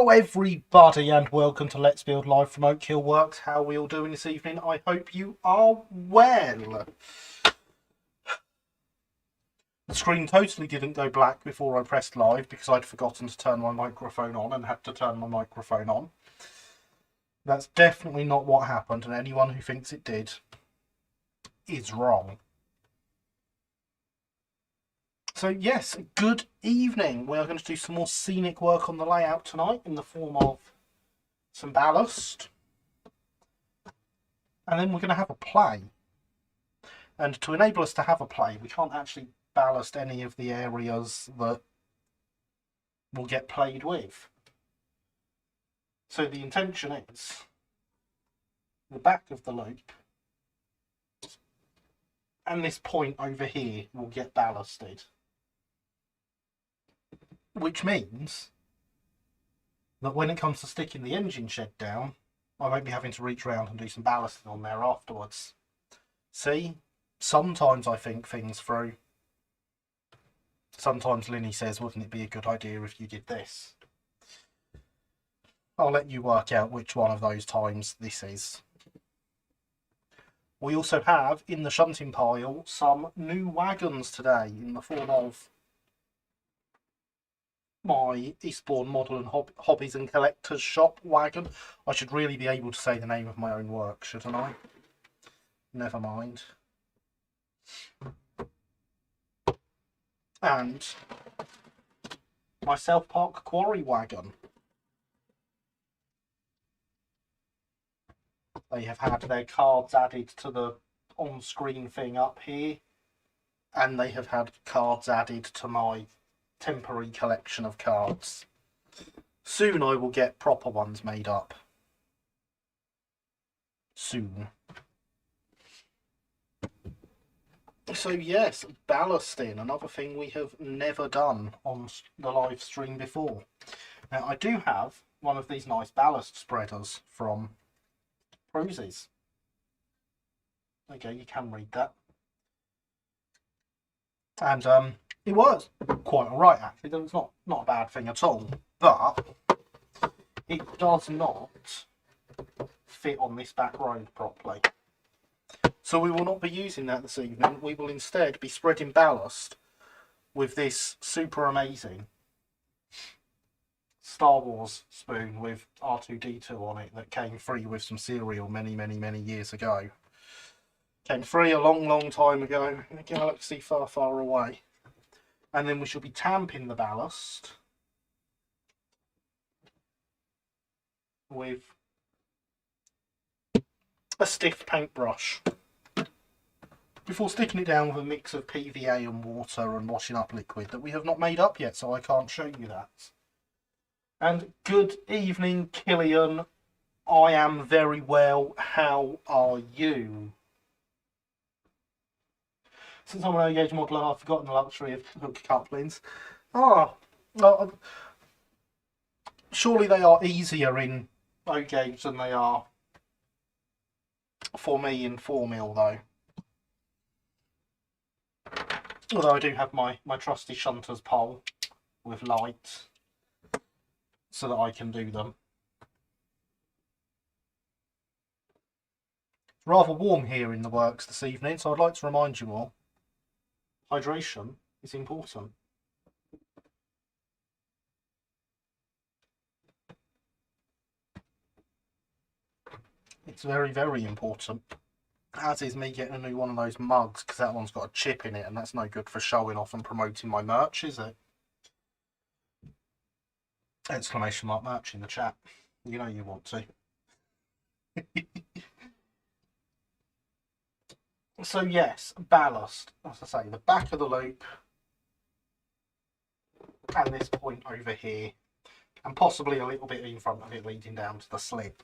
Hello everybody and welcome to Let's Build Live from Oak Hill Works. How are we all doing this evening? I hope you are well. The screen totally didn't go black before I pressed live because I'd forgotten to turn my microphone on and had to turn my microphone on. That's definitely not what happened, and anyone who thinks it did is wrong. So yes, good evening. We are going to do some more scenic work on the layout tonight in the form of some ballast. And then we're going to have a play. And to enable us to have a play, we can't actually ballast any of the areas that will get played with. So the intention is the back of the loop and this point over here will get ballasted. Which means that when it comes to sticking the engine shed down, I won't be having to reach around and do some ballasting on there afterwards. See? Sometimes I think things through. Sometimes Linny says, wouldn't it be a good idea if you did this? I'll let you work out which one of those times this is. We also have, in the shunting pile, some new wagons today in the form of my Eastbourne Model and Hobbies and Collectors Shop wagon. I should really be able to say the name of my own work, shouldn't I? Never mind. And my South Park Quarry wagon. They have had their cards added to the on-screen thing up here, and they have had cards added to my temporary collection of cards. Soon I will get proper ones made up. Soon. So yes, ballasting, another thing we have never done on the live stream before. Now I do have one of these nice ballast spreaders from Cruises. Okay, you can read that. And it was quite alright actually. It's not a bad thing at all, but it does not fit on this back road properly. So we will not be using that this evening. We will instead be spreading ballast with this super amazing Star Wars spoon with R2-D2 on it that came free with some cereal many years ago. Came free a long time ago in a galaxy far away. And then we shall be tamping the ballast with a stiff paintbrush before sticking it down with a mix of PVA and water and washing up liquid that we have not made up yet, so I can't show you that. And good evening, Killian. I am very well. How are you? Since I'm an O-gauge modeler, I've forgotten the luxury of hook couplings. Surely they are easier in O-gauge than they are for me in 4mm though. Although I do have my trusty shunter's pole with light so that I can do them. It's rather warm here in the works this evening, so I'd like to remind you all, hydration is important. It's very important. As is me getting a new one of those mugs, because that one's got a chip in it and that's no good for showing off and promoting my merch, is it? Exclamation mark merch in the chat. You know you want to. So yes, ballast. As I say, the back of the loop and this point over here, and possibly a little bit in front of it leading down to the slip.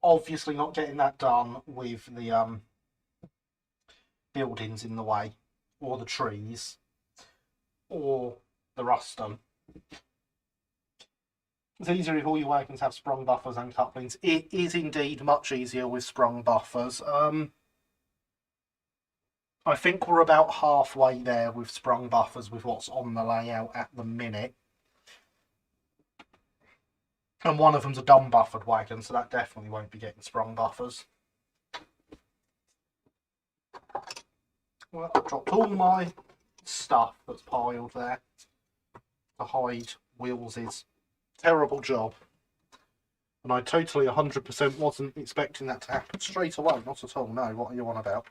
Obviously not getting that done with the buildings in the way, or the trees, or the rustum. It's easier if all your wagons have sprung buffers and couplings. It is indeed much easier with sprung buffers. I think we're about halfway there with sprung buffers with what's on the layout at the minute. And one of them's a dumb buffered wagon, so that definitely won't be getting sprung buffers. Well, I've dropped all my stuff that's piled there to hide Wills's terrible job. And I totally 100% wasn't expecting that to happen straight away. Not at all, no. What are you on about?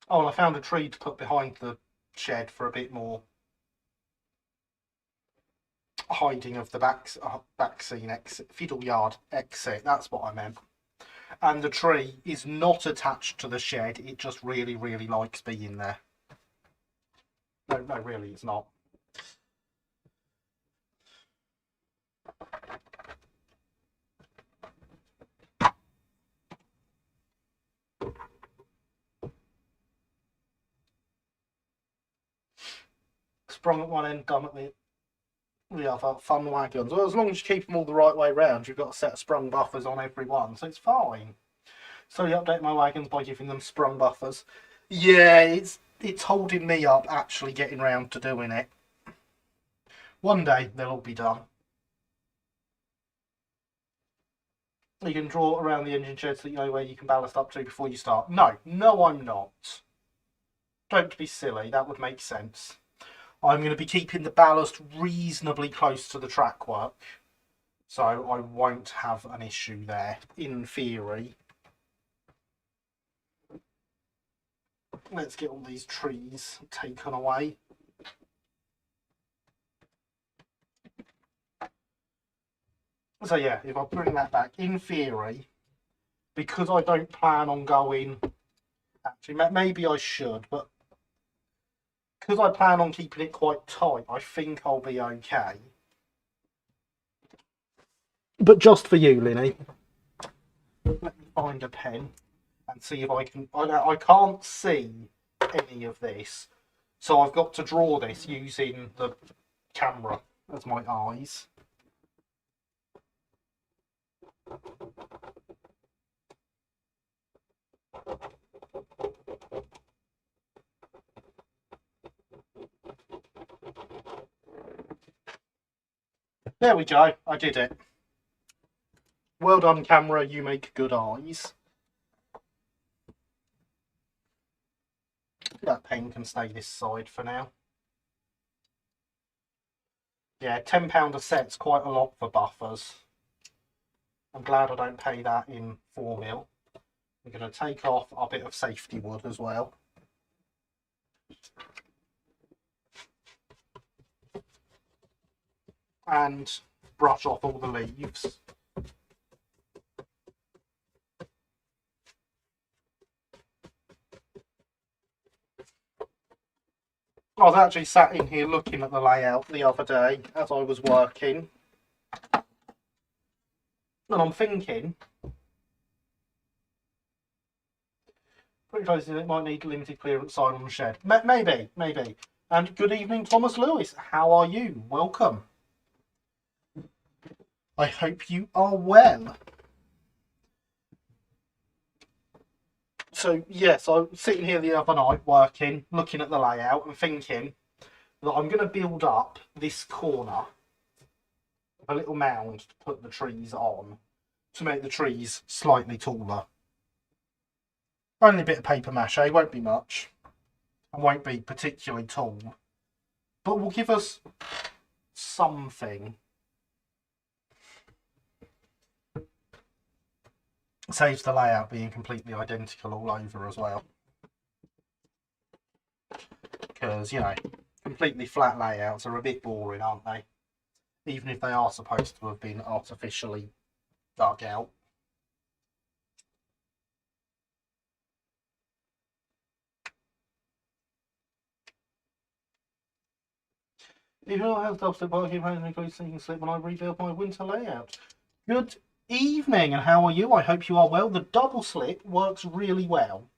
Oh, and I found a tree to put behind the shed for a bit more hiding of the back scene exit, fiddle yard exit. That's what I meant. And the tree is not attached to the shed. It just really, really likes being there. No, really, it's not. Sprung at one end, done at the other. Fun wagons. Well, as long as you keep them all the right way round, you've got a set of sprung buffers on every one, so it's fine. So you update my wagons by giving them sprung buffers. Yeah, it's holding me up actually getting round to doing it. One day they'll all be done. You can draw around the engine shed so that you know where you can ballast up to before you start. No, I'm not. Don't be silly, that would make sense. I'm going to be keeping the ballast reasonably close to the track work, so I won't have an issue there, in theory. Let's get all these trees taken away. So yeah, if I bring that back, in theory, because I don't plan on going... Actually, maybe I should, but because I plan on keeping it quite tight, I think I'll be okay. But just for you, Linny, let me find a pen and see if I can... I can't see any of this, so I've got to draw this using the camera as my eyes. There we go, I did it. Well done, camera, you make good eyes. That pen can stay this side for now. Yeah, £10 a set's quite a lot for buffers. I'm glad I don't pay that in 4mm. I'm going to take off a bit of safety wood as well. And brush off all the leaves. I was actually sat in here looking at the layout the other day as I was working. And I'm thinking, pretty close to it might need limited clearance sign on the shed. Maybe. And good evening, Thomas Lewis. How are you? Welcome. I hope you are well. So yes, I was sitting here the other night working, looking at the layout and thinking that I'm going to build up this corner, a little mound to put the trees on, to make the trees slightly taller. Only a bit of paper mache, won't be much, and won't be particularly tall, but will give us something. Saves the layout being completely identical all over as well. Because, you know, completely flat layouts are a bit boring, aren't they? Even if they are supposed to have been artificially dug out. Even though I have dubstep working and includes sinking slip when I rebuild my winter layout. Good evening, and how are you? I hope you are well. The double slip works really well.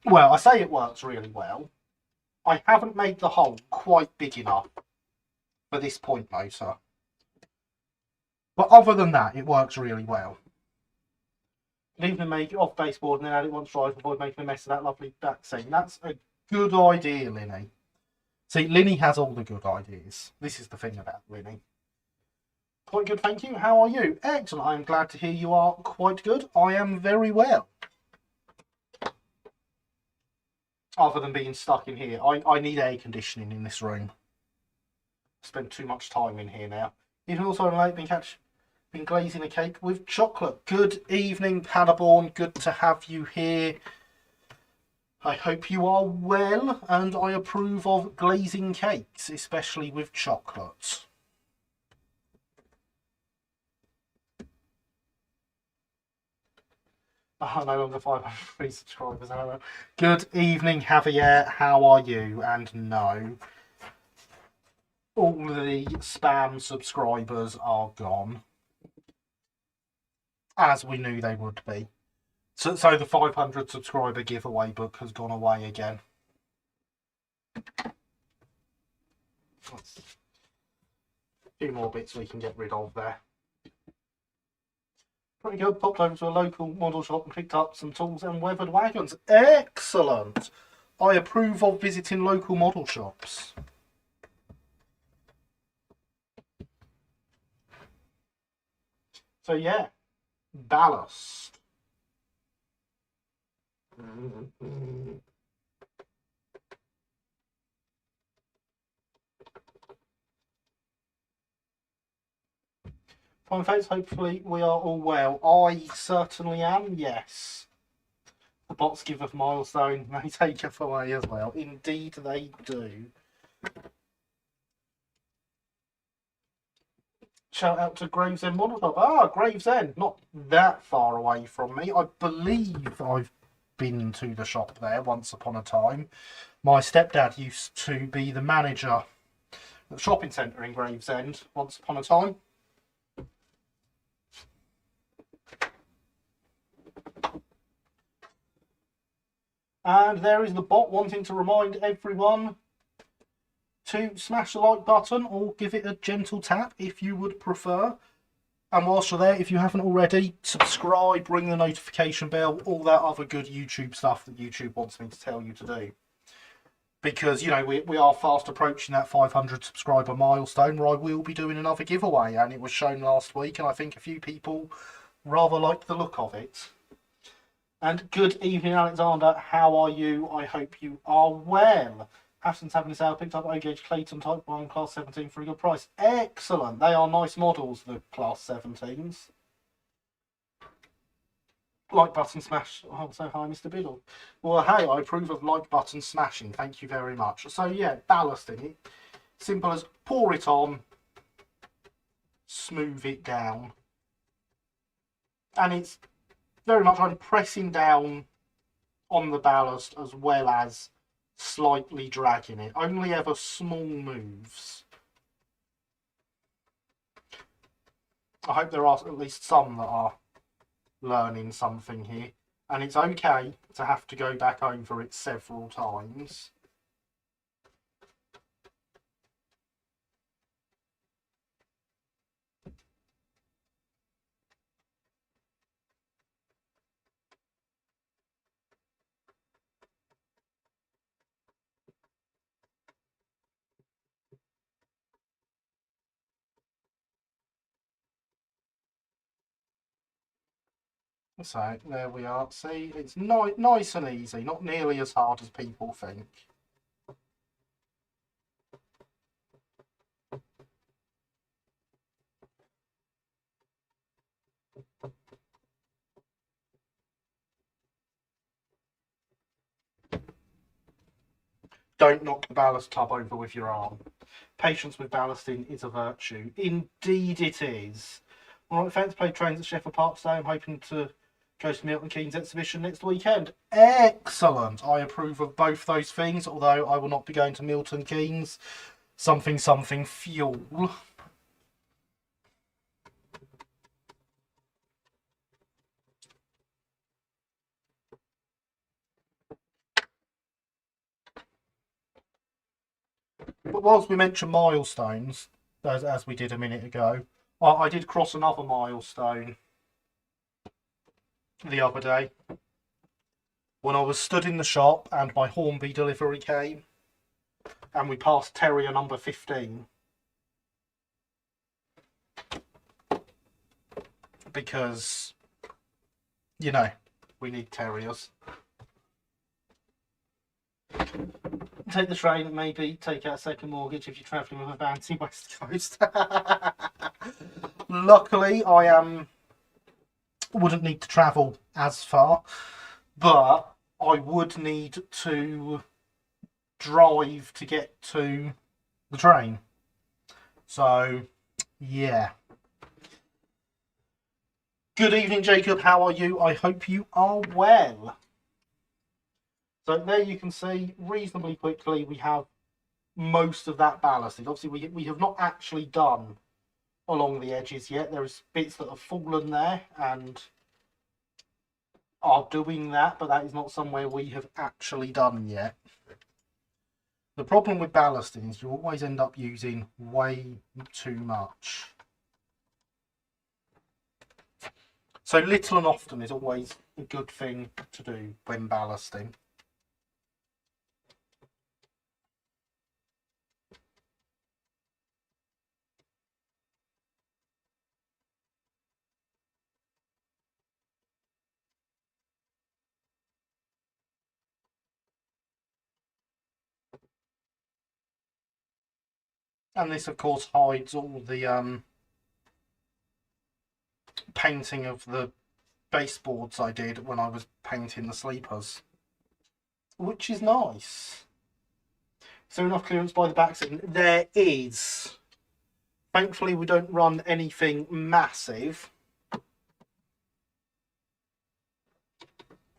Well, I say it works really well. I haven't made the hole quite big enough for this point motor. But other than that, it works really well. Leave them make it off baseboard and then add it once dry to avoid making a mess of that lovely back seam. That's a good idea, Linny. See, Linny has all the good ideas. This is the thing about Linny. Quite good, thank you. How are you? Excellent. I am glad to hear you are quite good. I am very well. Other than being stuck in here. I need air conditioning in this room. Spend too much time in here now. Even also late been glazing a cake with chocolate. Good evening, Paderborn. Good to have you here. I hope you are well, and I approve of glazing cakes, especially with chocolate. Oh, no longer 503 subscribers. Good evening, Javier. How are you? And no, all the spam subscribers are gone, as we knew they would be. So the 500 subscriber giveaway book has gone away again. A few more bits we can get rid of there. Pretty good. Popped over to a local model shop and picked up some tools and weathered wagons. Excellent. I approve of visiting local model shops. So yeah, ballast. Fine folks, hopefully we are all well. I certainly am, yes. The bots give a milestone, they take us away as well. Indeed they do. Shout out to Gravesend Model Shop. Ah, Gravesend, not that far away from me. I believe I've been to the shop there once upon a time. My stepdad used to be the manager at the shopping centre in Gravesend once upon a time. And there is the bot wanting to remind everyone to smash the like button or give it a gentle tap if you would prefer. And whilst you're there, if you haven't already, subscribe, ring the notification bell, all that other good YouTube stuff that YouTube wants me to tell you to do. Because, you know, we are fast approaching that 500 subscriber milestone where I will be doing another giveaway. And it was shown last week, and I think a few people rather liked the look of it. And good evening, Alexander. How are you? I hope you are well. Ashton's having a sale. Picked up O-Gauge Clayton Type 1 Class 17 for a good price. Excellent. They are nice models, the Class 17s. Like button smash. Oh, so hi, Mr. Biddle. Well, hey, I approve of like button smashing. Thank you very much. So, yeah, ballasting. Simple as pour it on, smooth it down. And it's very much I'm pressing down on the ballast as well as slightly dragging it. Only ever small moves. I hope there are at least some that are learning something here. And it's okay to have to go back over it several times. So there we are. See, it's nice and easy, not nearly as hard as people think. Don't knock the ballast tub over with your arm. Patience with ballasting is a virtue. Indeed it is. All right, thanks. Play trains at Sheffield Park today. I'm hoping to go to Milton Keynes exhibition next weekend. Excellent. I approve of both those things, although I will not be going to Milton Keynes. Something fuel. But whilst we mention milestones, as we did a minute ago, I did cross another milestone the other day when I was stood in the shop and my Hornby delivery came and we passed terrier number 15. Because, you know, we need terriers. Take the train, maybe take out a second mortgage if you're travelling with a fancy West Coast. Luckily, I wouldn't need to travel as far, but I would need to drive to get to the train. So, yeah. Good evening, Jacob. How are you? I hope you are well. So there you can see, reasonably quickly, we have most of that ballasted. Obviously, we have not actually done along the edges yet. There's bits that have fallen there and are doing that, but that is not somewhere we have actually done yet. The problem with ballasting is you always end up using way too much. So little and often is always a good thing to do when ballasting. And this of course hides all the painting of the baseboards I did when I was painting the sleepers, which is nice. So enough clearance by the back section. There is. Thankfully we don't run anything massive.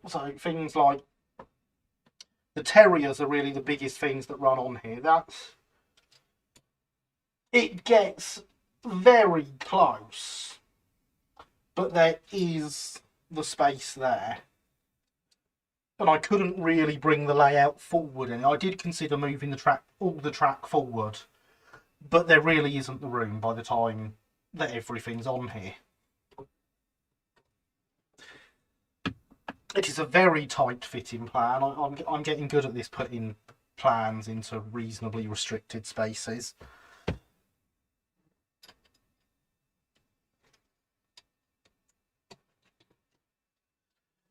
So things like the terriers are really the biggest things that run on here. It gets very close, but there is the space there. And I couldn't really bring the layout forward, and I did consider moving all the track forward, but there really isn't the room by the time that everything's on here. It is a very tight fitting plan. I'm getting good at this, putting plans into reasonably restricted spaces.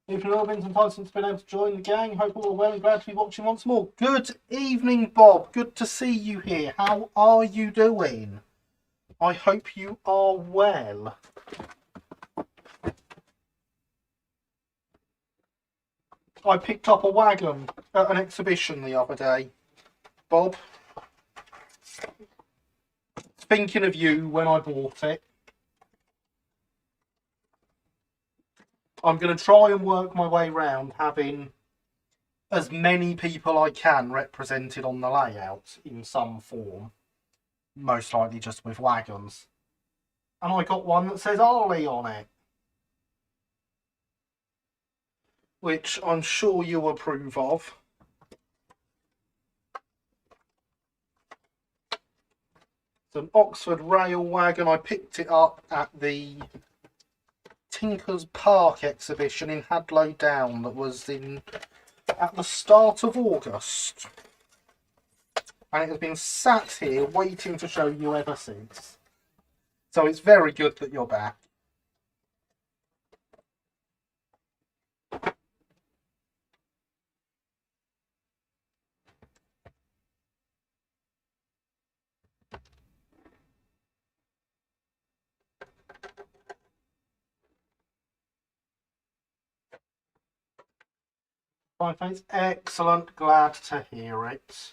If you've all been some time since been able to join the gang, hope all are well and glad to be watching once more. Good evening, Bob. Good to see you here. How are you doing? I hope you are well. I picked up a wagon at an exhibition the other day, Bob. Thinking of you when I bought it. I'm going to try and work my way around having as many people I can represented on the layout in some form. Most likely just with wagons. And I got one that says Ollie on it. Which I'm sure you approve of. It's an Oxford rail wagon. I picked it up at the Tinkers Park exhibition in Hadlow Down that was at the start of August, and it has been sat here waiting to show you ever since. So it's very good that you're back. Fine, thanks. Excellent. Glad to hear it.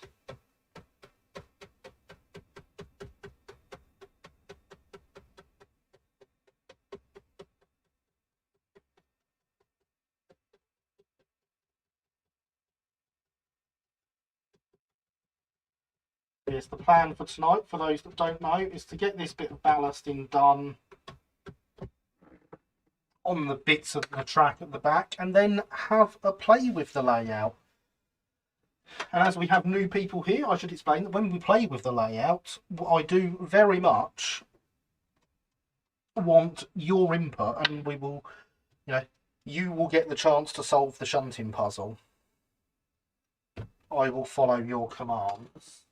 Here's the plan for tonight, for those that don't know, is to get this bit of ballasting done on the bits of the track at the back and then have a play with the layout. And as we have new people here, I should explain that when we play with the layout, I do very much want your input, and we will, you will get the chance to solve the shunting puzzle. I will follow your commands.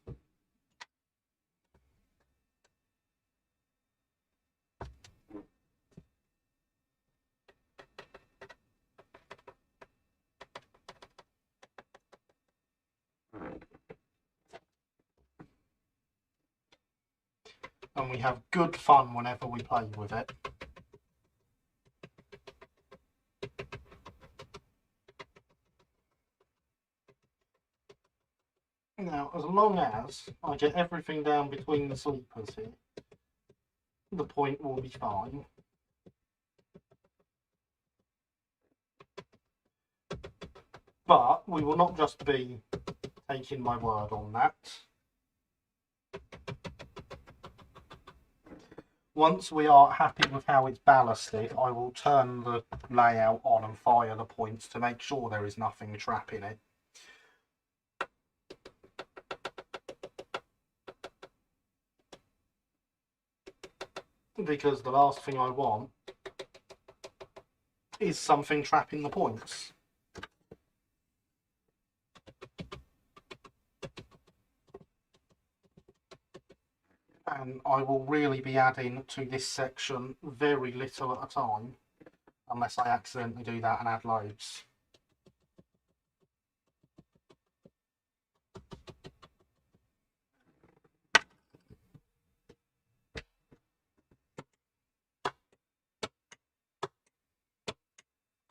And we have good fun whenever we play with it. Now, as long as I get everything down between the sleepers here, the point will be fine. But we will not just be taking my word on that. Once we are happy with how it's ballasted, I will turn the layout on and fire the points to make sure there is nothing trapping it. Because the last thing I want is something trapping the points. And I will really be adding to this section very little at a time, unless I accidentally do that and add loads.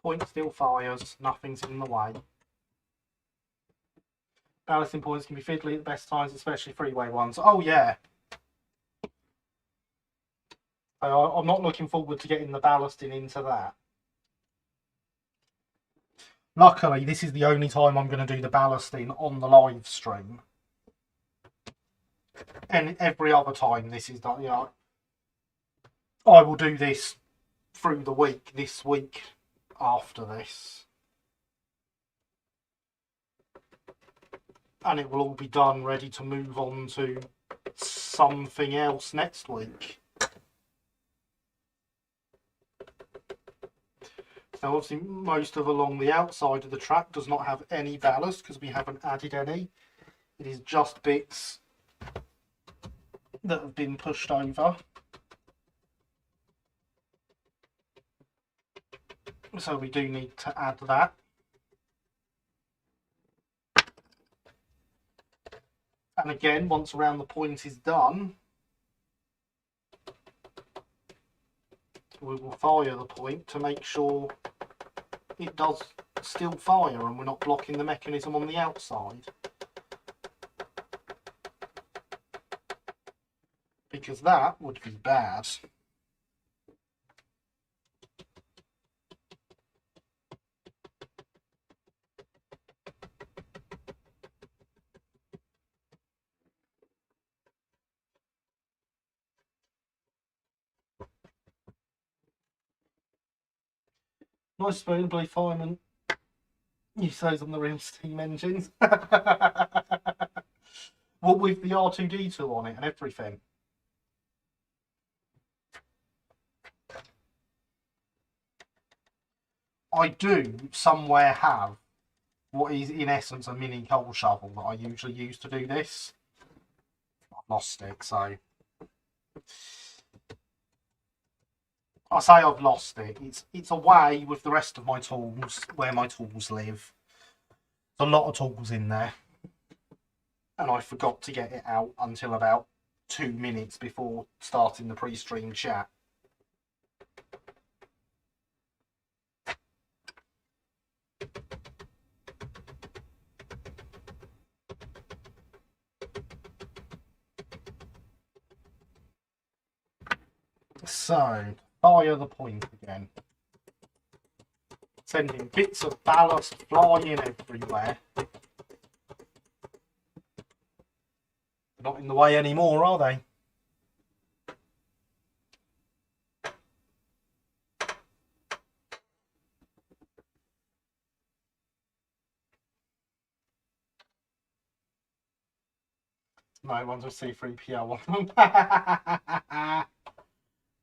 Point still fires, nothing's in the way. Ballasting points can be fiddly at the best times, especially three-way ones. Oh yeah! I'm not looking forward to getting the ballasting into that. Luckily, this is the only time I'm going to do the ballasting on the live stream. And every other time this is done, I will do this through the week, this week after this. And it will all be done, ready to move on to something else next week. Now obviously most of along the outside of the track does not have any ballast because we haven't added any. It is just bits that have been pushed over. So we do need to add that. And again, once around the point is done, we will fire the point to make sure it does still fire and we're not blocking the mechanism on the outside. Because that would be bad. Nice spoon, believe fireman. You say on the real steam engines. Well, with the R2D2 on it and everything. I do somewhere have what is in essence a mini coal shovel that I usually use to do this. I've lost it, so I say I've lost it. It's away with the rest of my tools where my tools live. There's a lot of tools in there, and I forgot to get it out until about 2 minutes before starting the pre-stream chat. So, fire the point again. Sending bits of ballast flying everywhere. Not in the way anymore, are they? No, one's a C3PO one.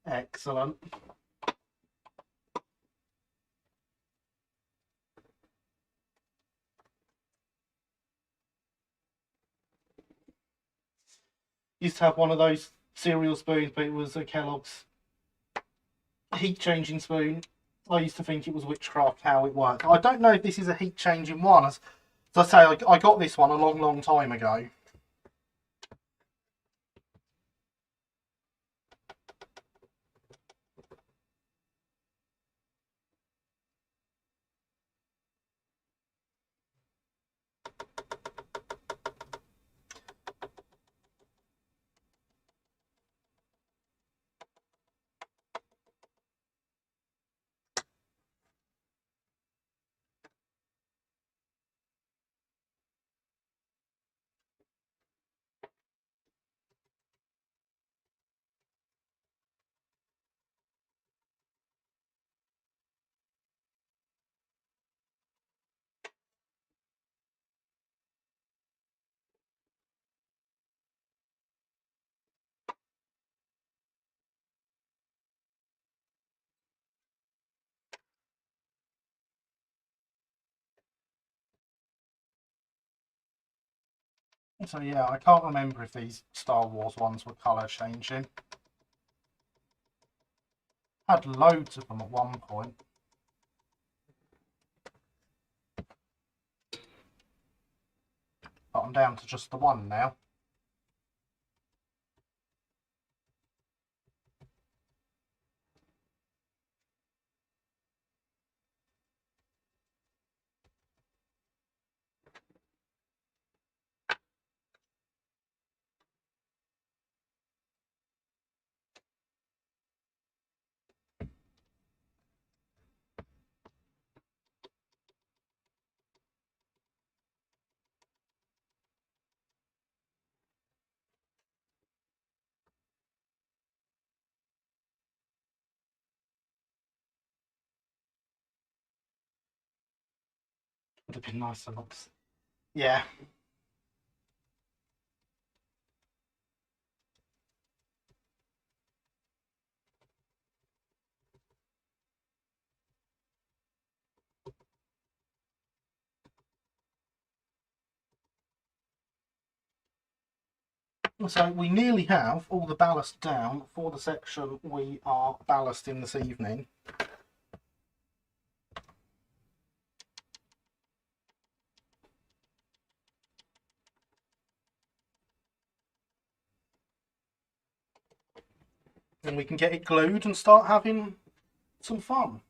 Excellent. Used to have one of those cereal spoons, but it was a Kellogg's heat changing spoon. I used to think it was witchcraft how it worked. I don't know if this is a heat changing one. As I say, I got this one a long time ago. So yeah, I can't remember if these Star Wars ones were colour changing. Had loads of them at one point. But I'm down to just the one now. Would have been nicer looks. Yeah. So we nearly have all the ballast down for the section we are ballasting this evening. And we can get it glued and start having some fun.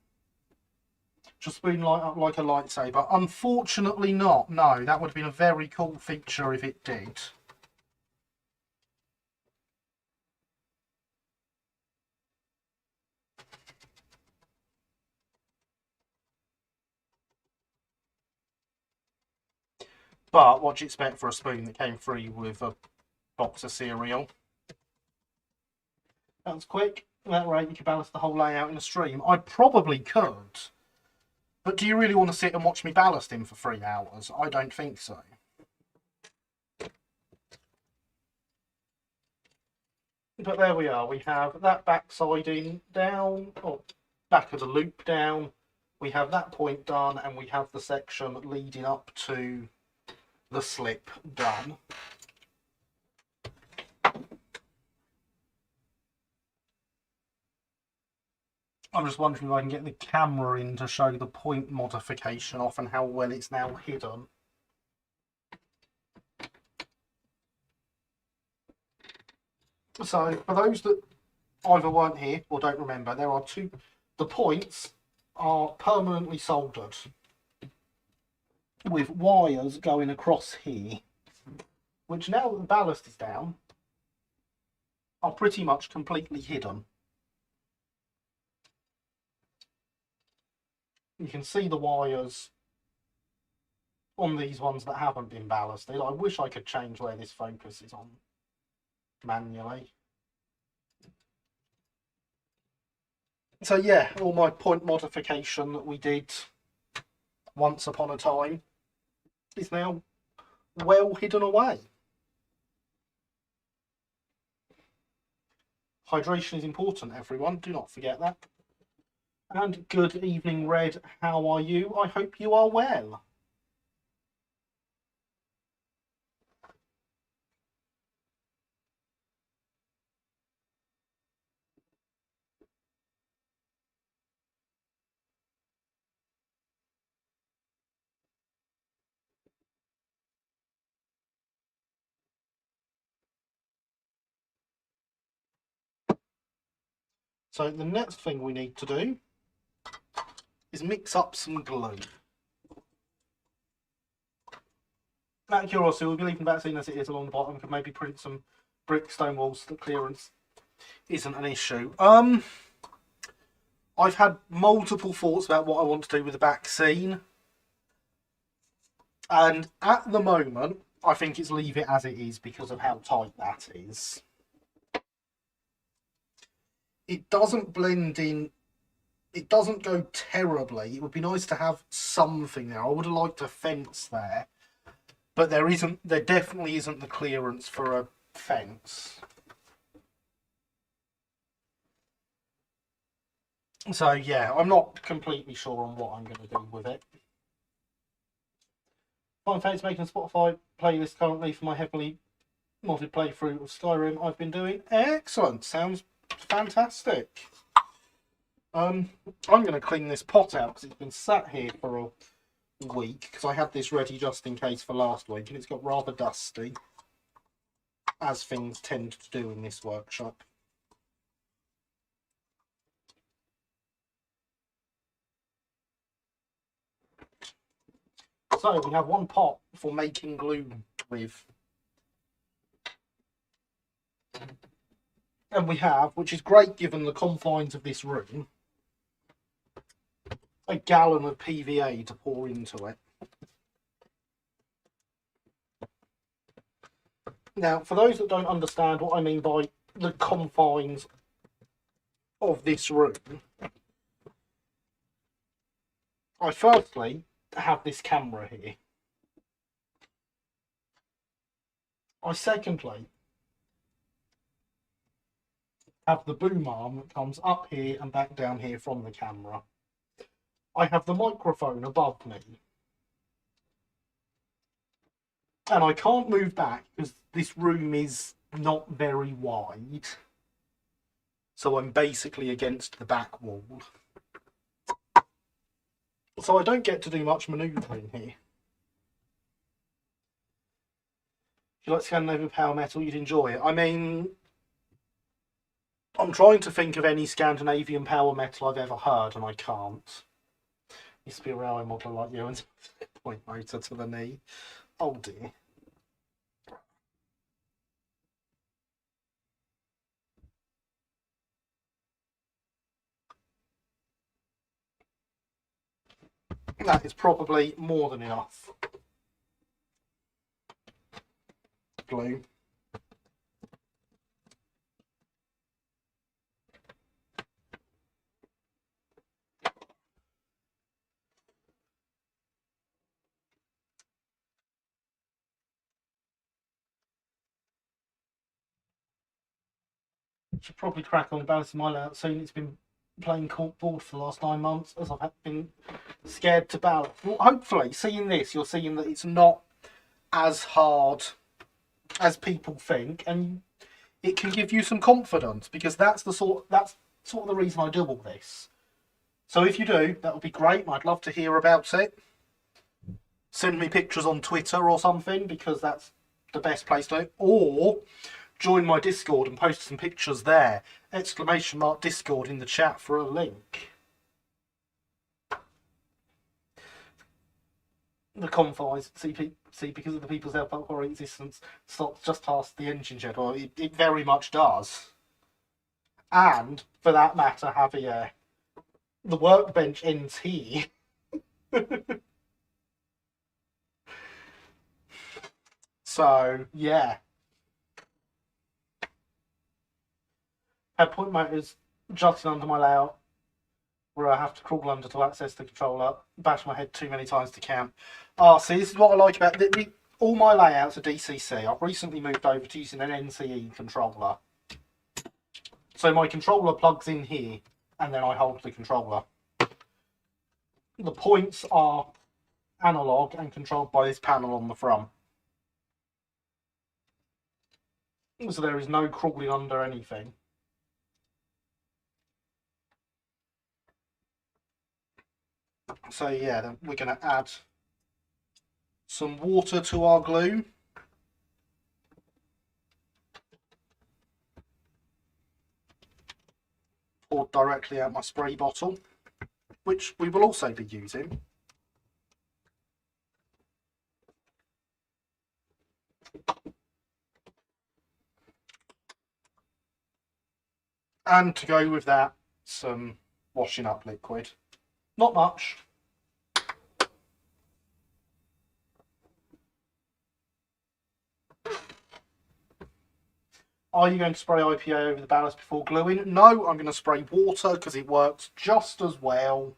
Just being light up like a lightsaber. Unfortunately not. No, that would have been a very cool feature if it did. But what do you expect for a spoon that came free with a box of cereal? That was quick. At that rate, you could ballast the whole layout in a stream. I probably could. But do you really want to sit and watch me ballast him for 3 hours? I don't think so. But there we are. We have that back siding down, or back of the loop down. We have that point done, and we have the section leading up to the slip done. I'm just wondering if I can get the camera in to show the point modification off and how well it's now hidden. So, for those that either weren't here or don't remember, there are two. The points are permanently soldered with wires going across here, which now that the ballast is down, are pretty much completely hidden. You can see the wires on these ones that haven't been ballasted. I wish I could change where this focus is on manually. So yeah, all my point modification that we did once upon a time is now well hidden away. Hydration is important, everyone. Do not forget that. And good evening, Red. How are you? I hope you are well. So the next thing we need to do is mix up some glue. Out of curiosity, we'll be leaving the vaccine as it is along the bottom. Could maybe print some brick stone walls so that clearance isn't an issue. I've had multiple thoughts about what I want to do with the vaccine. And at the moment, I think it's leave it as it is because of how tight that is. It doesn't blend in. It doesn't go terribly. It would be nice to have something there. I would have liked a fence there. But there definitely isn't the clearance for a fence. So yeah, I'm not completely sure on what I'm going to do with it. I'm making a Spotify playlist currently for my heavily modded playthrough of Skyrim I've been doing. Excellent, sounds fantastic. I'm going to clean this pot out because it's been sat here for a week because I had this ready just in case for last week and it's got rather dusty, as things tend to do in this workshop. So we have one pot for making glue with. And we have, which is great given the confines of this room, a gallon of PVA to pour into it. Now, for those that don't understand what I mean by the confines of this room, I firstly have this camera here. I secondly have the boom arm that comes up here and back down here from the camera. I have the microphone above me. And I can't move back because this room is not very wide. So I'm basically against the back wall. So I don't get to do much manoeuvring here. If you like Scandinavian power metal, you'd enjoy it. I mean, I'm trying to think of any Scandinavian power metal I've ever heard, and I can't. Used to be a railway modeller like you and point motor to the knee. Oh dear. That is probably more than enough glue. Should probably crack on Ballasting my layout soon. It's been playing corkboard for the last 9 months as I've been scared to ballot. Well, hopefully, seeing this, you're seeing that it's not as hard as people think, and it can give you some confidence because that's sort of the reason I do all this. So if you do, that would be great. I'd love to hear about it. Send me pictures on Twitter or something because that's the best place to do it. Or join my Discord and post some pictures there. !Discord in the chat for a link. The confines, see, because of the People's Airport Quarry existence, stops just past the engine shed. Well, it very much does. And, for that matter, Javier, the workbench ends here. So, yeah. Had point motors jutting under my layout where I have to crawl under to access the controller, bash my head too many times to count. See, this is what I like about all my layouts are DCC. I've recently moved over to using an NCE controller. So my controller plugs in here, and then I hold the controller. The points are analog and controlled by this panel on the front. So there is no crawling under anything. So yeah, then we're going to add some water to our glue. Poured directly out my spray bottle, which we will also be using. And to go with that, some washing up liquid. Not much. Are you going to spray IPA over the ballast before gluing? No, I'm going to spray water because it works just as well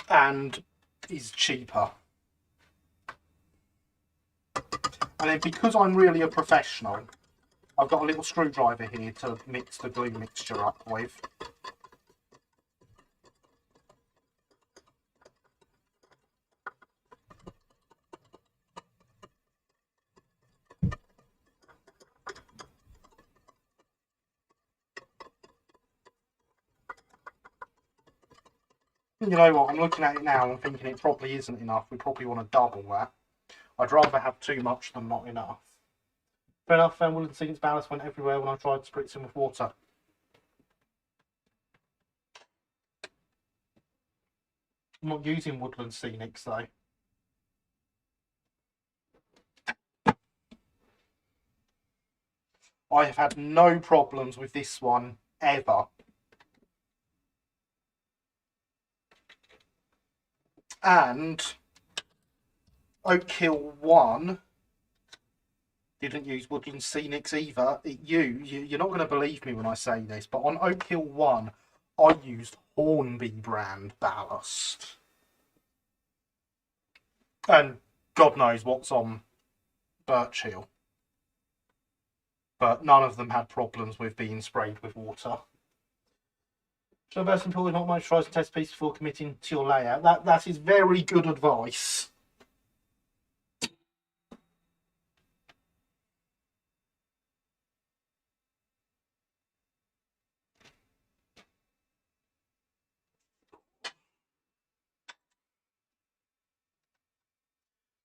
and is cheaper. And then because I'm really a professional, I've got a little screwdriver here to mix the glue mixture up with. You know what, I'm looking at it now and thinking it probably isn't enough. We probably want to double that. I'd rather have too much than not enough. Fair enough, Woodland Scenic's ballast went everywhere when I tried spritzing with water. I'm not using Woodland Scenics though. I have had no problems with this one ever. And Oak Hill 1 didn't use Woodland Scenics either. You're not going to believe me when I say this, but on Oak Hill 1, I used Hornby brand ballast. And God knows what's on Birch Hill. But none of them had problems with being sprayed with water. So best important, not much tries to test piece before committing to your layout. That is very good advice.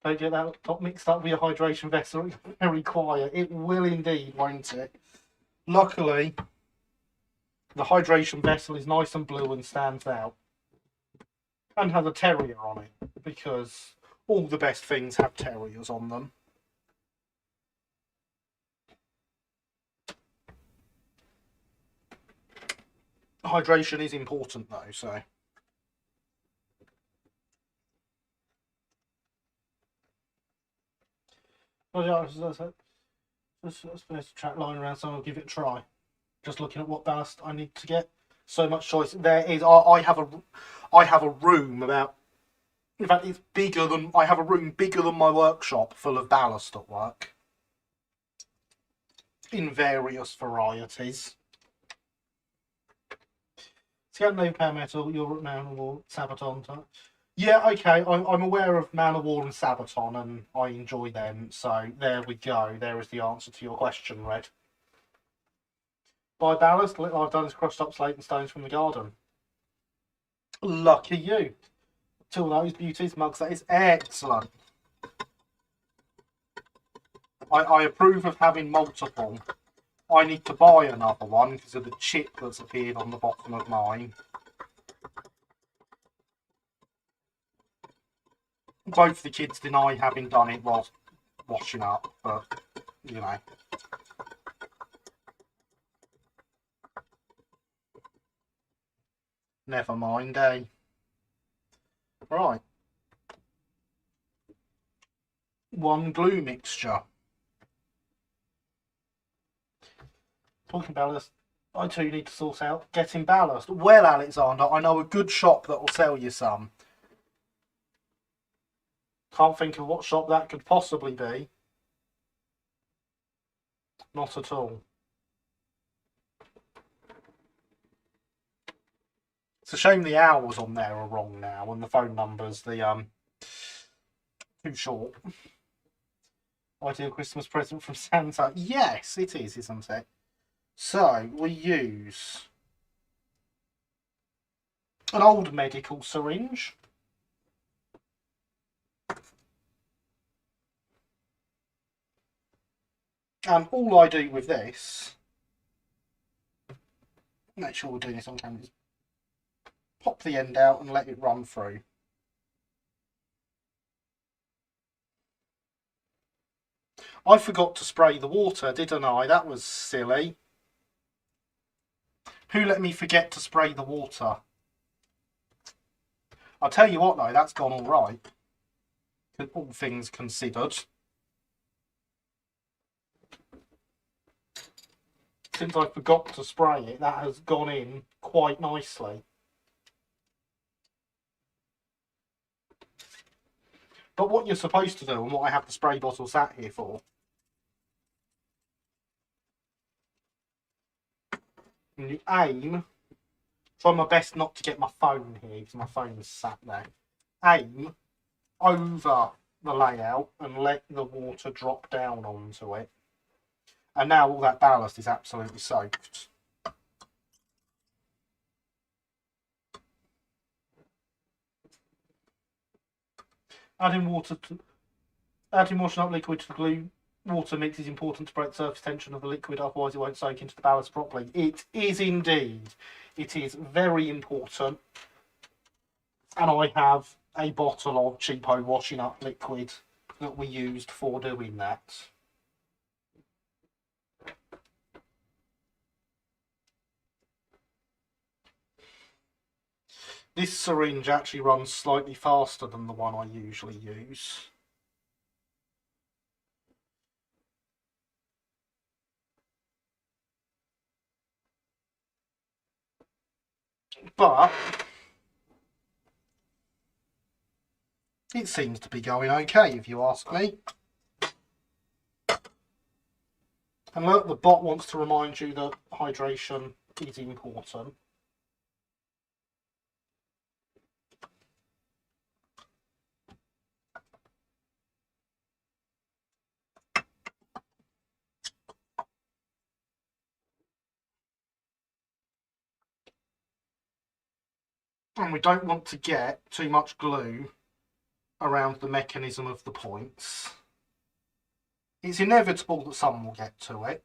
Don't get that top mixed up with your hydration vessel. It's very quiet. It will indeed, won't it? Luckily, the hydration vessel is nice and blue and stands out. And has a terrier on it, because all the best things have terriers on them. Hydration is important though, so. Let's track line around, so I'll give it a try. Just looking at what ballast I need to get. So much choice. There is. I have a room about. In fact, it's bigger than. I have a room bigger than my workshop full of ballast at work. In various varieties. Scandinavian Power Metal, Europe Man of War, Sabaton. Yeah, okay, I'm aware of Man of War and Sabaton, and I enjoy them, so there we go. There is the answer to your question, Red. By ballast, all I've done is crushed up slate and stones from the garden. Lucky you. Till those beauties mugs, that is excellent. I approve of having multiple. I need to buy another one because of the chip that's appeared on the bottom of mine. Both the kids deny having done it whilst washing up, but, you know. Never mind, eh? Right. One glue mixture. Talking ballast, I too need to sort out getting ballast. Well, Alexander, I know a good shop that will sell you some. Can't think of what shop that could possibly be. Not at all. It's a shame the hours on there are wrong now, and the phone numbers, too short. Ideal Christmas present from Santa. Yes, it is, isn't it? So we use an old medical syringe. And all I do with this, make sure we're doing this on camera, is pop the end out and let it run through. I forgot to spray the water, didn't I? That was silly. Who let me forget to spray the water? I'll tell you what though, that's gone all right. All things considered. Since I forgot to spray it, that has gone in quite nicely. But what you're supposed to do, and what I have the spray bottle sat here for, and you aim, try my best not to get my phone here, because my phone is sat there. Aim over the layout and let the water drop down onto it. And now all that ballast is absolutely soaked. Adding water not liquid to the glue water mix is important to break the surface tension of the liquid, otherwise it won't soak into the ballast properly. It is indeed. It is very important. And I have a bottle of cheapo washing up liquid that we used for doing that. This syringe actually runs slightly faster than the one I usually use. But it seems to be going okay, if you ask me. And look, the bot wants to remind you that hydration is important. And we don't want to get too much glue around the mechanism of the points. It's inevitable that some will get to it.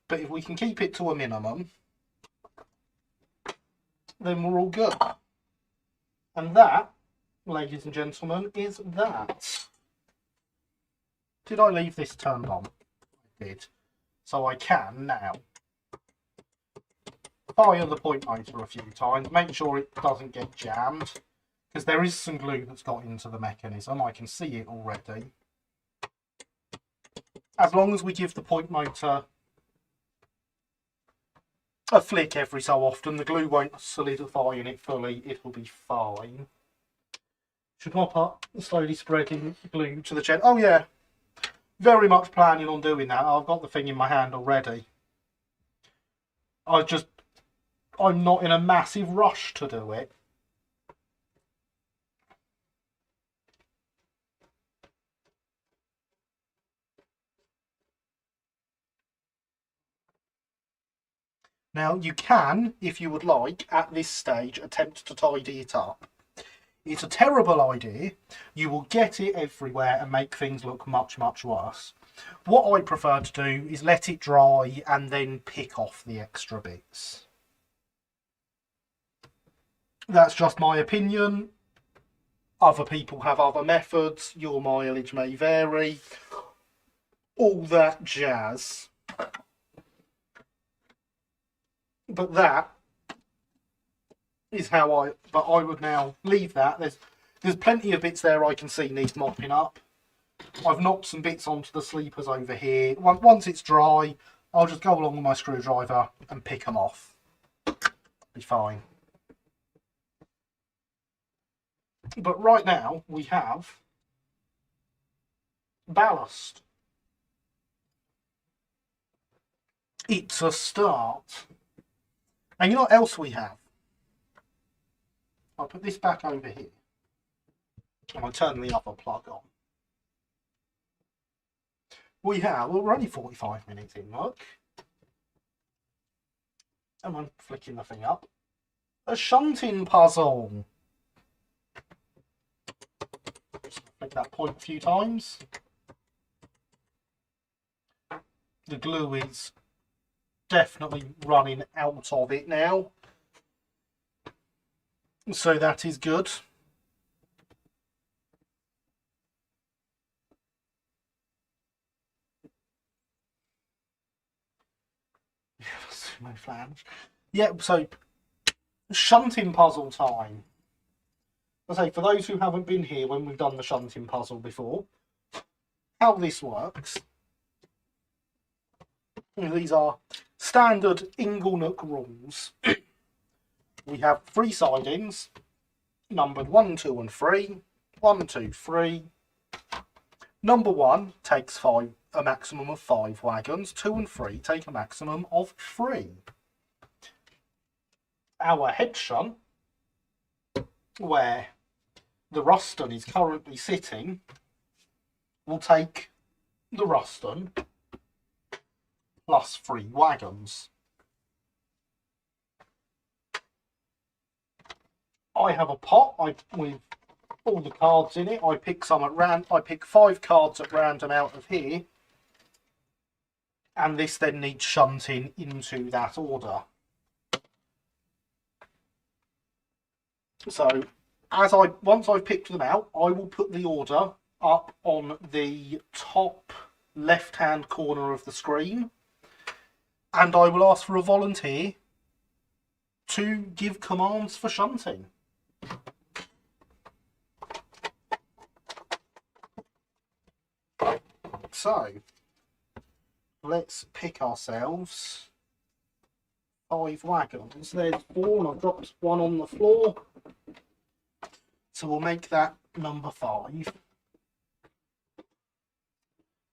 But if we can keep it to a minimum, then we're all good. And that, ladies and gentlemen, is that. Did I leave this turned on? I did. So I can now fire the point motor a few times, make sure it doesn't get jammed, because there is some glue that's got into the mechanism. I can see it already. As long as we give the point motor a flick every so often, the glue won't solidify in it fully, it'll be fine. Should mop up, slowly spreading glue to the chain. Oh yeah, very much planning on doing that. I've got the thing in my hand already. I'm not in a massive rush to do it. Now you can, if you would like, at this stage, attempt to tidy it up. It's a terrible idea. You will get it everywhere and make things look much, much worse. What I prefer to do is let it dry and then pick off the extra bits. That's just my opinion. Other people have other methods. Your mileage may vary. All that jazz. But that is how I would now leave that. There's plenty of bits there I can see need mopping up. I've knocked some bits onto the sleepers over here. Once it's dry, I'll just go along with my screwdriver and pick them off. Be fine. But right now we have ballast. it's a start. And you know what else we have? I'll put this back over here. And I'll turn the other plug on. Well, we're only 45 minutes in, look. And I'm flicking the thing up. A shunting puzzle. Just flick that point a few times. The glue is definitely running out of it now. So that is good. Sumo flange. Yeah, so shunting puzzle time. I say, for those who haven't been here when we've done the shunting puzzle before, how this works. These are standard Inglenook rules. We have 3 sidings, numbered 1, 2 and 3. 1, 2, 3. Number 1 takes a maximum of 5 wagons. 2 and 3 take a maximum of 3. Our head shunt, where the Ruston is currently sitting, will take the Ruston plus 3 wagons. I have a pot with all the cards in it. I pick some at random. I pick 5 cards at random out of here, and this then needs shunting into that order. So, once I've picked them out, I will put the order up on the top left-hand corner of the screen, and I will ask for a volunteer to give commands for shunting. So, let's pick ourselves 5 wagons. There's 4, and I've dropped 1 on the floor. So we'll make that number 5.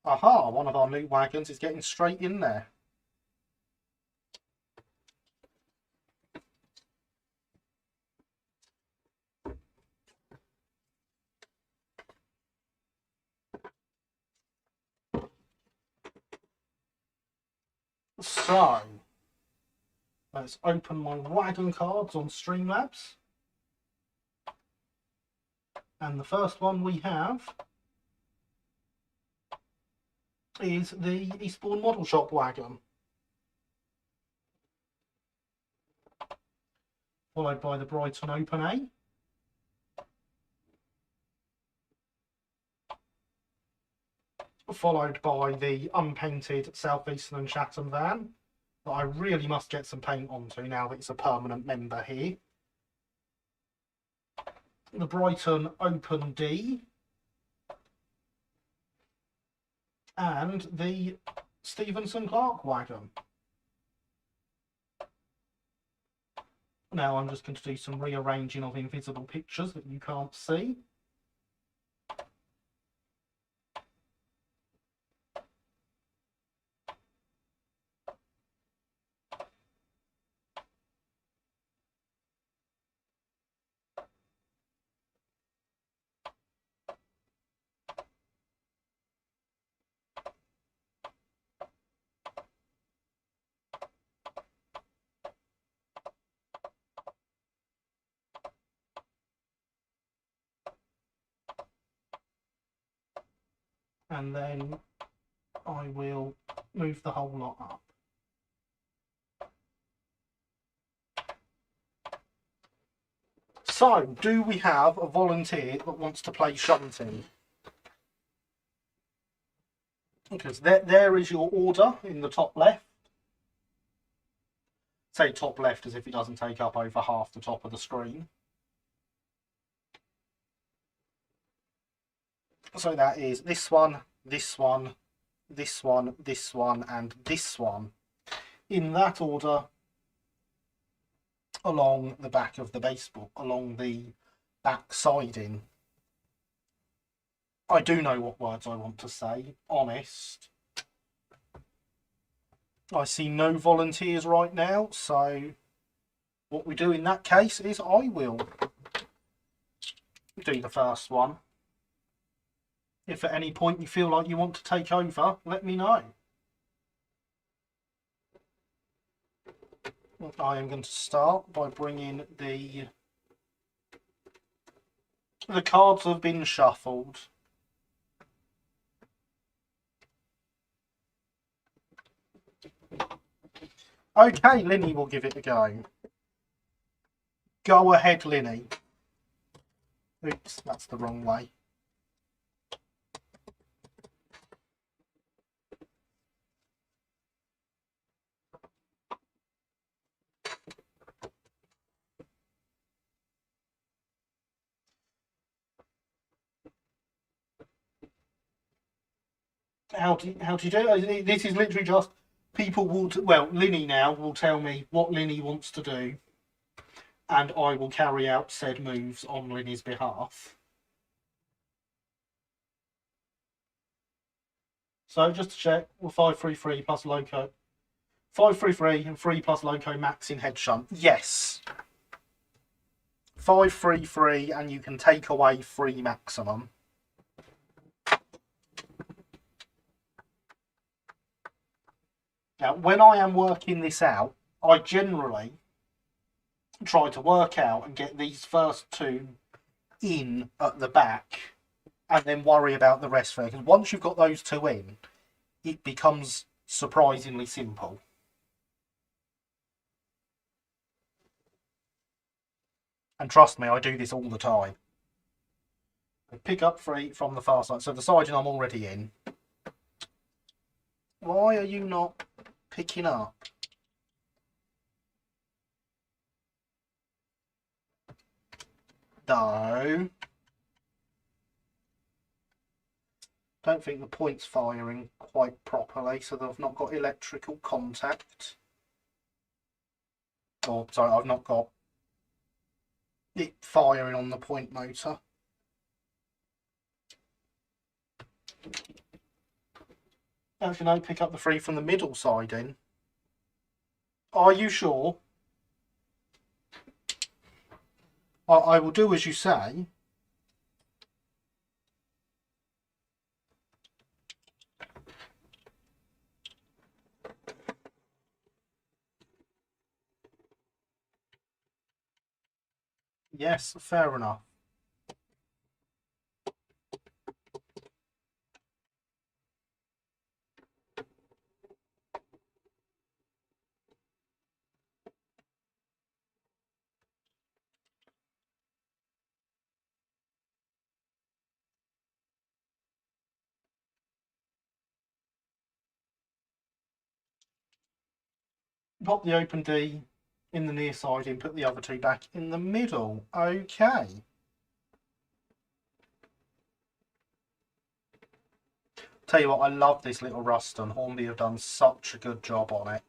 Aha, one of our new wagons is getting straight in there. So, let's open my wagon cards on Streamlabs. And the first one we have is the Eastbourne Model Shop wagon. Followed by the Brighton Open A. Followed by the unpainted South Eastern and Chatham van that I really must get some paint onto now that it's a permanent member here. The Brighton Open D. And the Stevenson Clark wagon. Now I'm just going to do some rearranging of invisible pictures that you can't see. And then I will move the whole lot up. So, do we have a volunteer that wants to play shunting? Because there is your order in the top left. Say top left as if it doesn't take up over half the top of the screen. So that is this one, this one, this one, this one, and this one. In that order, along the back of the basebook, along the back siding. I do know what words I want to say, honest. I see no volunteers right now, so what we do in that case is I will do the first one. If at any point you feel like you want to take over, let me know. I am going to start by bringing the cards have been shuffled. Okay, Linny will give it a go. Go ahead, Linny. Oops, that's the wrong way. How do you do it? This is literally just people will, well, Linny now will tell me what Linny wants to do, and I will carry out said moves on Linny's behalf. So just to check, we're 533 plus Loco. 533 and 3 plus Loco max in head shunt. Yes. 533 and you can take away 3 maximum. Now, when I am working this out, I generally try to work out and get these first 2 in at the back and then worry about the rest there. Because once you've got those 2 in, it becomes surprisingly simple. And trust me, I do this all the time. I pick up 3 from the far side. So the side I'm already in. Why are you not picking up? No. Don't think the point's firing quite properly, so they've not got electrical contact. Or, sorry, I've not got it firing on the point motor. Actually, no, pick up the 3 from the middle side in. Are you sure? I will do as you say. Yes, fair enough. Pop the open D in the near side and put the other 2 back in the middle. Okay. Tell you what, I love this little Ruston. Hornby have done such a good job on it.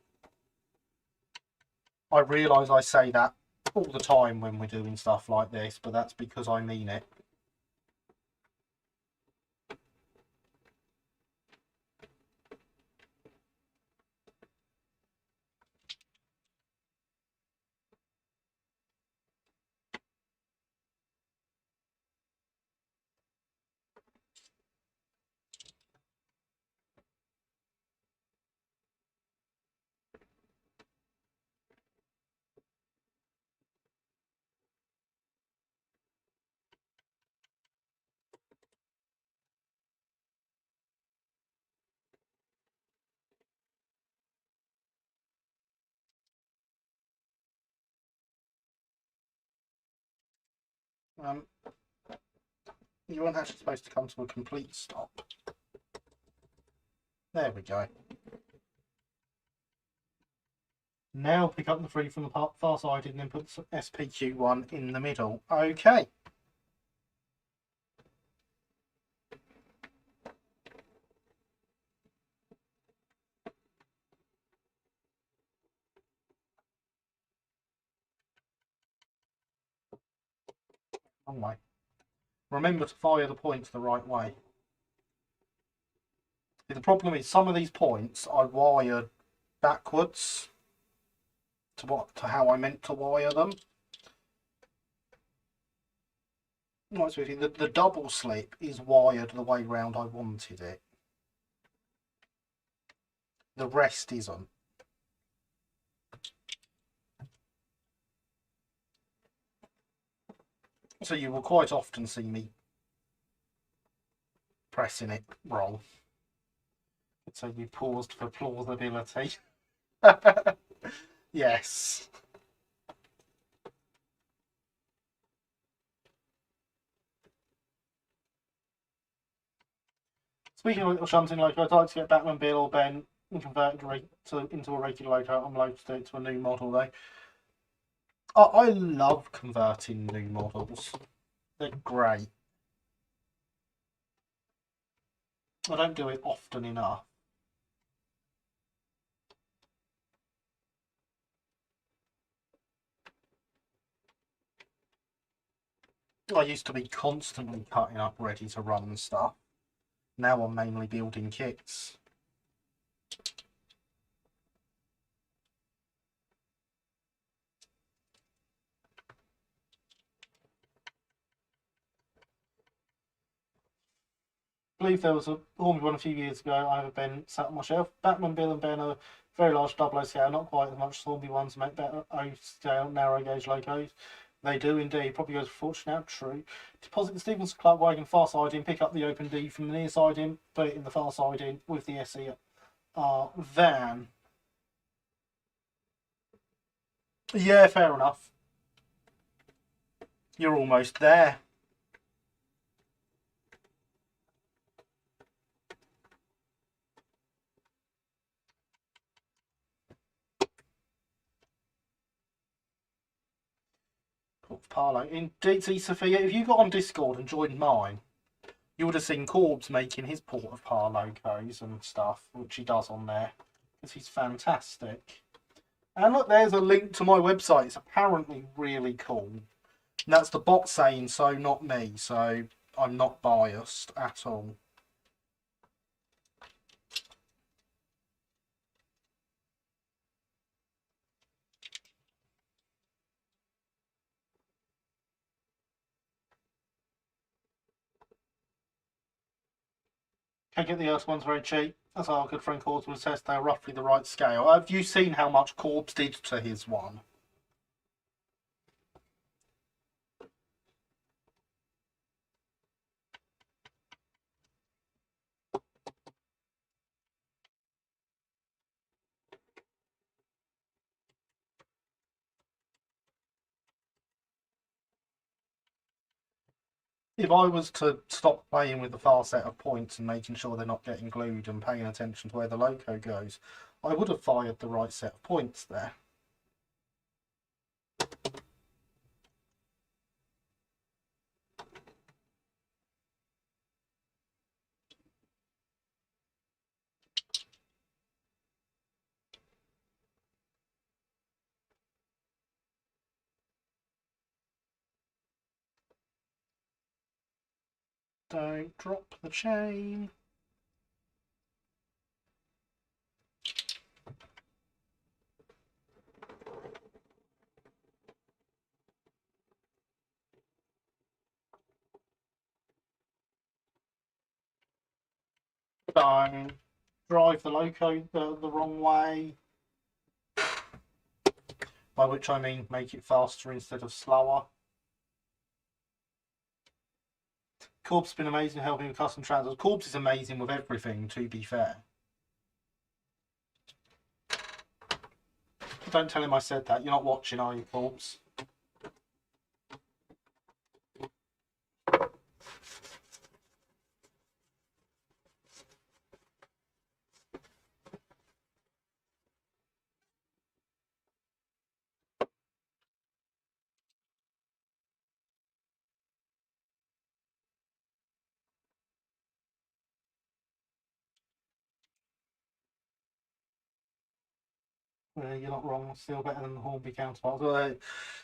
I realise I say that all the time when we're doing stuff like this, but that's because I mean it. You weren't actually supposed to come to a complete stop. There we go. Now pick up the 3 from the far side and then put SPQ1 in the middle. Okay. Wrong way. Remember to fire the points the right way. The problem is some of these points I wired backwards to how I meant to wire them. The double slip is wired the way round I wanted it. The rest isn't. So you will quite often see me pressing it wrong. So you paused for plausibility. Yes. Speaking of shunting loco, I'd like to get Batman Bill or Ben converted into a regular loco. I'm loath to do it to a new model though. I love converting new models. They're great. I don't do it often enough. I used to be constantly cutting up ready to run stuff. Now I'm mainly building kits. I believe there was a Formula One a few years ago. I have a Ben sat on my shelf. Batman, Bill and Ben are very large double O scale, not quite as much as Formula ones make better O scale narrow gauge locos. They do indeed. Probably goes for fortune out. True. Deposit the Stevens Club wagon far siding, pick up the open D from the near siding, put it in the far siding with the SER van. Yeah, fair enough. You're almost there. Parlo. Indeed, see, Sophia, if you got on Discord and joined mine, you would have seen Corbs making his Port of Par logos and stuff, which he does on there, because he's fantastic. And look, there's a link to my website. It's apparently really cool. And that's the bot saying so, not me, so I'm not biased at all. Can't get the Earth ones very cheap. That's our good friend Corbs will attest they're roughly the right scale. Have you seen how much Corbs did to his one? If I was to stop playing with the far set of points and making sure they're not getting glued and paying attention to where the loco goes, I would have fired the right set of points there. Don't drop the chain. Don't drive the loco the wrong way. By which I mean make it faster instead of slower. Corb's been amazing helping with custom transfers. Corb's is amazing with everything, to be fair. Don't tell him I said that. You're not watching, are you, Corbs? You're not wrong. Still better than the Hornby counterparts. Well,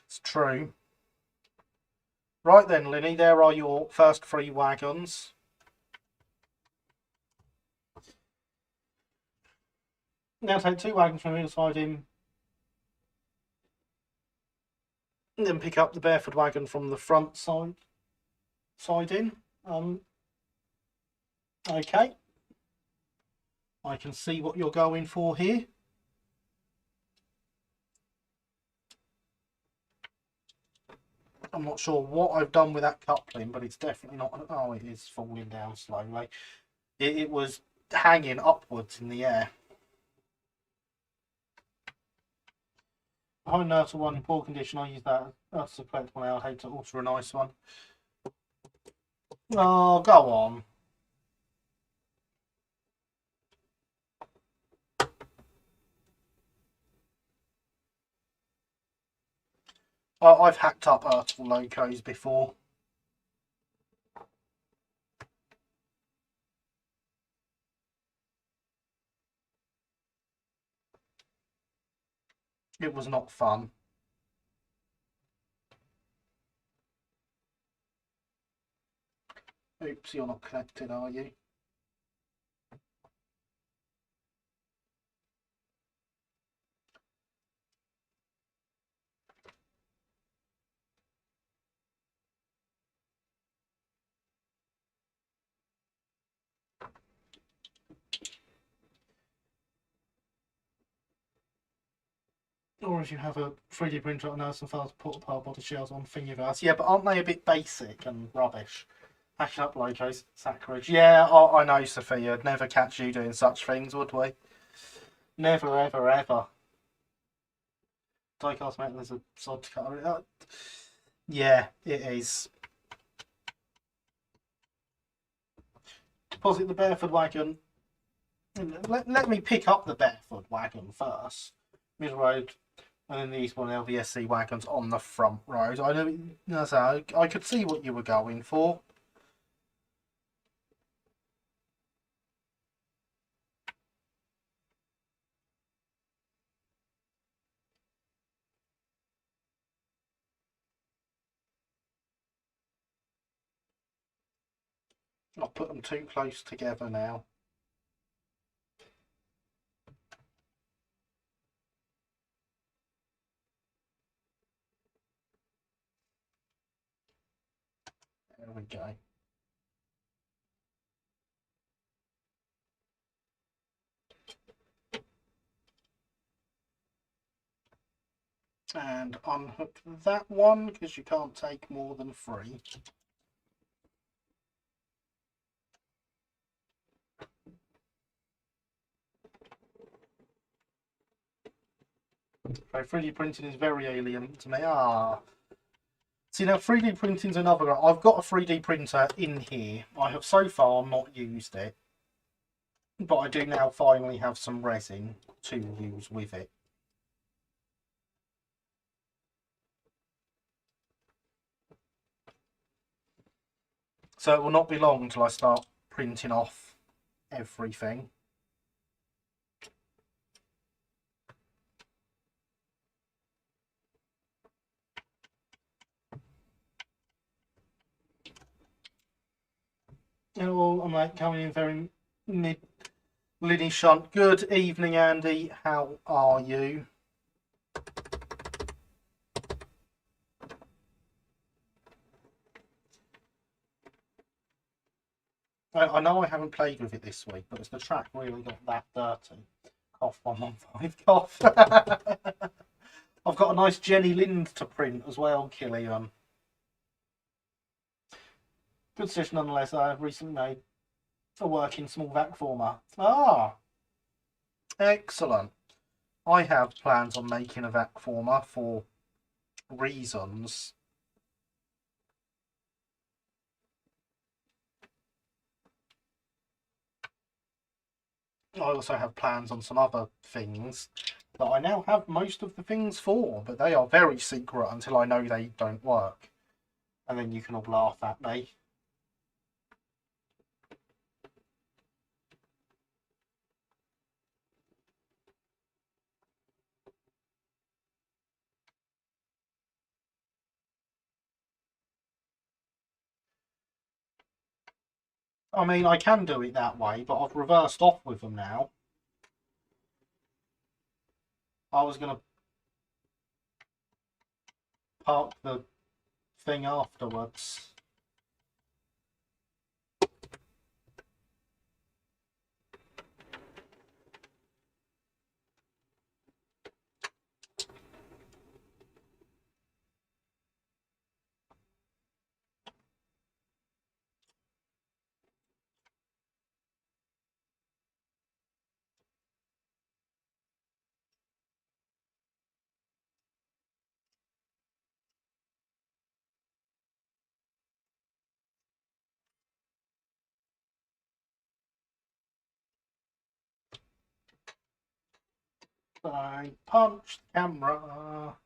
it's true. Right then, Linny, there are your first 3 wagons. Now take 2 wagons from the other side in, and then pick up the barefoot wagon from the front side in. Okay, I can see what you're going for here. I'm not sure what I've done with that coupling, but it's definitely not. Oh, it is falling down slowly. It was hanging upwards in the air. Behind nurse one in poor condition, I use that as a correct one. I'd hate to alter a nice one. Oh, go on. I've hacked up Ertl locos before. It was not fun. Oops, you're not connected, are you? Or if you have a 3D printer and some files, put apart body shells on Thingiverse. Yeah, but aren't they a bit basic and rubbish? Hacking up logos, sacrilege. Yeah, I know, Sophia. I'd never catch you doing such things, would we? Never, ever, ever. Diecast metal is a sod to cut. Yeah, it is. Deposit the barefoot wagon. Let me pick up the barefoot wagon first. Mid road, and then these one LVSC wagons on the front road. I know. I could see what you were going for. I'll put them too close together now. There we go. And unhook that one because you can't take more than 3. So 3D printing is very alien to me. See, now 3D printing's another. I've got a 3D printer in here. I have so far not used it, but I do now finally have some resin to use with it. So it will not be long until I start printing off everything. Oh, I'm like coming in very mid. Liddy Shunt. Good evening, Andy. How are you? I know I haven't played with it this week, but has the track really got that dirty? Cough 115 cough. I've got a nice Jenny Lind to print as well, Killian. Good session nonetheless. I have recently made a working small vac former. Excellent. I have plans on making a vac former for reasons. I also have plans on some other things that I now have most of the things for, but they are very secret until I know they don't work. And then you can all laugh at me. I mean, I can do it that way, but I've reversed off with them now. I was going to park the thing afterwards. I punch the camera.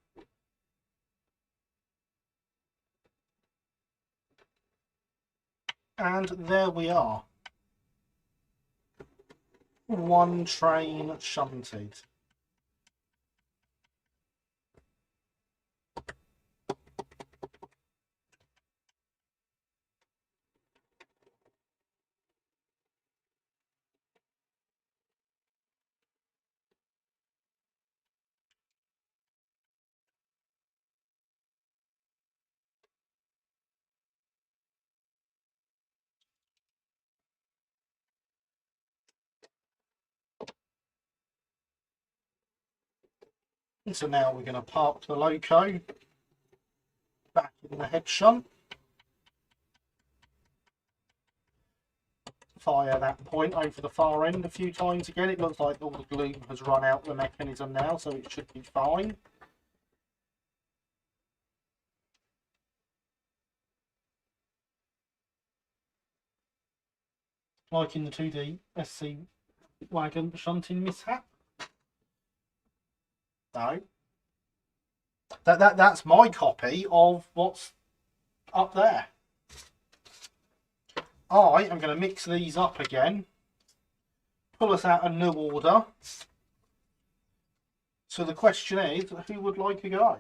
And there we are. One train shunted. So now we're going to park the loco back in the head shunt. Fire that point over the far end a few times again. It looks like all the glue has run out the mechanism now, so it should be fine. Like in the 2D SC wagon shunting mishap. No. That's my copy of what's up there. I am going to mix these up again, pull us out a new order. So the question is, who would like a go?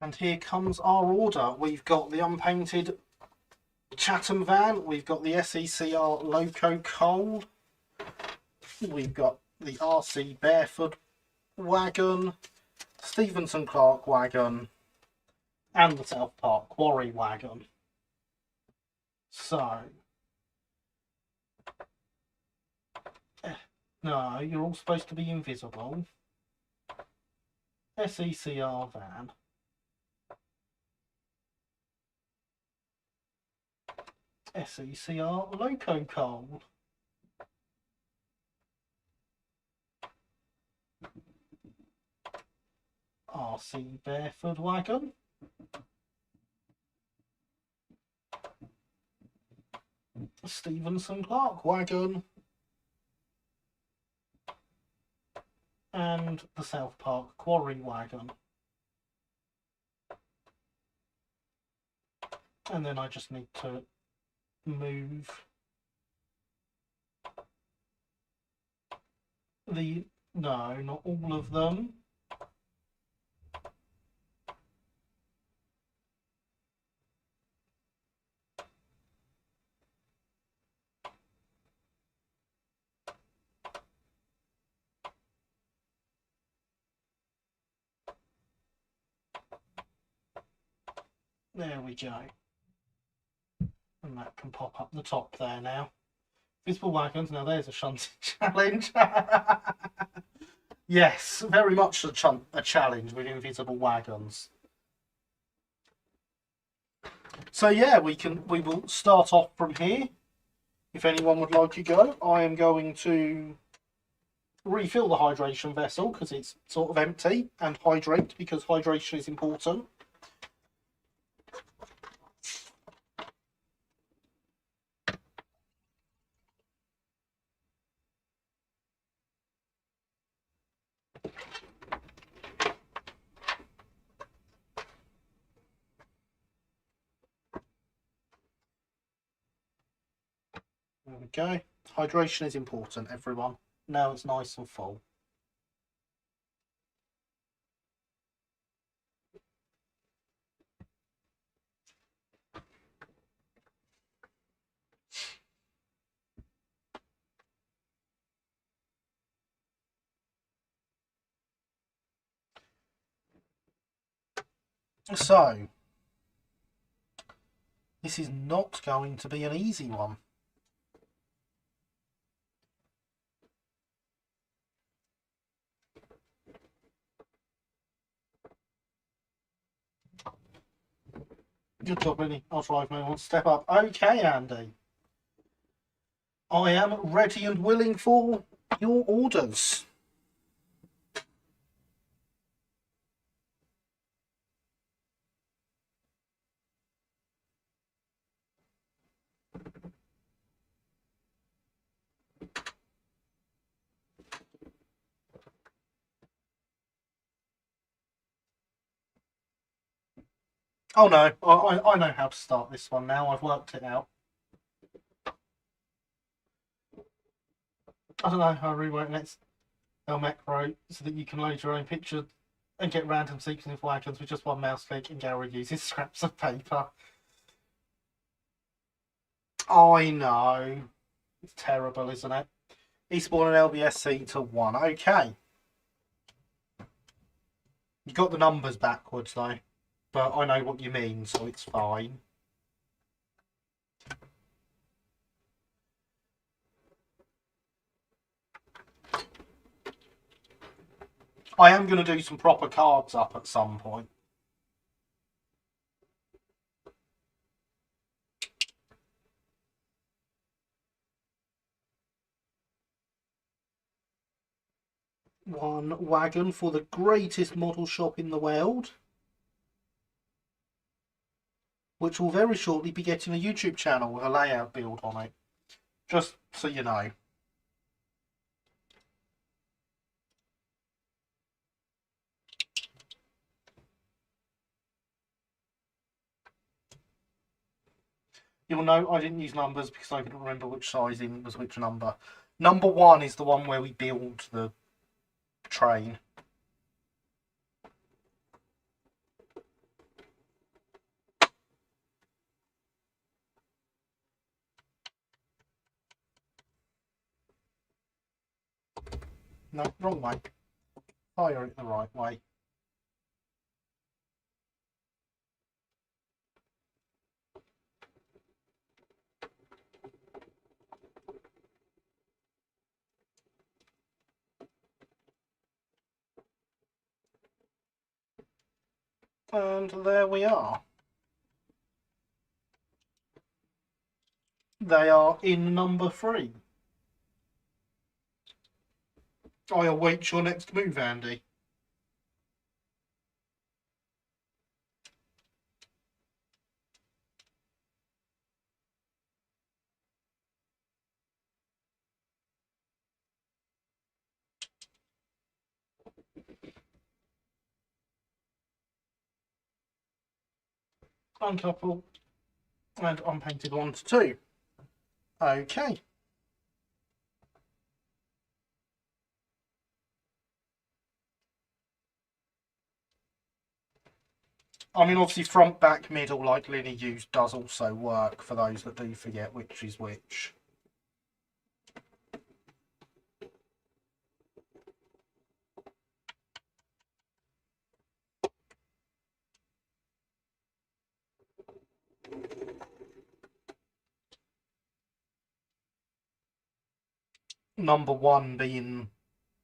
And here comes our order. We've got the unpainted Chatham van, we've got the SECR Loco Cold, we've got the RC Barefoot wagon, Stevenson Clark wagon, and the South Park Quarry wagon. So, no, you're all supposed to be invisible. SECR van. SECR Loco Cold. RC Barefoot wagon. Stevenson Clark wagon. And the South Park Quarry wagon. And then I just need to move the, no, not all of them. There we go. And that can pop up the top there now. Visible wagons, now there's a shunting challenge. Yes, very much a challenge with invisible wagons. So yeah, we will start off from here. If anyone would like to go, I am going to refill the hydration vessel because it's sort of empty, and hydrate because hydration is important. There we go. Hydration is important, everyone. Now it's nice and full. So, this is not going to be an easy one. Good job, Benny. I'll try if no one step up. Okay, Andy. I am ready and willing for your orders. Oh no, I know how to start this one now. I've worked it out. I don't know how rewrite next macro so that you can load your own picture and get random sequence of wagons with just one mouse click, and Gary uses scraps of paper. I know. It's terrible, isn't it? Eastbourne and LBSC to 1. Okay. You got the numbers backwards though, but I know what you mean, so it's fine. I am going to do some proper cards up at some point. One wagon for the greatest model shop in the world, which will very shortly be getting a YouTube channel with a layout build on it. Just so you know. You'll know I didn't use numbers because I couldn't remember which sizing was which number. Number 1 is the one where we build the train. No, wrong way. Fire it the right way. And there we are. They are in number 3. I await your next move, Andy. Uncouple and unpainted 1 to 2. Okay. I mean, obviously, front, back, middle, like Linny used, does also work for those that do forget which is which. Number 1 being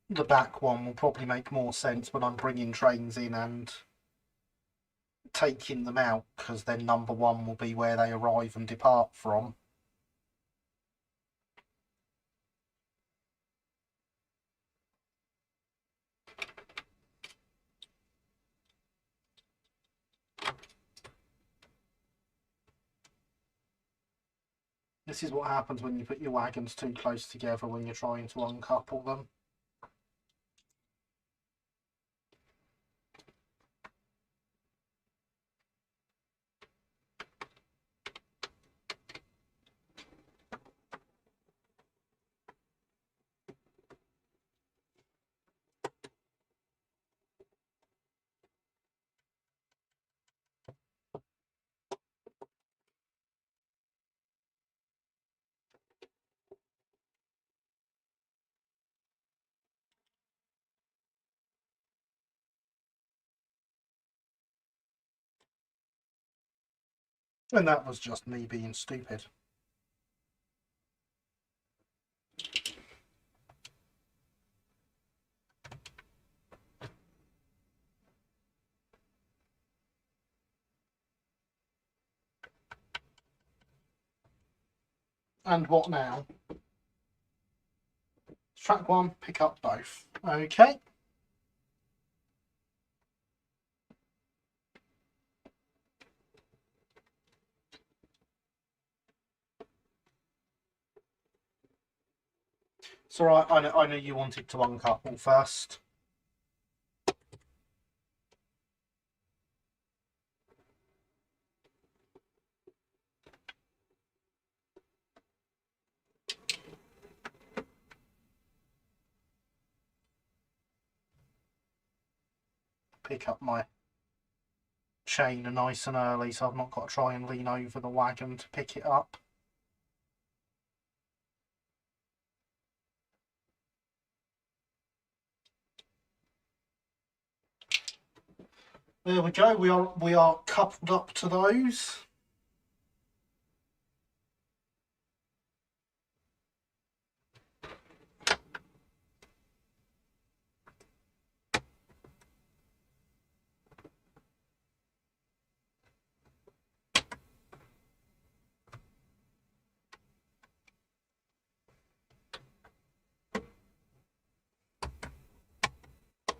the back one will probably make more sense when I'm bringing trains in and taking them out, because then number 1 will be where they arrive and depart from. This is what happens when you put your wagons too close together when you're trying to uncouple them. And that was just me being stupid. And what now? Track one, pick up both. Okay. So I know you wanted to uncouple first. Pick up my chain nice and early, so I've not got to try and lean over the wagon to pick it up. There we go. We are coupled up to those.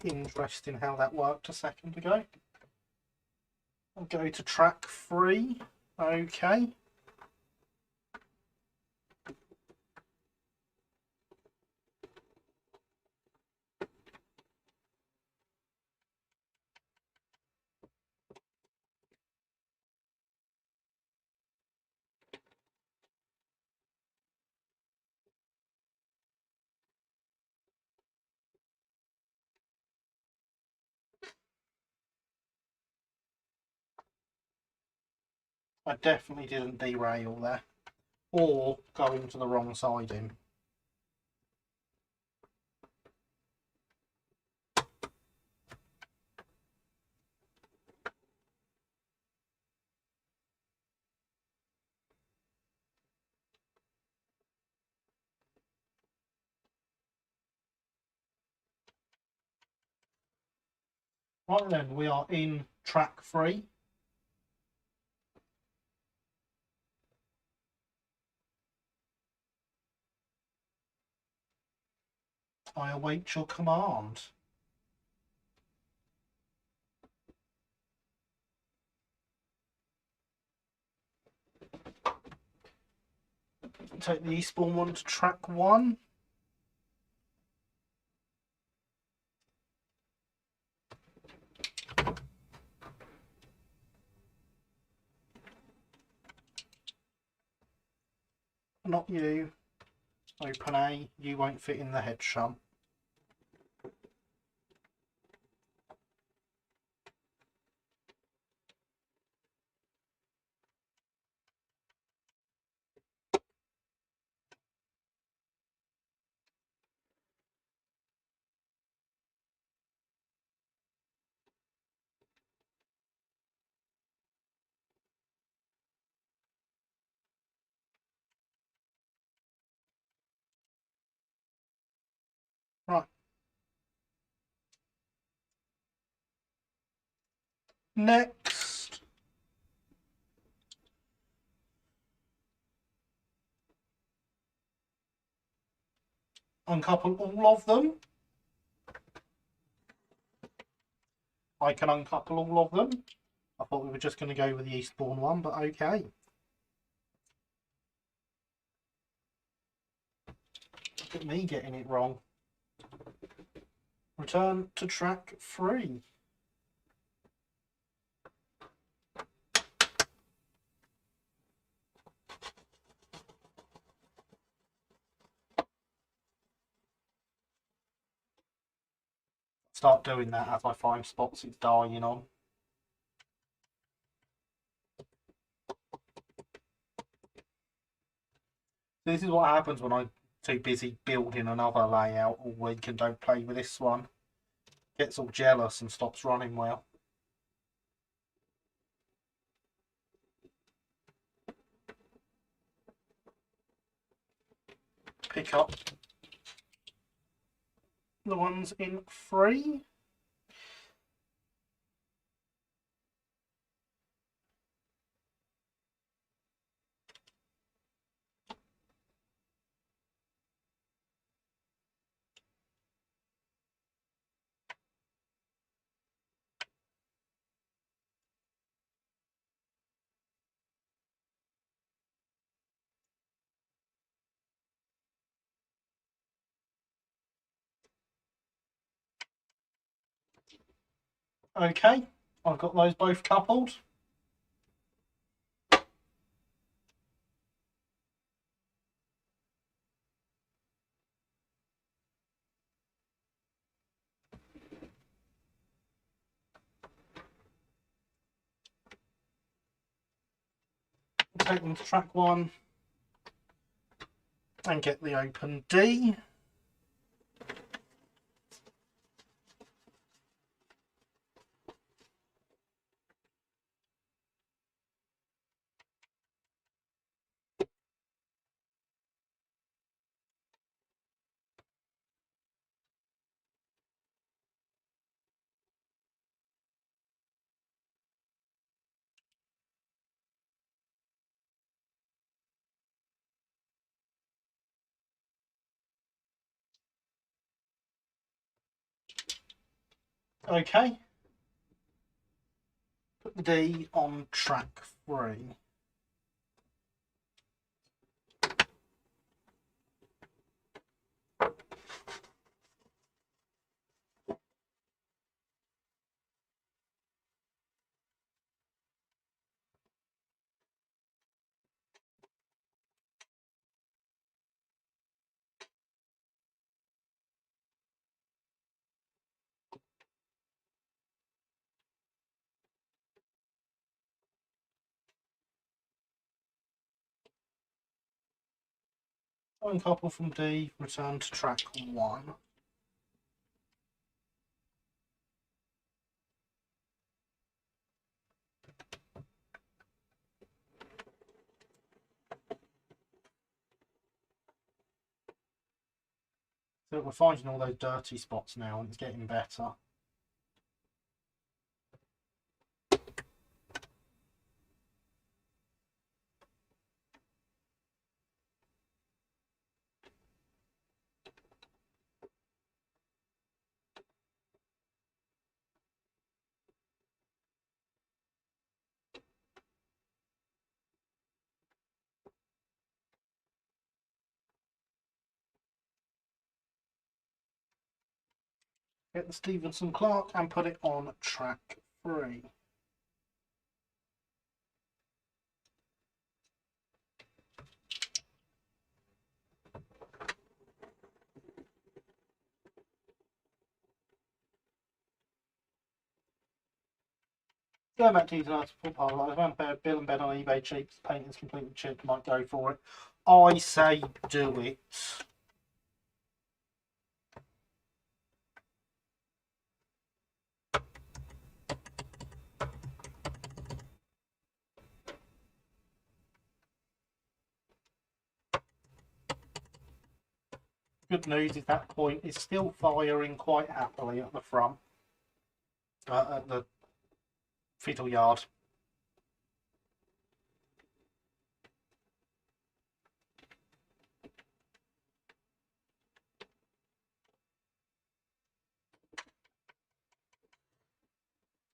Interesting how that worked a second ago. I'll go to track 3. Okay. I definitely didn't derail there. Or go into the wrong siding. Right then, we are in track 3. I await your command. Take the Eastbourne one to track 1. Not you. Open A, you won't fit in the head shum. Right. Next. Uncouple all of them. I can uncouple all of them. I thought we were just going to go with the Eastbourne one, but okay. Look at me getting it wrong. Return to track 3. Start doing that as I find spots it's dying on. This is what happens when I'm too busy building another layout all week and don't play with this one. Gets all jealous and stops running well. pick up the ones in 3. Okay, I've got those both coupled. Take them to track 1 and get the open D. Okay, put the D on track 3. Uncouple from D, return to track 1. So we're finding all those dirty spots now and it's getting better. Get the Stevenson Clark and put it on track 3. Go back to these article pile. I found a bill and bed on eBay cheap. Paint is completely chipped. Might go for it. I say do it. Good news is that point is still firing quite happily at the front, at the fiddle yard.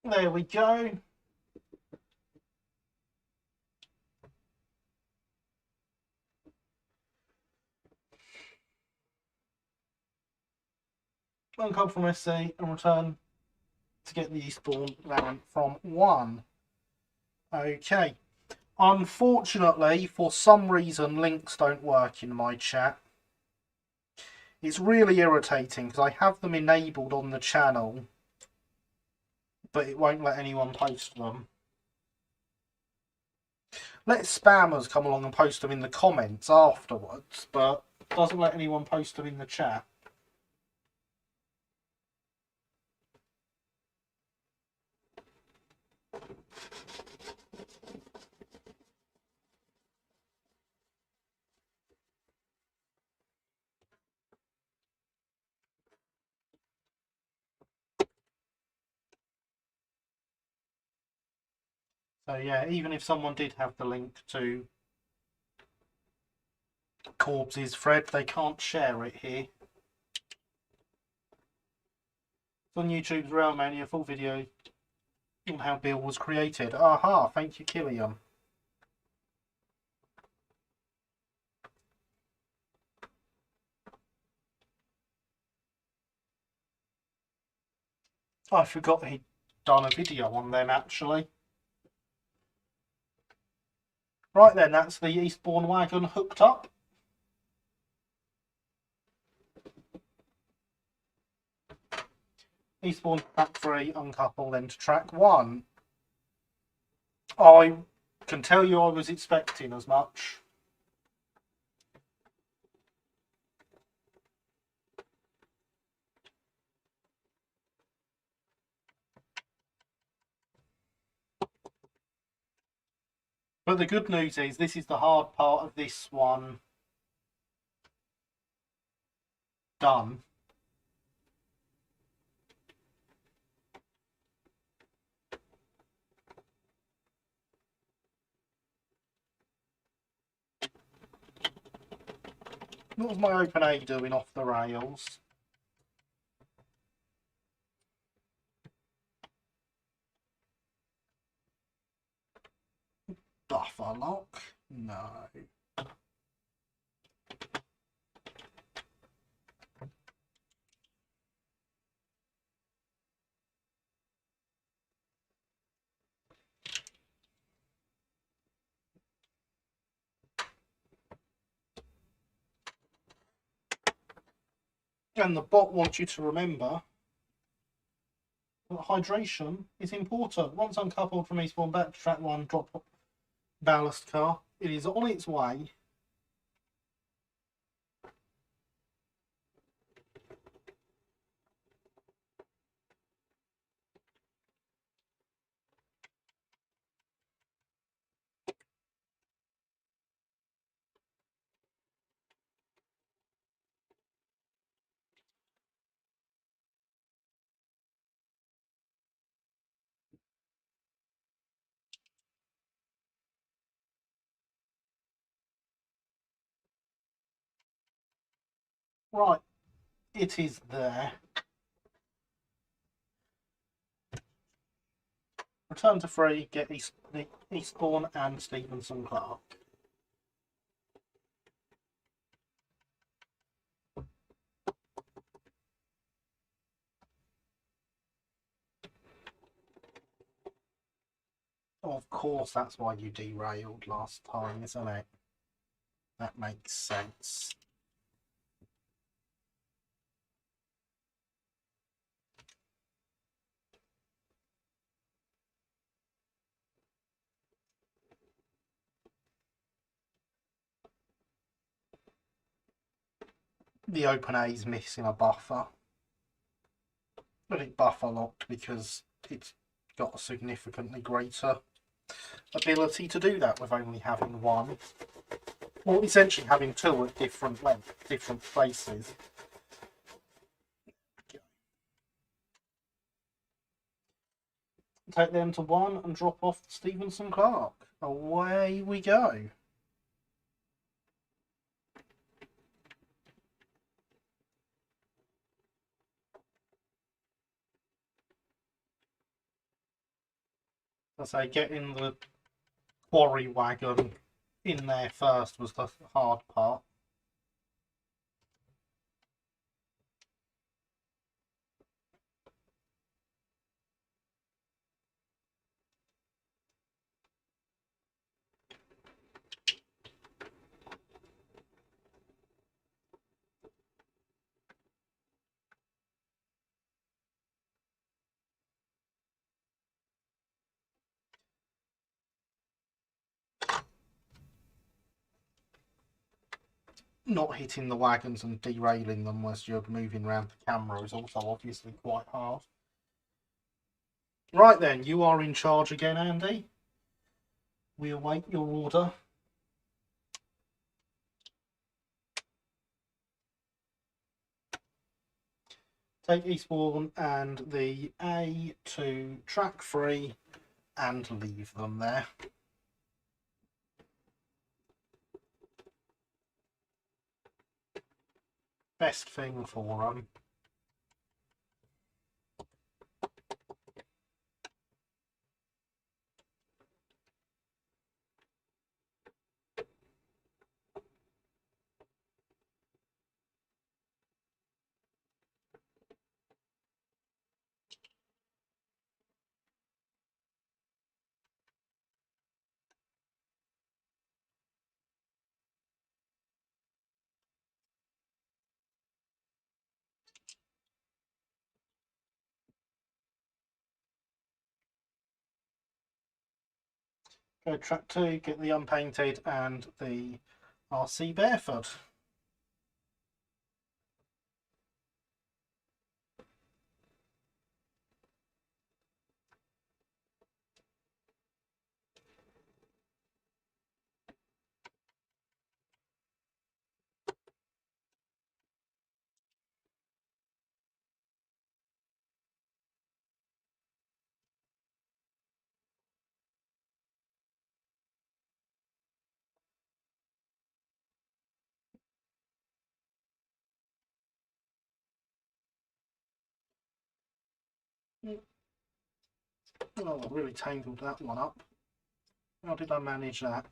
There we go. Uncouple from SC and return to get the Eastbourne variant from 1. Okay. Unfortunately, for some reason, links don't work in my chat. It's really irritating because I have them enabled on the channel, but it won't let anyone post them. Let spammers come along and post them in the comments afterwards, but doesn't let anyone post them in the chat. So yeah, even if someone did have the link to Corbs's thread, they can't share it here. It's on YouTube's Rail Mania full video on how Bill was created. Aha, thank you, Killian. I forgot he'd done a video on them actually. Right then, that's the Eastbourne wagon hooked up. Eastbourne track 3, uncouple, then to track 1. I can tell you I was expecting as much. But the good news is this is the hard part of this one done. What was my open A doing off the rails? Buffer lock? No. And the bot wants you to remember that hydration is important. Once uncoupled from Eastbourne back to track 1, drop ballast car. It is on its way. Right, it is there. Return to 3, get Eastbourne and Stevenson Clark. Of course, that's why you derailed last time, isn't it? That makes sense. The open A is missing a buffer. But it buffer locked because it's got a significantly greater ability to do that with only having one. Or essentially having two at different lengths, different places. Take them to 1 and drop off Stevenson Clark. Away we go. As I say, getting the Quarry wagon in there first was the hard part. Not hitting the wagons and derailing them as you're moving around the camera is also obviously quite hard. Right then, you are in charge again, Andy. We await your order. Take Eastbourne and the A to track 3 and leave them there. Best thing for them. Go track 2, get the unpainted and the RC barefoot. Oh, I really tangled that one up. How did I manage that?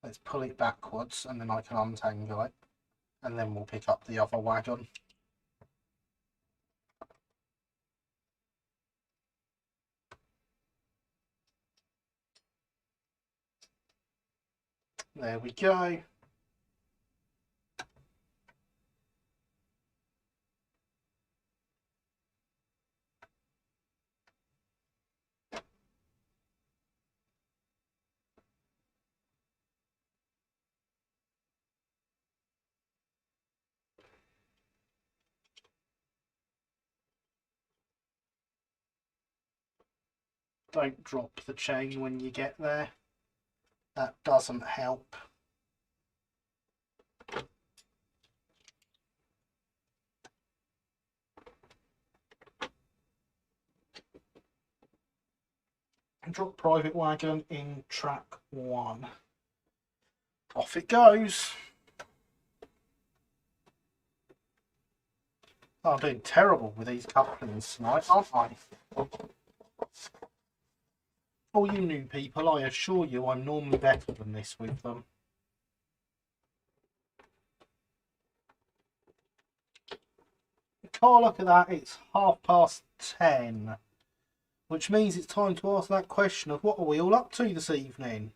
Let's pull it backwards and then I can untangle it. And then we'll pick up the other wagon. There we go. Don't drop the chain when you get there. That doesn't help. Drop private wagon in track 1. Off it goes. Oh, I'm doing terrible with these couplings tonight, aren't I? For you new people, I assure you I'm normally better than this with them. Oh, look at that, it's 10:30. Which means it's time to ask that question of what are we all up to this evening?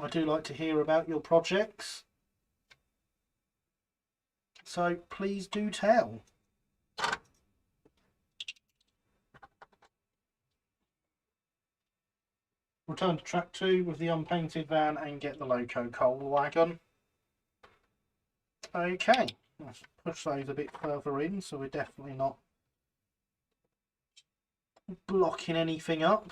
I do like to hear about your projects. So please do tell. Return to track 2 with the unpainted van and get the loco coal wagon. Okay, let's push those a bit further in so we're definitely not blocking anything up.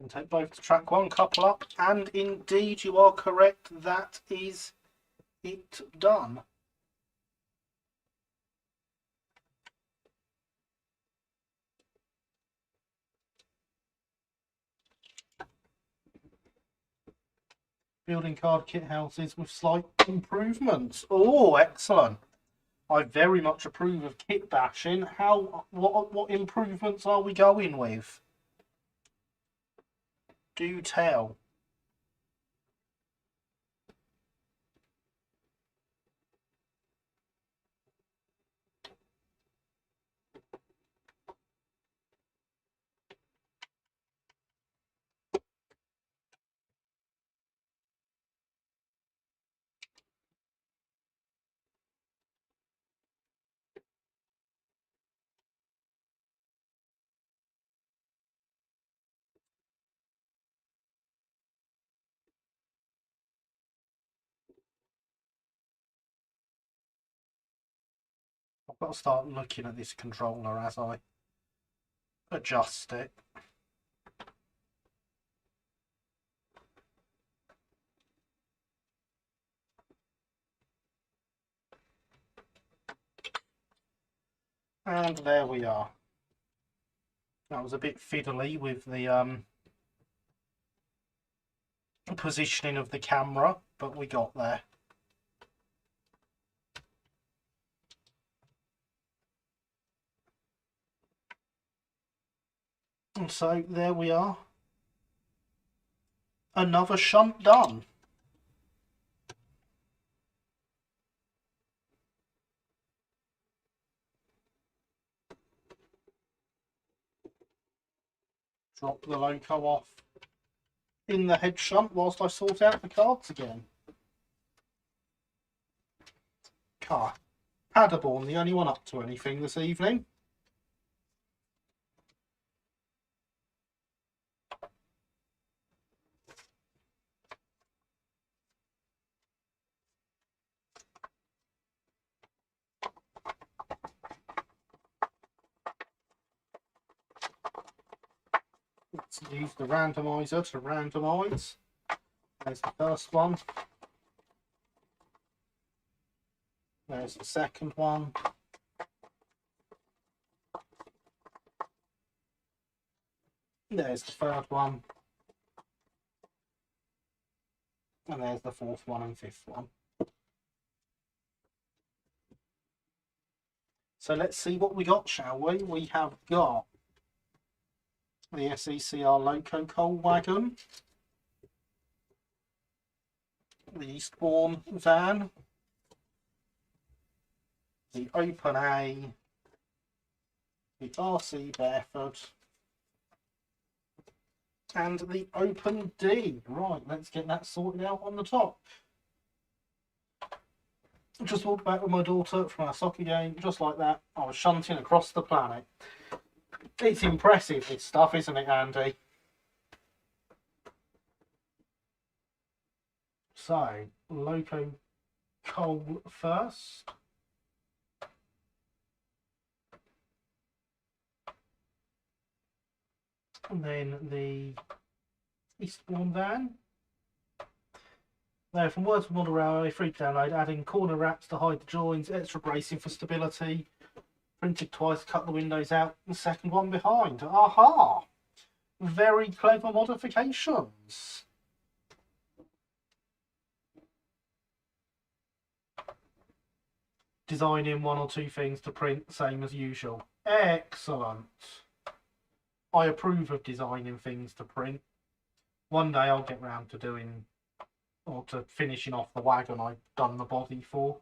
And take both to track 1, couple up, and indeed you are correct, that is it done. Building card kit houses with slight improvements. Oh, excellent. I very much approve of kit bashing. What improvements are we going with? Do tell. I've got to start looking at this controller as I adjust it. And there we are. That was a bit fiddly with the positioning of the camera, but we got there. And so there we are. Another shunt done. Drop the loco off in the head shunt whilst I sort out the cards again. Paderborn, the only one up to anything this evening. Let's use the randomizer to randomise. There's the first one. There's the second one. There's the third one. And there's the fourth one and fifth one. So let's see what we got, shall we? We have got the SECR Loco Coal Wagon, the Eastbourne van, the Open A, the RC Barefoot, and the Open D. Right, let's get that sorted out on the top. Just walked back with my daughter from our soccer game, just like that. I was shunting across the planet. It's impressive, this stuff, isn't it, Andy? So, Loco Coal first. And then the Eastbourne van. Now, from Words of Model Railway, free to download, adding corner wraps to hide the joins, extra bracing for stability, printed twice, cut the windows out, and the second one behind. Aha! Very clever modifications. Designing one or two things to print, same as usual. Excellent. I approve of designing things to print. One day I'll get round to doing, or to finishing off the wagon I've done the body for.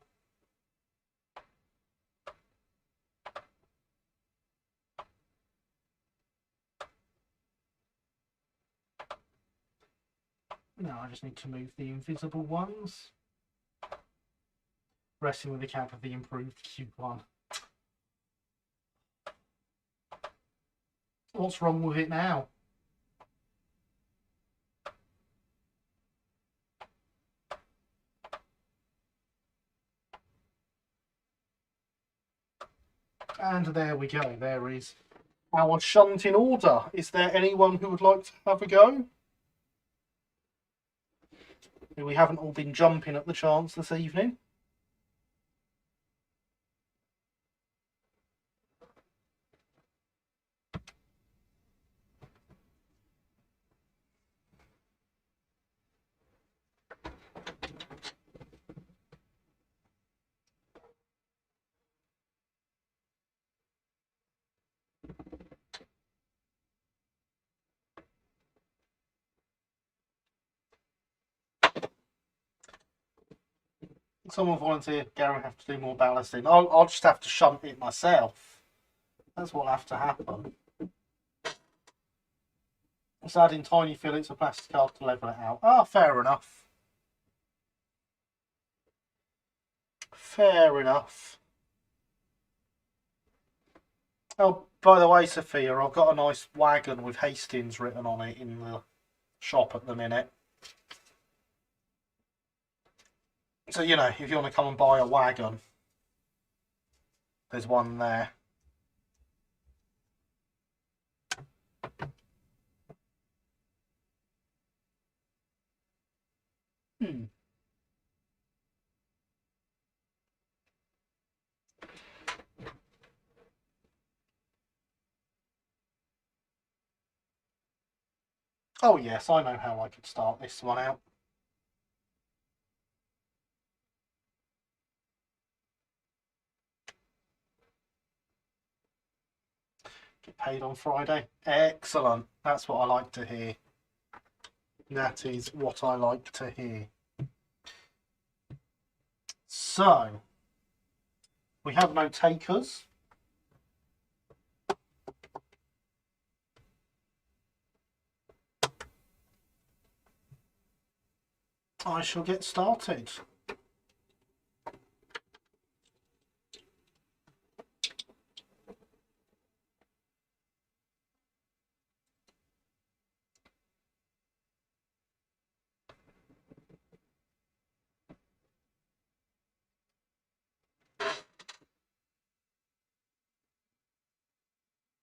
Now I just need to move the invisible ones. Resting with the cap of the improved Q1. What's wrong with it now? And there we go. There is our shunt in order. Is there anyone who would like to have a go? We haven't all been jumping at the chance this evening. Someone volunteered, Gary, have to do more ballasting. I'll just have to shunt it myself. That's what'll have to happen. Just adding tiny fillets of plastic card to level it out. Ah, fair enough. Fair enough. Oh, by the way, Sophia, I've got a nice wagon with Hastings written on it in the shop at the minute. So, you know, if you want to come and buy a wagon. There's one there. Oh yes, I know how I could start this one out. Get paid on Friday. Excellent. That's what I like to hear. That is what I like to hear. So, we have no takers. I shall get started.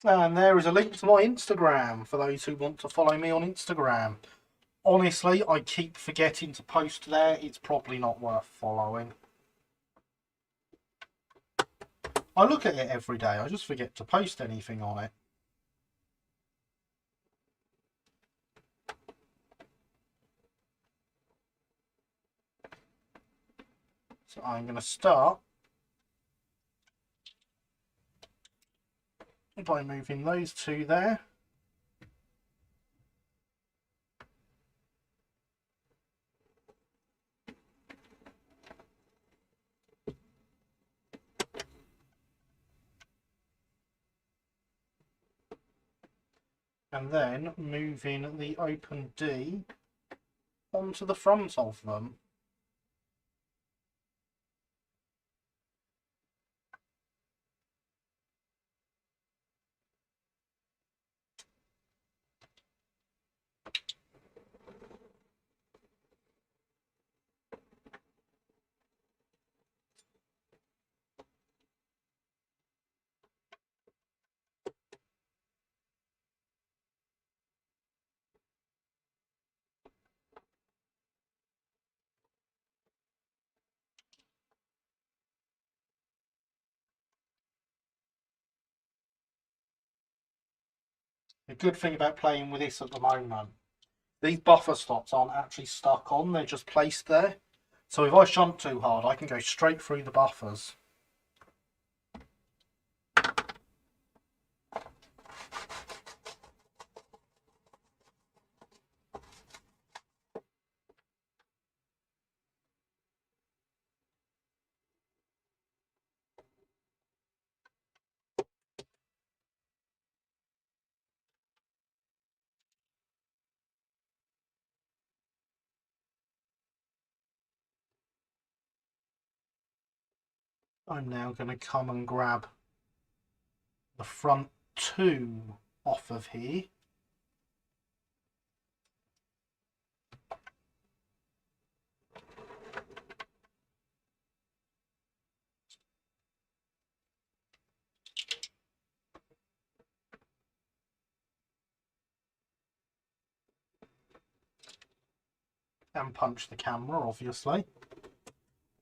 And there is a link to my Instagram for those who want to follow me on Instagram. Honestly, I keep forgetting to post there. It's probably not worth following. I look at it every day. I just forget to post anything on it. So I'm going to start by moving those two there. And then moving the open D onto the front of them. The good thing about playing with this at the moment, these buffer stops aren't actually stuck on, they're just placed there. So if I shunt too hard, I can go straight through the buffers. I'm now going to come and grab the front two off of here. And punch the camera, obviously.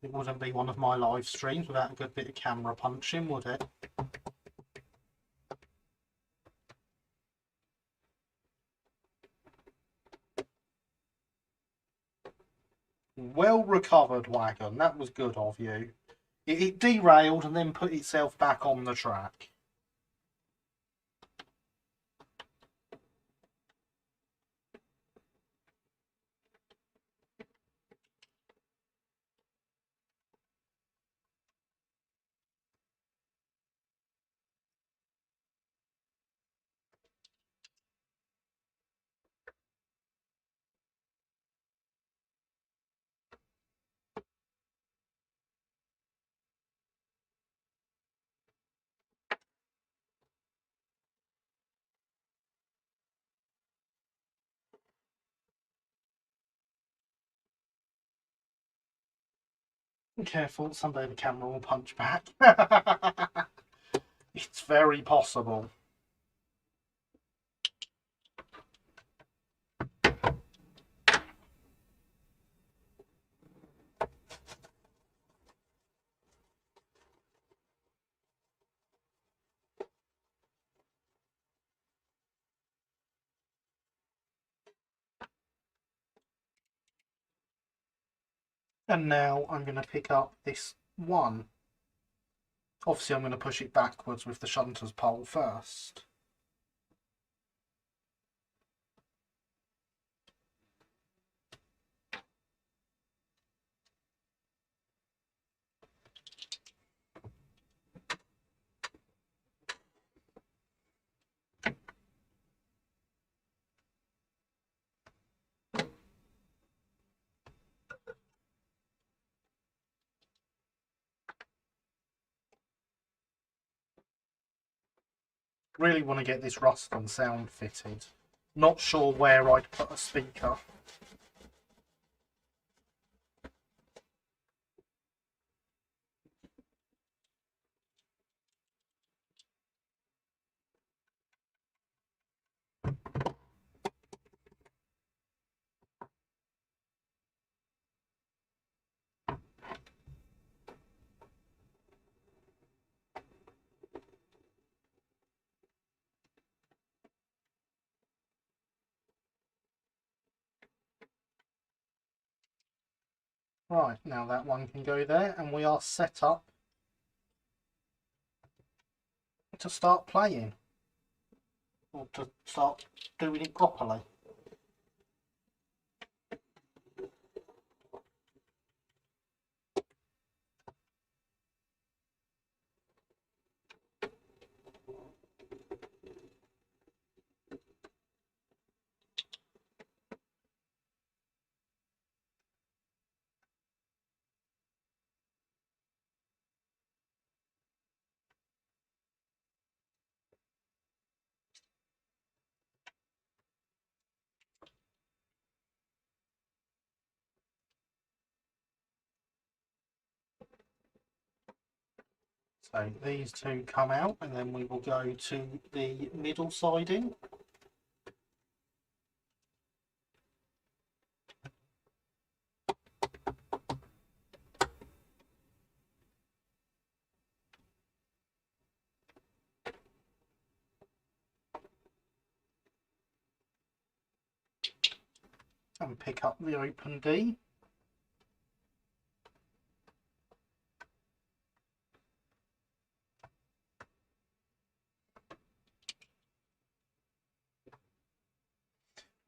It wouldn't be one of my live streams without a good bit of camera punching, would it? Well recovered, Wagon. That was good of you. It derailed and then put itself back on the track. Careful, someday the camera will punch back. It's very possible. And now I'm going to pick up this one. Obviously I'm going to push it backwards with the shunter's pole first. Really want to get this Ruston sound fitted. Not sure where I'd put a speaker. Right, now that one can go there, and we are set up to start playing. Or to start doing it properly. So these two come out, and then we will go to the middle siding. And pick up the open D.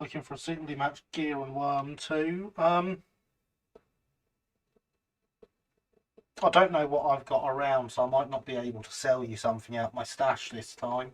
Looking for a suitably matched gear and worm too. I don't know what I've got around, so I might not be able to sell you something out my stash this time.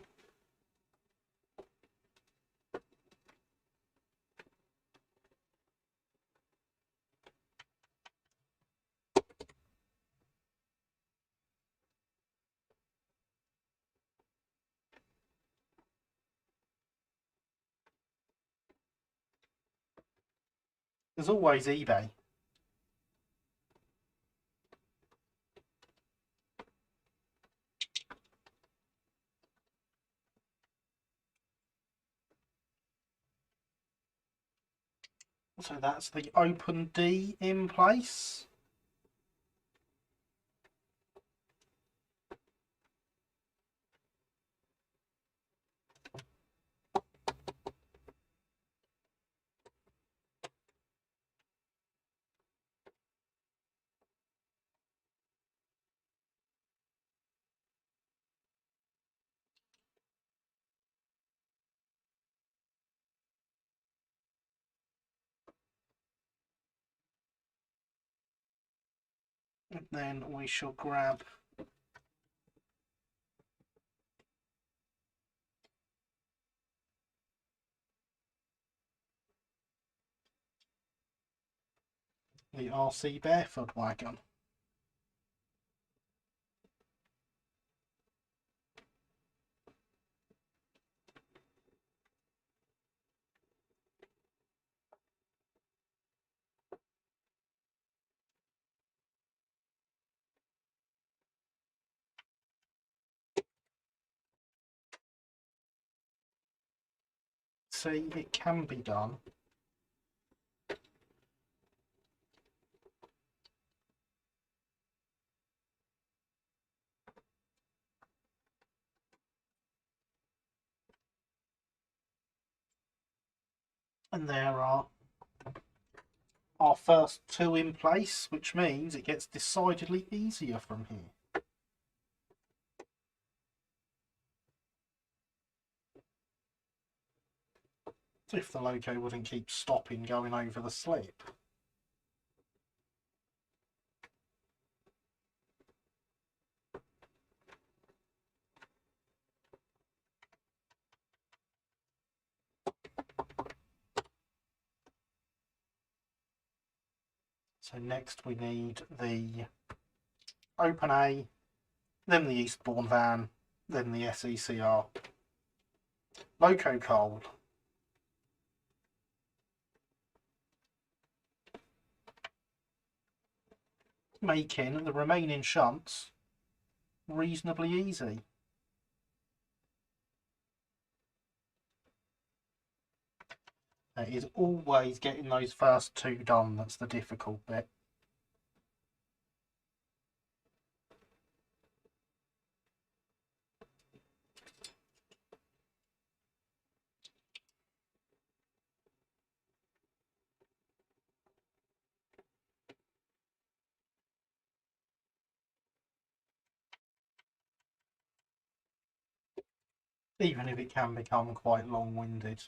There's always eBay. So that's the open D in place. And then we shall grab the RC Barefoot wagon. see it can be done. And there are our first two in place, which means it gets decidedly easier from here. If the loco wouldn't keep stopping going over the slip. So next we need the Open A, then the Eastbourne van, then the SECR. Loco cold. Making the remaining shunts reasonably easy. It is always getting those first two done that's the difficult bit. Even if it can become quite long-winded.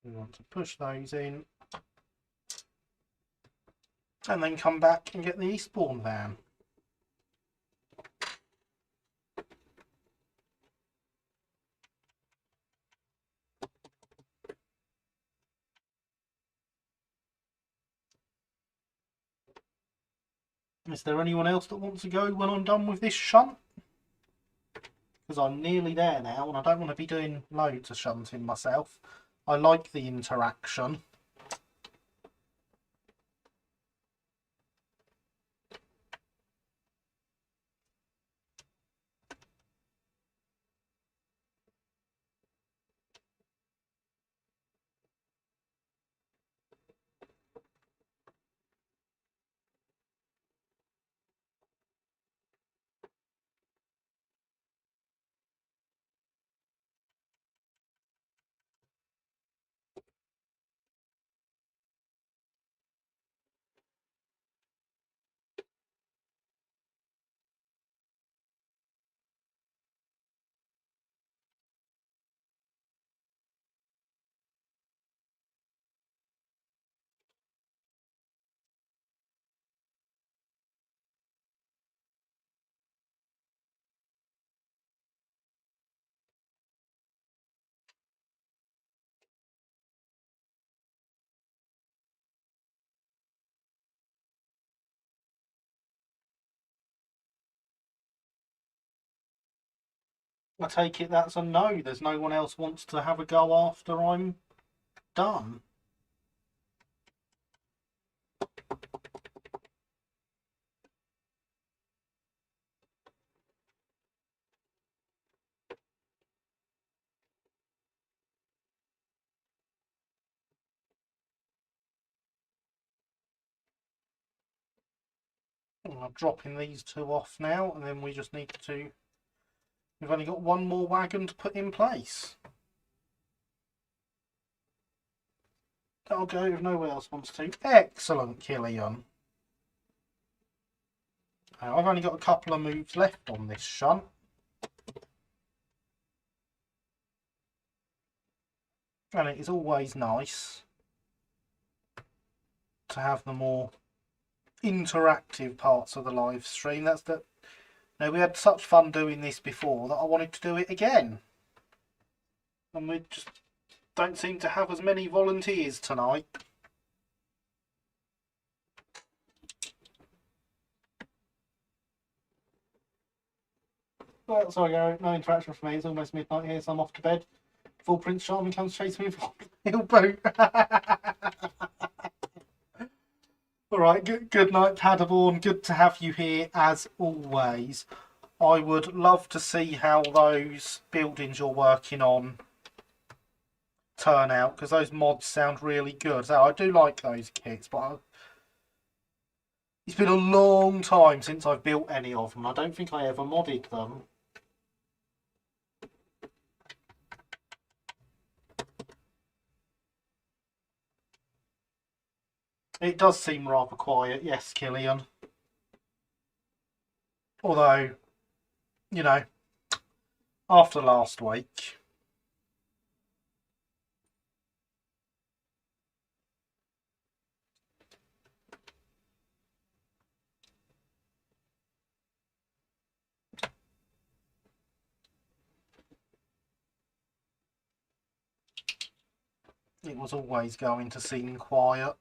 We want to push those in and then come back and get the Eastbourne van. Is there anyone else that wants to go when I'm done with this shunt? Because I'm nearly there now and I don't want to be doing loads of shunting myself. I like the interaction. I take it that's a no. There's no one else wants to have a go after I'm done. I'm dropping these two off now and then we just need to... We've only got one more wagon to put in place. That'll go if no one else wants to. Excellent, Killian. I've only got a couple of moves left on this shunt. And it is always nice to have the more interactive parts of the live stream. That's Now, we had such fun doing this before that I wanted to do it again. And we just don't seem to have as many volunteers tonight. Well, sorry, Gary, no interaction from me. It's almost midnight here, so I'm off to bed. Before Prince Charming comes chasing me with a little boat. Alright, good night, Paderborn. Good to have you here as always. I would love to see how those buildings you're working on turn out, because those mods sound really good. So I do like those kits, but it's been a long time since I've built any of them. I don't think I ever modded them. It does seem rather quiet, yes, Killian. Although, you know, after last week, it was always going to seem quiet.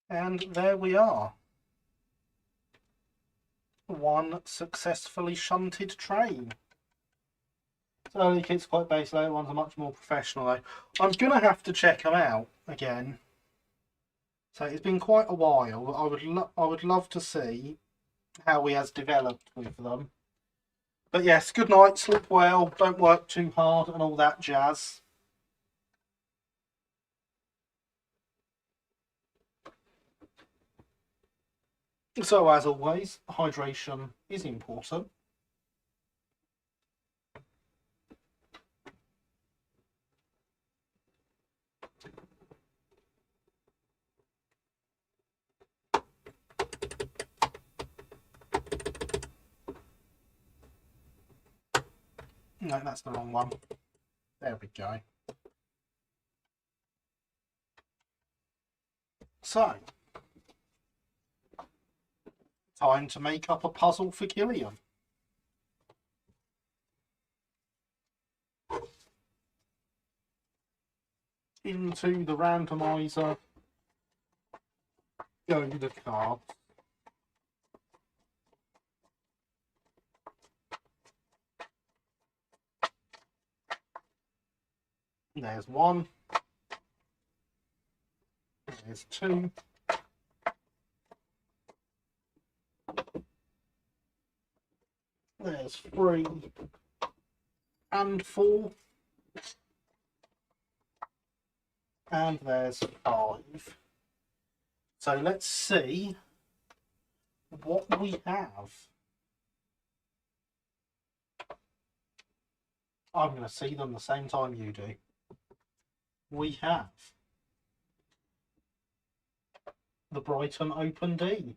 And there we are. One successfully shunted train. So the kit's quite base, later ones are much more professional though. I'm going to have to check them out again. So it's been quite a while. I would love to see how he has developed with them. But yes, good night, sleep well, don't work too hard and all that jazz. So as always, hydration is important. No, that's the wrong one. There we go. So, time to make up a puzzle for Killian. Into the randomizer go the cards. There's one. There's two. There's 3 and 4. And there's 5. So let's see what we have. I'm going to see them the same time you do. We have the Brighton Open D.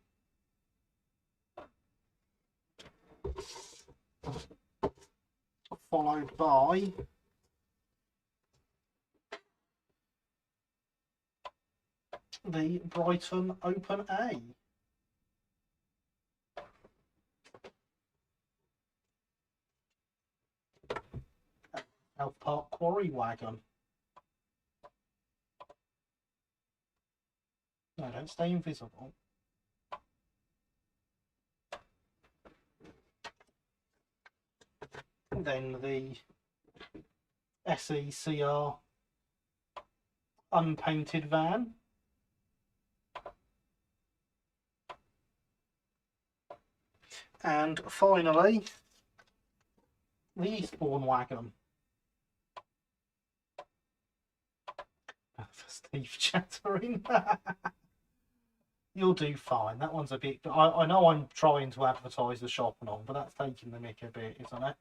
Followed by the Brighton Open A. South Park Quarry Wagon. No, don't stay invisible. Then the SECR unpainted van. And finally, the Eastbourne wagon. For Steve chattering. You'll do fine. That one's a bit... I know I'm trying to advertise the shop and all, but that's taking the mick a bit, isn't it?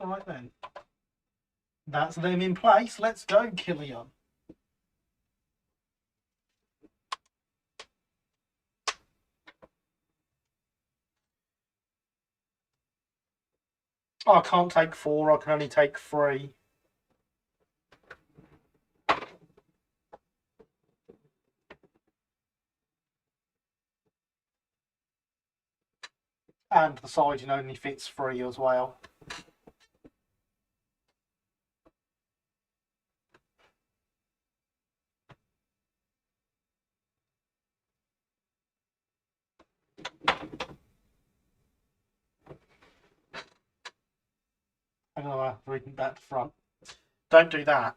Right then. That's them in place. Let's go, Killian. Oh, I can't take 4. I can only take 3. And the siding only fits 3 as well. I'm going to have to read it back to front. Don't do that.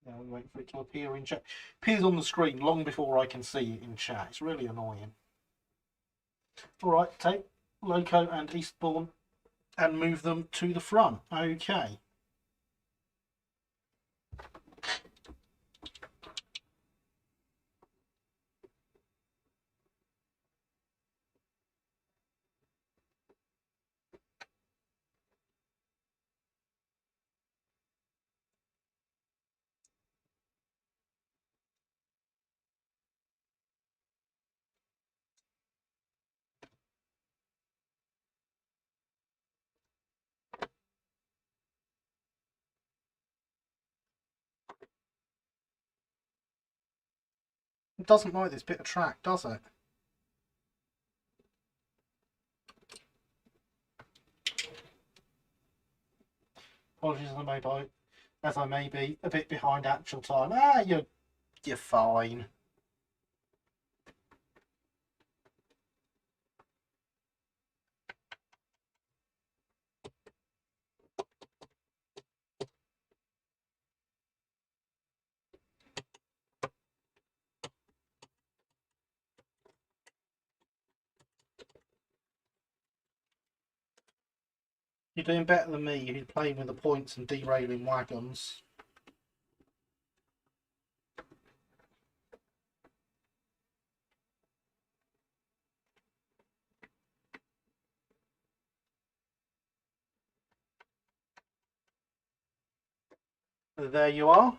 Yeah, we wait for it to appear in chat. Appears on the screen long before I can see it in chat. It's really annoying. Alright, take Loco and Eastbourne and move them to the front. Okay. It doesn't like this bit of track, does it? Apologies as I may be a bit behind actual time. Ah, you're fine. You're doing better than me. You're playing with the points and derailing wagons. There you are.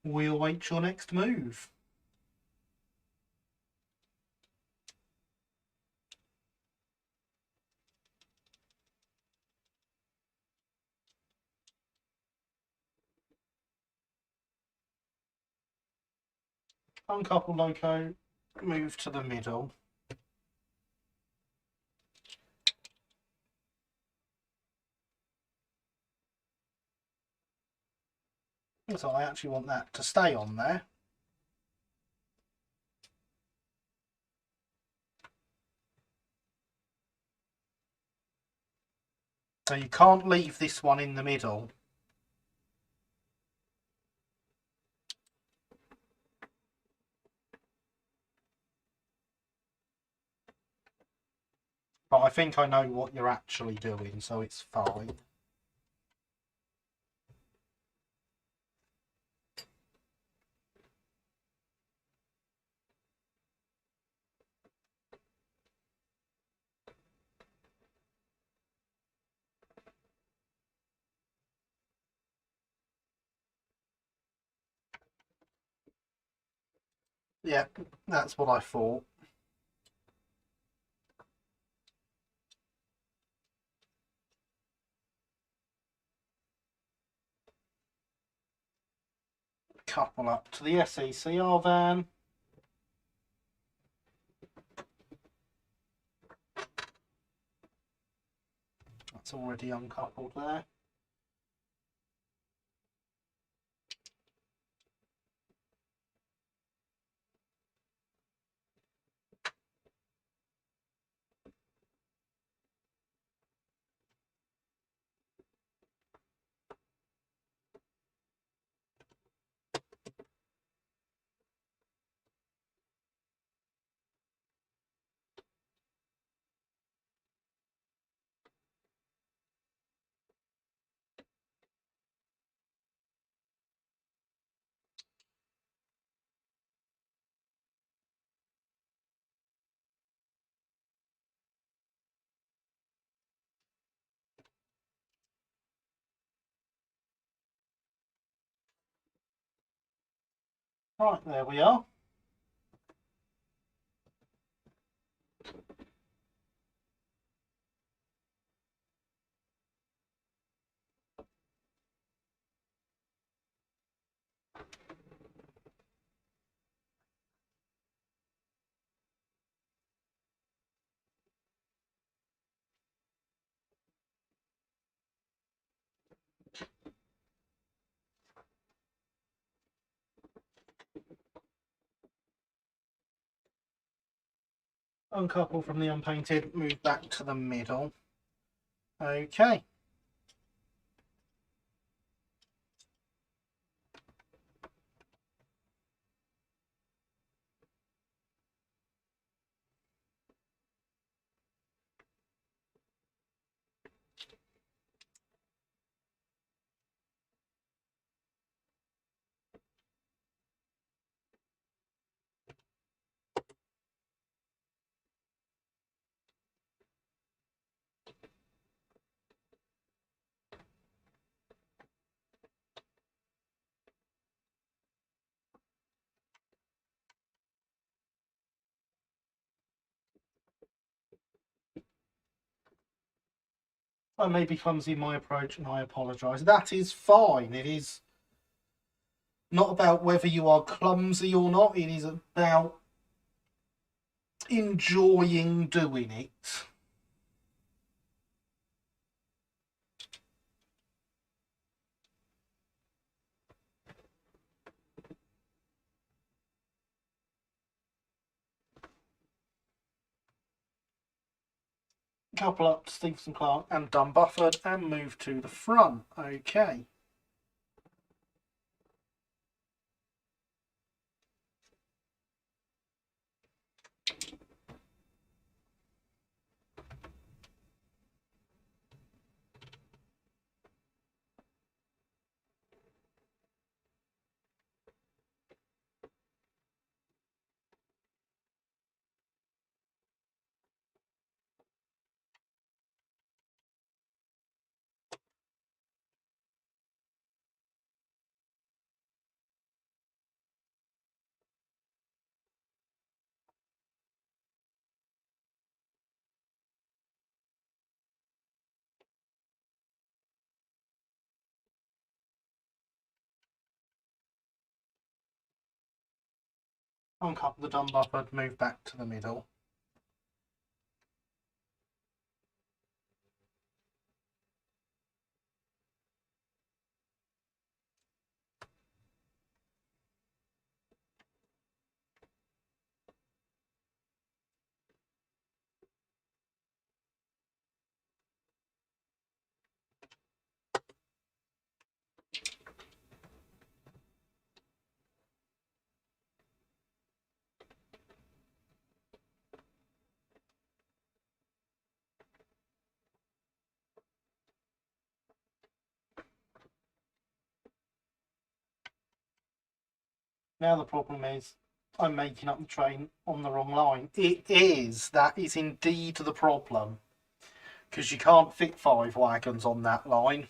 We'll wait your next move. Uncouple Loco, move to the middle. So I actually want that to stay on there. So you can't leave this one in the middle. But I think I know what you're actually doing, so it's fine. Yeah, that's what I thought. Couple up to the SECR van. That's already uncoupled there. Right, there we are. Uncouple from the unpainted, move back to the middle. Okay. I may be clumsy in my approach and I apologise. That is fine. It is not about whether you are clumsy or not. It is about enjoying doing it. Couple up to Stevenson Clark and done buffered and move to the front. Okay. Uncouple the done buffered, move back to the middle. Now the problem is I'm making up the train on the wrong line. It is. That is indeed the problem. Because you can't fit 5 wagons on that line.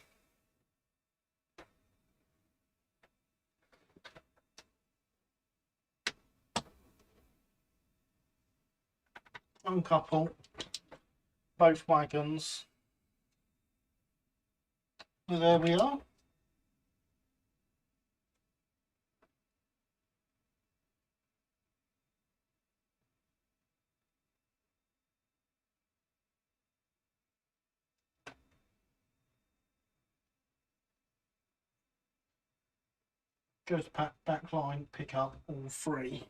uncouple both wagons. There we are. Go to back line, pick up all three.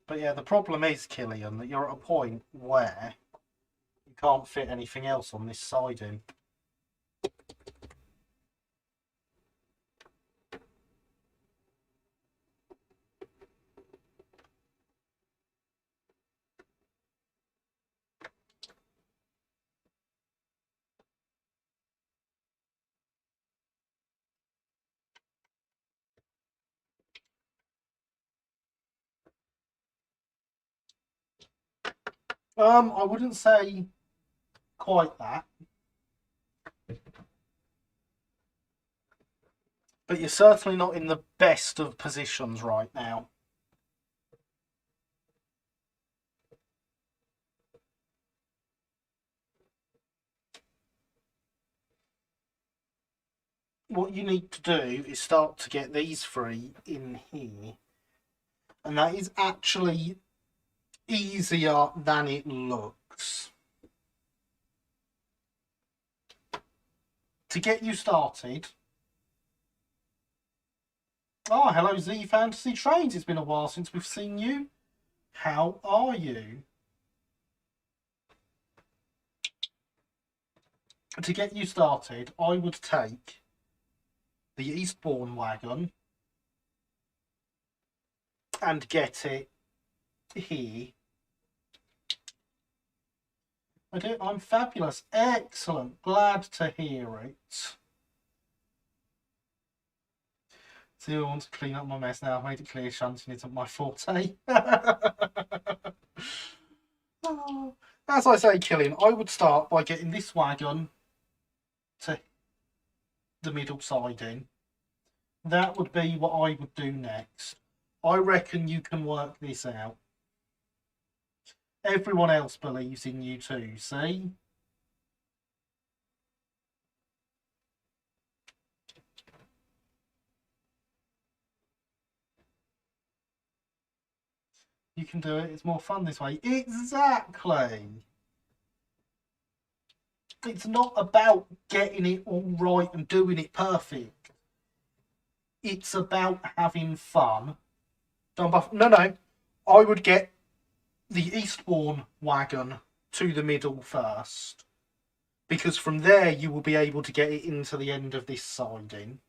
But yeah, the problem is, Killian, that you're at a point where you can't fit anything else on this siding. I wouldn't say quite that. But you're certainly not in the best of positions right now. What you need to do is start to get these three in here. And that is actually easier than it looks. To get you started... Oh, hello Z Fantasy Trains. It's been a while since we've seen you. How are you? To get you started, I would take the Eastbourne wagon and get it here. I'm fabulous. Excellent. Glad to hear it. So I want to clean up my mess now. I've made it clear shunting isn't my forte. As I say, Killian, I would start by getting this wagon to the middle siding. That would be what I would do next. I reckon you can work this out. Everyone else believes in you too, see? You can do it. It's more fun this way. Exactly. It's not about getting it all right and doing it perfect. It's about having fun. No. I would get the Eastbourne wagon to the middle first. Because from there you will be able to get it into the end of this siding.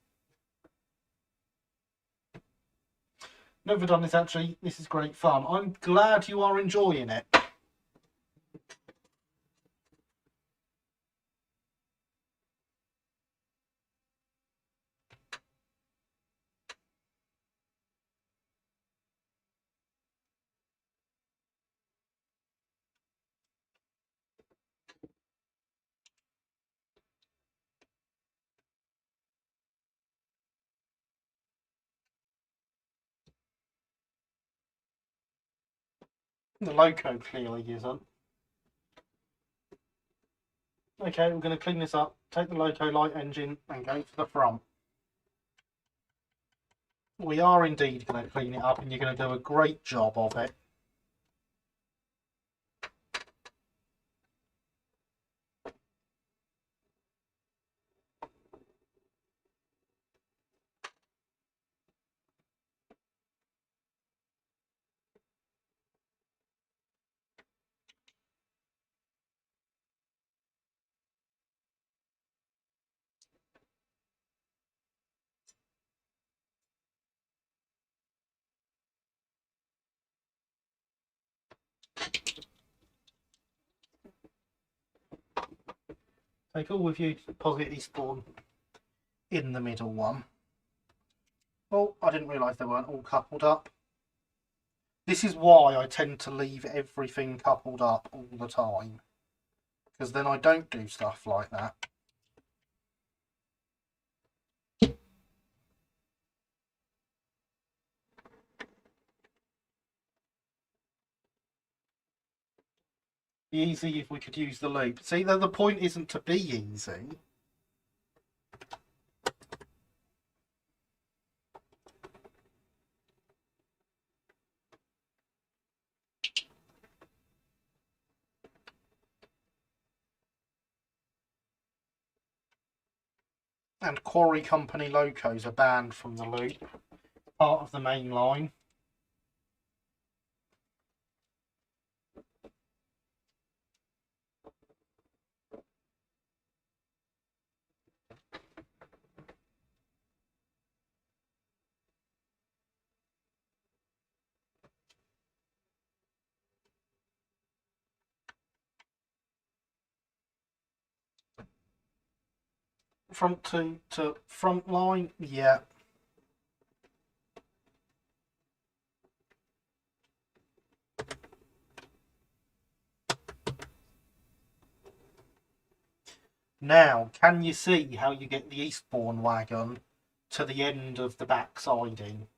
Never done this actually. This is great fun. I'm glad you are enjoying it. The loco clearly isn't. Okay, we're going to clean this up, take the loco light engine and go to the front. We are indeed going to clean it up and you're going to do a great job of it. Take all with you to deposit Eastbourne in the middle one. Oh, I didn't realise they weren't all coupled up. This is why I tend to leave everything coupled up all the time. Because then I don't do stuff like that. Be easy if we could use the loop. See, the point isn't to be easy. And Quarry Company locos are banned from the loop. Part of the main line. Front to front line, yeah. Now, can you see how you get the Eastbourne wagon to the end of the back siding?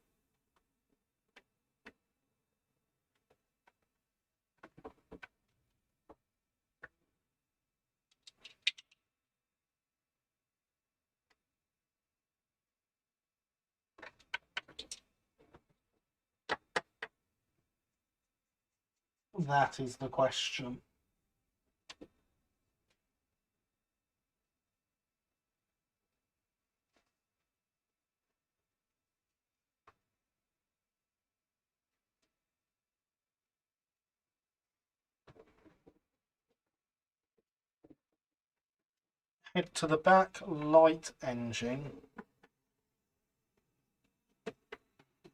That is the question. Head to the back, light engine.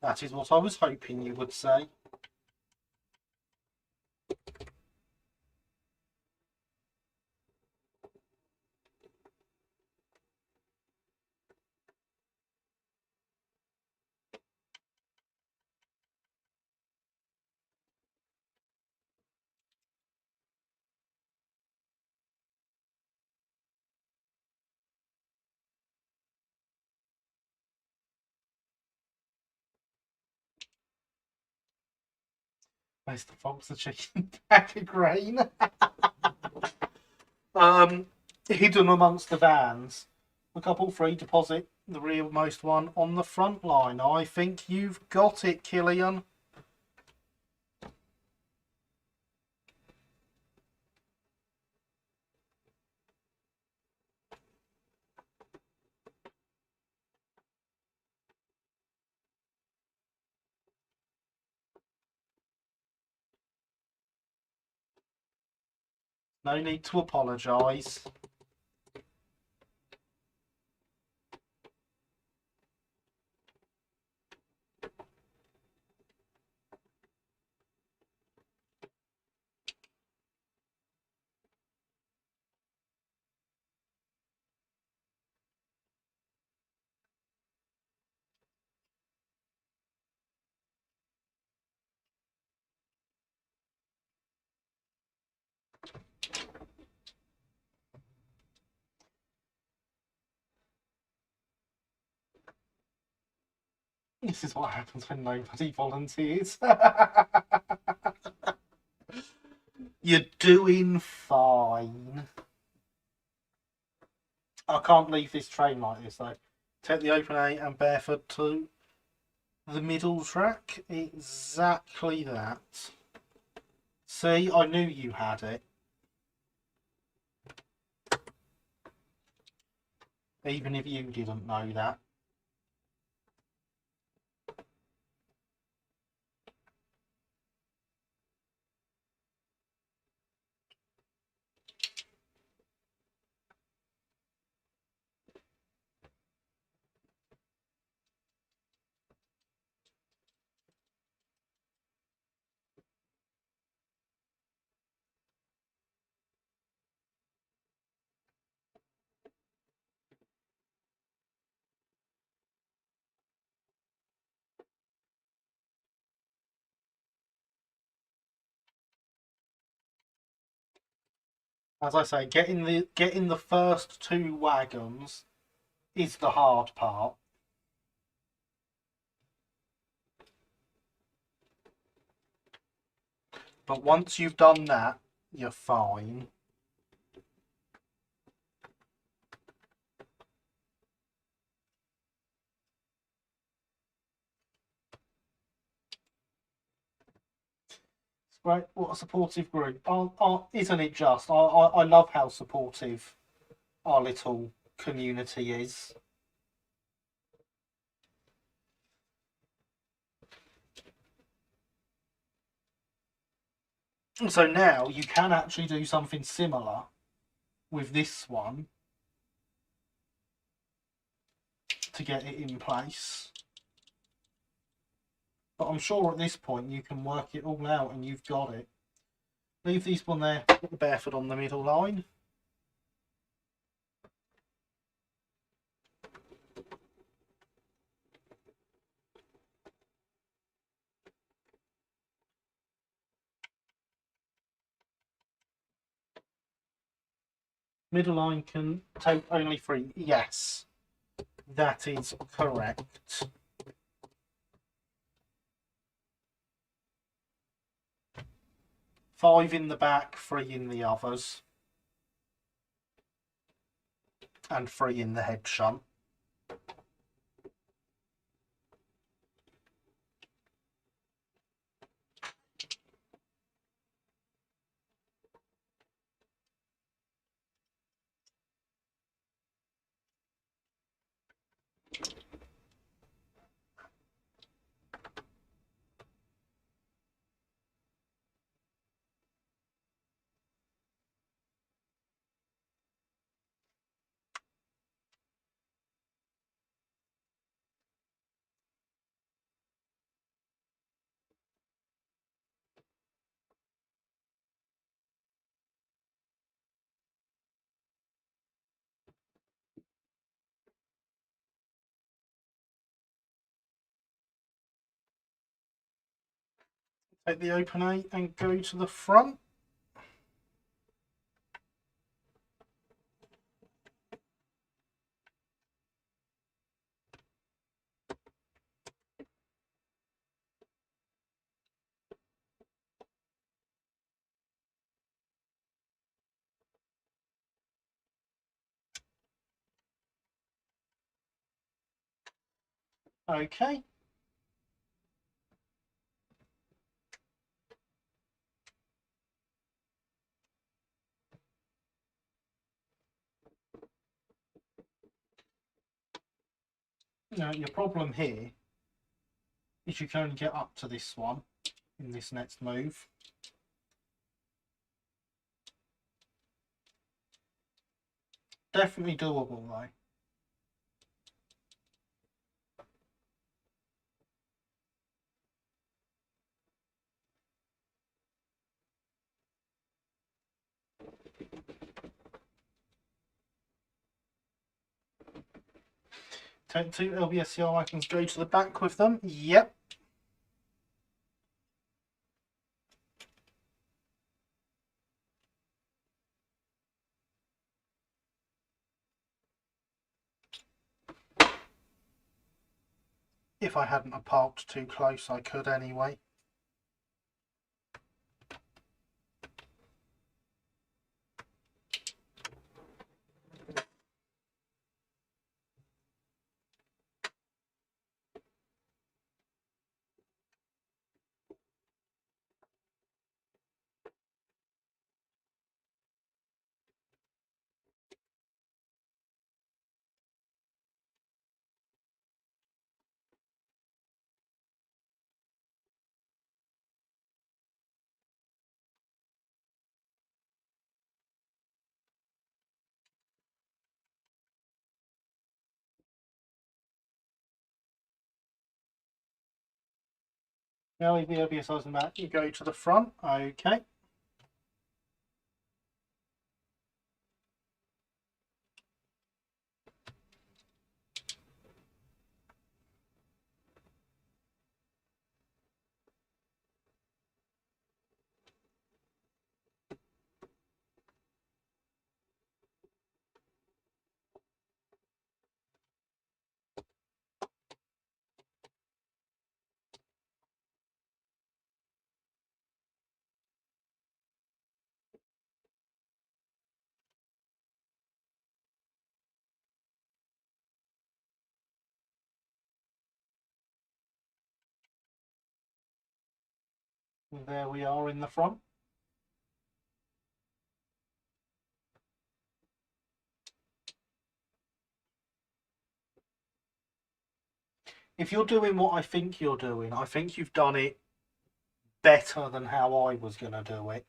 That is what I was hoping you would say. Where's the fox, the chicken pack of grain? Hidden amongst the vans. A couple free deposit, the rearmost one on the front line. I think you've got it, Killian. No need to apologise. This is what happens when nobody volunteers. You're doing fine. I can't leave this train like this though. Take the open A and barefoot to the middle track. Exactly that. See, I knew you had it. Even if you didn't know that. As I say, getting the first two wagons is the hard part. But once you've done that, you're fine. Right, what a supportive group. Isn't it just? I love how supportive our little community is. So now you can actually do something similar with this one to get it in place. But I'm sure at this point you can work it all out and you've got it. Leave this one there, put the barefoot on the middle line. Middle line can take only 3. Yes, that is correct. Five in the back, 3 in the others. And 3 in the head shunt. Take the open 8 and go to the front. Okay. Now your problem here is you can only get up to this one in this next move. Definitely doable though. Take 2 LBSCR icons, go to the back with them. Yep. If I hadn't parked too close, I could anyway. Now leave the LBSRs in the back, you go to the front. Okay. And there we are in the front. If you're doing what I think you're doing, I think you've done it better than how I was going to do it.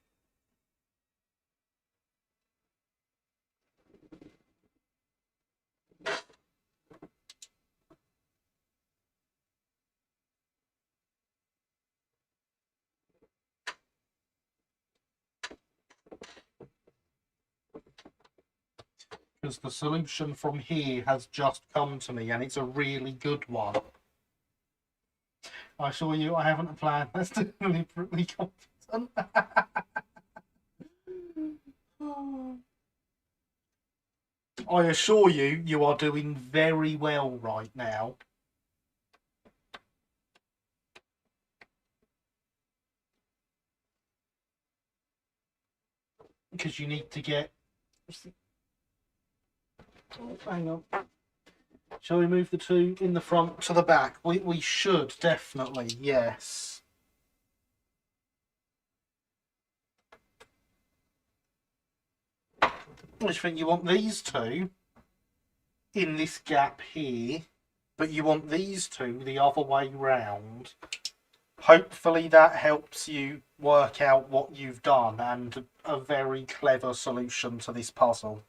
Because the solution from here has just come to me and it's a really good one. I assure you I haven't a plan. That's deliberately confident. I assure you, you are doing very well right now. Because you need to get... Oh, hang on. Shall we move the two in the front to the back? We should, definitely, yes. I just think you want these two in this gap here, but you want these two the other way round. Hopefully that helps you work out what you've done and a very clever solution to this puzzle.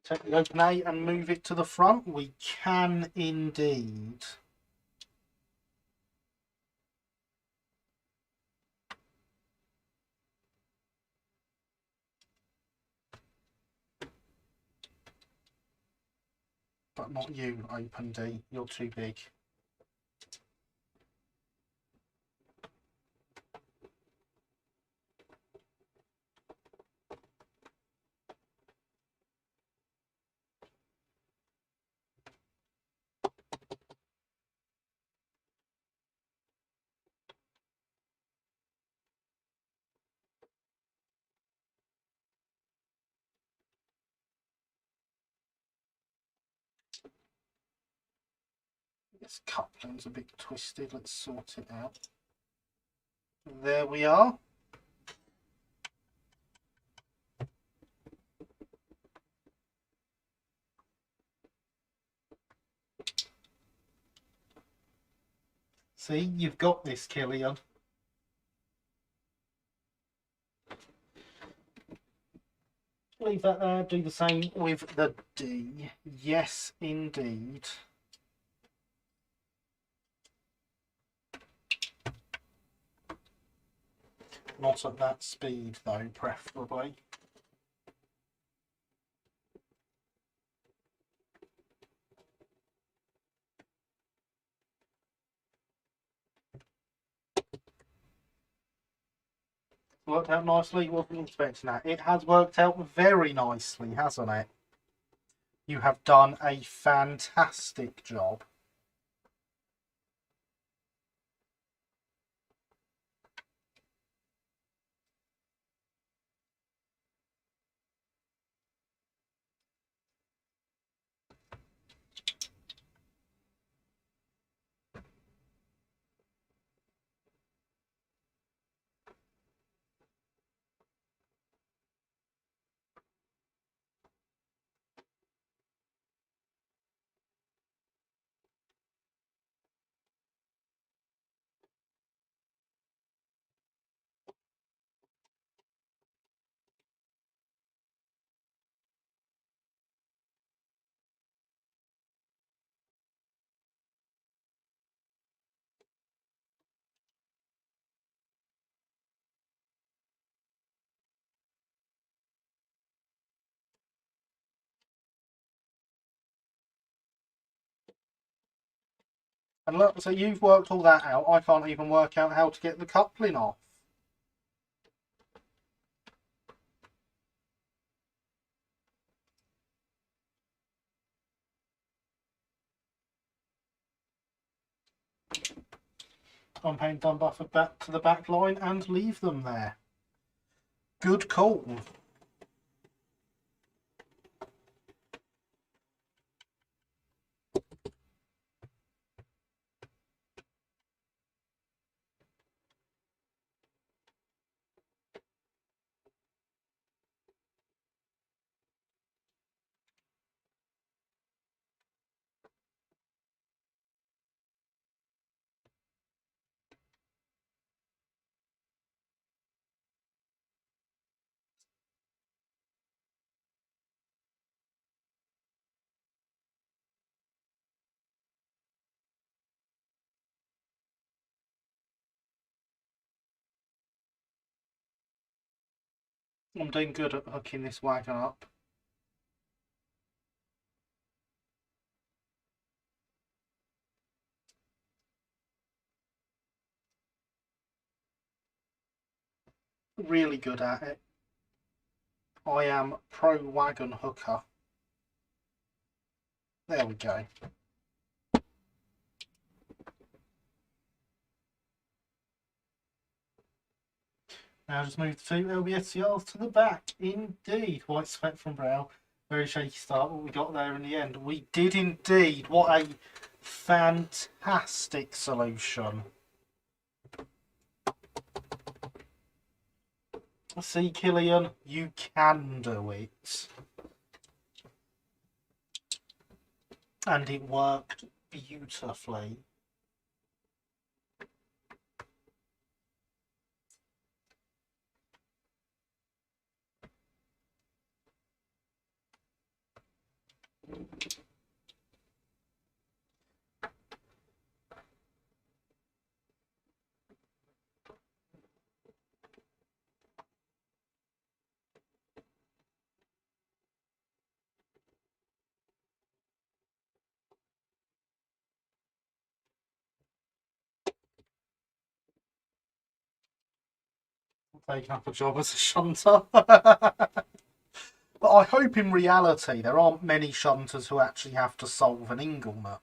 Take the open A and move it to the front. We can indeed. But not you, open D. You're too big. This coupling's a bit twisted. Let's sort it out. There we are. See, you've got this, Killian. Leave that there. Do the same with the D. Yes, indeed. Not at that speed, though, preferably. Worked out nicely. Wasn't expecting that. It has worked out very nicely, hasn't it? You have done a fantastic job. And look, so you've worked all that out. I can't even work out how to get the coupling off. Compound done buffer back to the back line and leave them there. Good call. I'm doing good at hooking this wagon up. Really good at it. I am pro wagon hooker. There we go. Now just move the two LBSCRs to the back. Indeed. White sweat from brow. Very shaky start, but we got there in the end. We did indeed. What a fantastic solution. See, Killian, you can do it. And it worked beautifully. Taking up a job as a shunter. But I hope in reality there aren't many shunters who actually have to solve an Inglenook.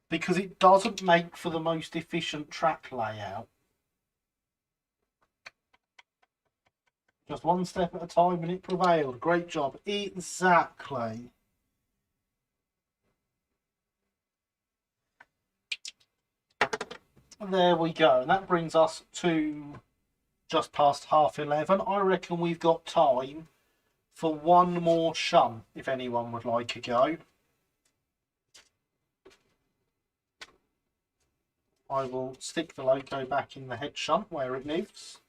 Because it doesn't make for the most efficient track layout. Just one step at a time and it prevailed. Great job. Exactly. There we go. And that brings us to just past 11:30. I reckon we've got time for one more shunt, if anyone would like a go. I will stick the logo back in the head shunt where it lives.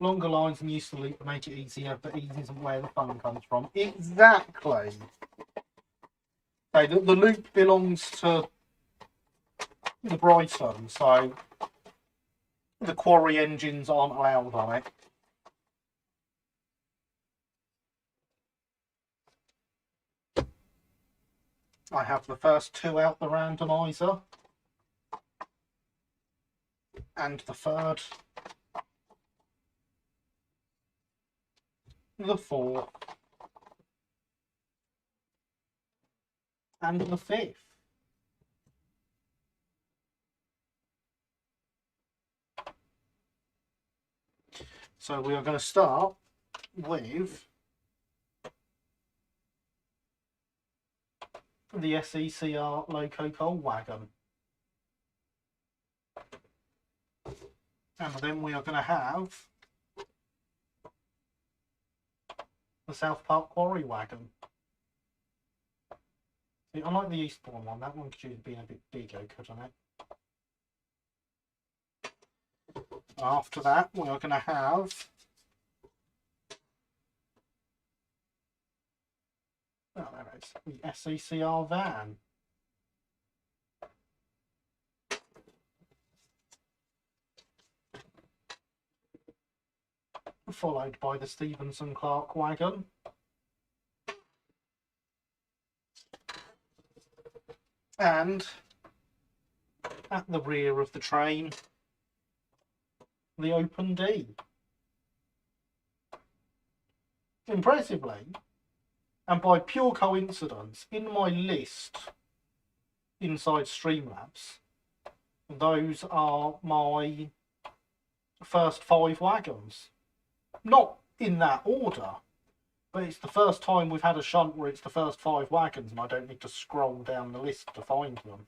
Longer lines and use the loop make it easier, but easy isn't where the fun comes from. Exactly. Okay, the loop belongs to the Brighton, so the Quarry engines aren't allowed on it. I have the first two out the randomizer, and the third, the fourth, and the fifth. So we are going to start with the SECR Loco Coal Wagon. And then we are going to have the South Park Quarry Wagon. I like the Eastbourne one. That one could have been a bit bigger, couldn't it? After that, we are going to have oh, there it is, the SECR van. followed by the Stevenson Clark wagon. And at the rear of the train, the open D. Impressively, and by pure coincidence, in my list inside Streamlabs, those are my first 5 wagons. Not in that order, but it's the first time we've had a shunt where it's the first 5 wagons and I don't need to scroll down the list to find them.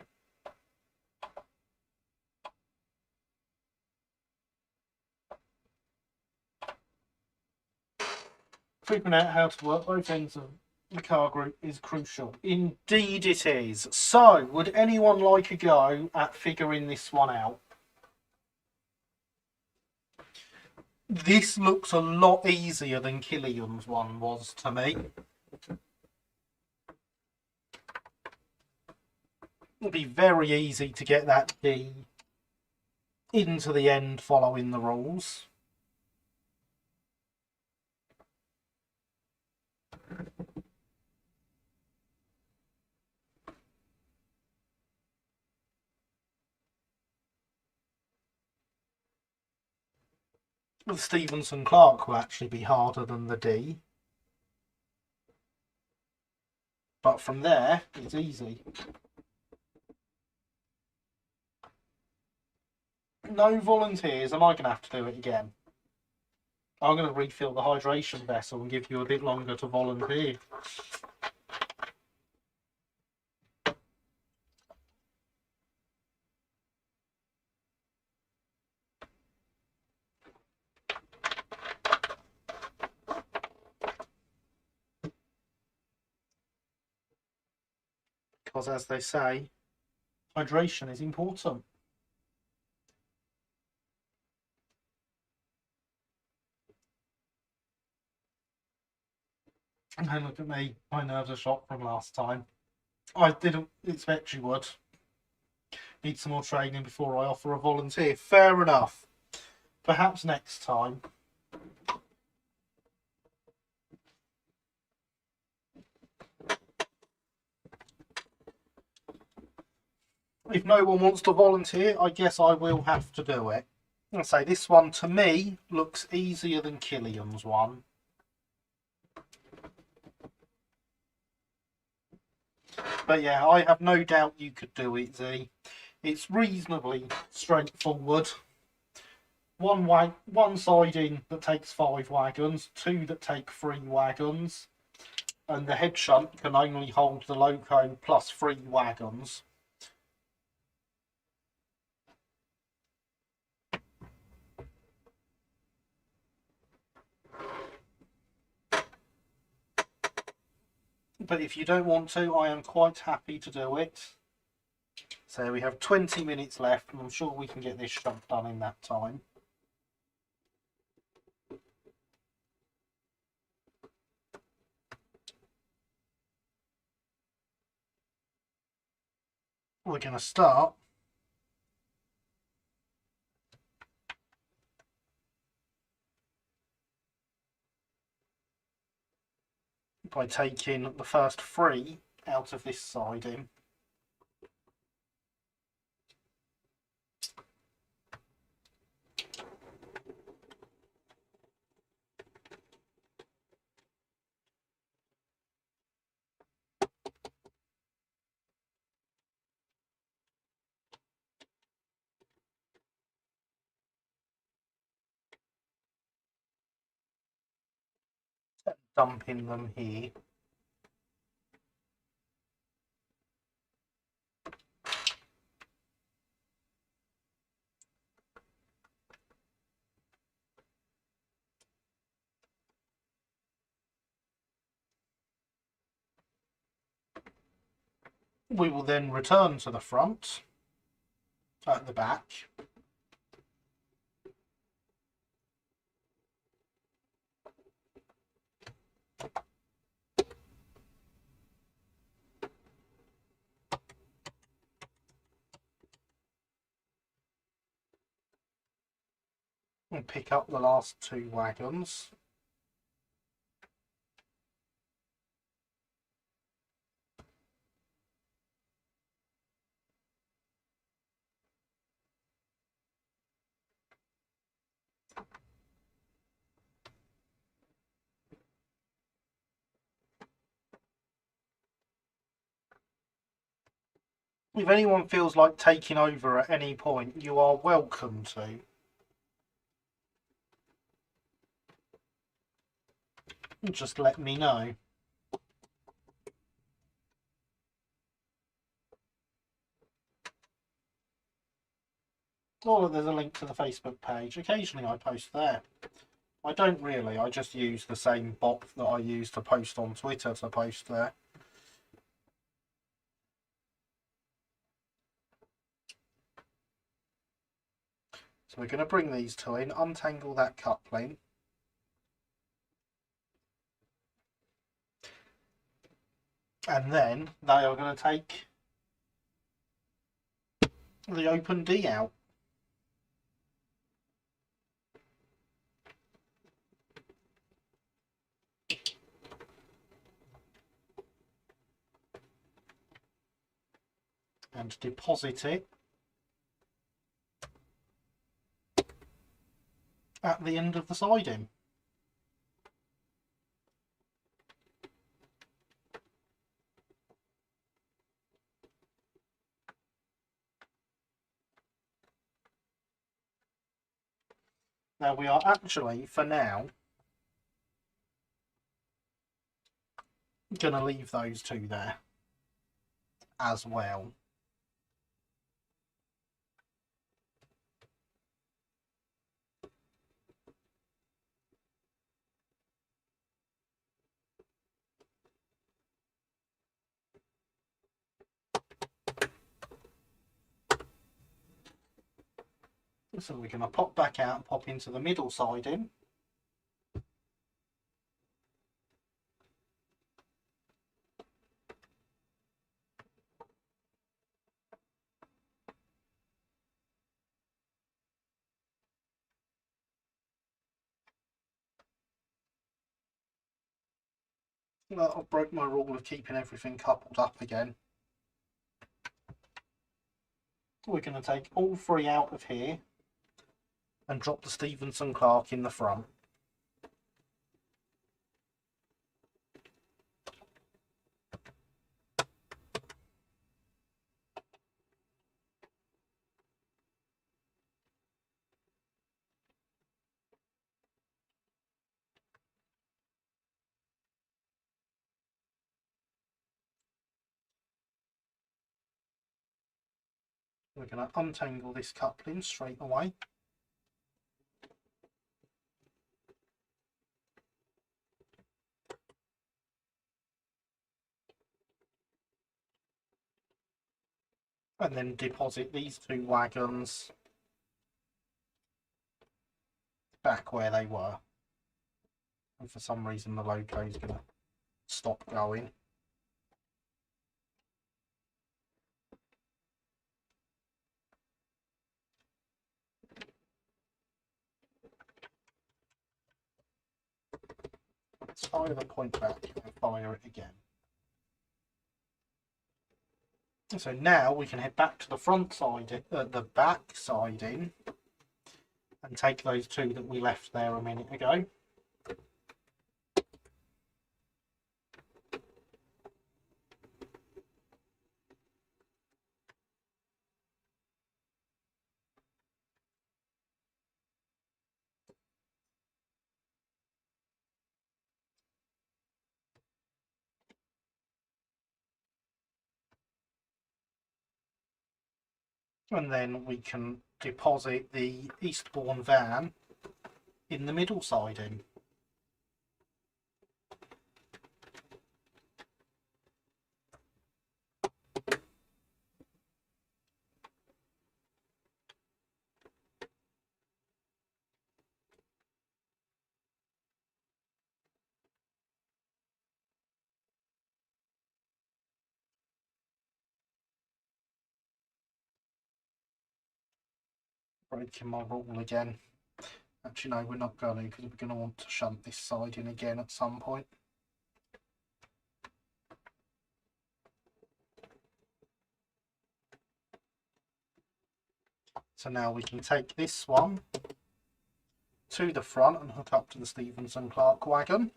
Figuring out how to work both ends of the car group is crucial. Indeed it is. So, would anyone like a go at figuring this one out? This looks a lot easier than Killian's one was to me. It'll be very easy to get that D into the end following the rules. The Stevenson Clark will actually be harder than the D. But from there, it's easy. No volunteers, am I going to have to do it again? I'm going to refill the hydration vessel and give you a bit longer to volunteer. Because as they say, hydration is important. And look at me, my nerves are shot from last time. I didn't expect you would. Need some more training before I offer a volunteer. Fair enough. Perhaps next time. If no one wants to volunteer, I guess I will have to do it. I'll say this one to me looks easier than Killian's one. But yeah, I have no doubt you could do it, Z. It's reasonably straightforward. One siding that takes 5 wagons, 2 that take 3 wagons, and the head shunt can only hold the loco plus 3 wagons. But if you don't want to, I am quite happy to do it. So we have 20 minutes left, and I'm sure we can get this shunt done in that time. We're going to start by taking the first 3 out of this siding. Dumping them here. We will then return to the front at the back. and pick up the last two wagons. If anyone feels like taking over at any point, you are welcome to. Just let me know. Oh, there's a link to the Facebook page. Occasionally I post there. I don't really, I just use the same bot that I use to post on Twitter to post there. So we're going to bring these two in, untangle that coupling. And then they are going to take the open D out. And deposit it at the end of the siding. Now we are actually, for now, going to leave those two there as well. So we're going to pop back out and pop into the middle siding. Well, I broke my rule of keeping everything coupled up again. We're going to take all three out of here and drop the Stevenson Clark in the front. We're going to untangle this coupling straight away. And then deposit these two wagons back where they were. And for some reason the logo is going to stop going. Let's fire the point back and fire it again. So now we can head back to the front side, the back siding, and take those two that we left there a minute ago. And then we can deposit the Eastbourne van in the middle siding. Breaking my rule again. Actually, no, we're not going to, because we're going to want to shunt this side in again at some point. So now we can take this one to the front and hook up to the Stevenson Clark wagon.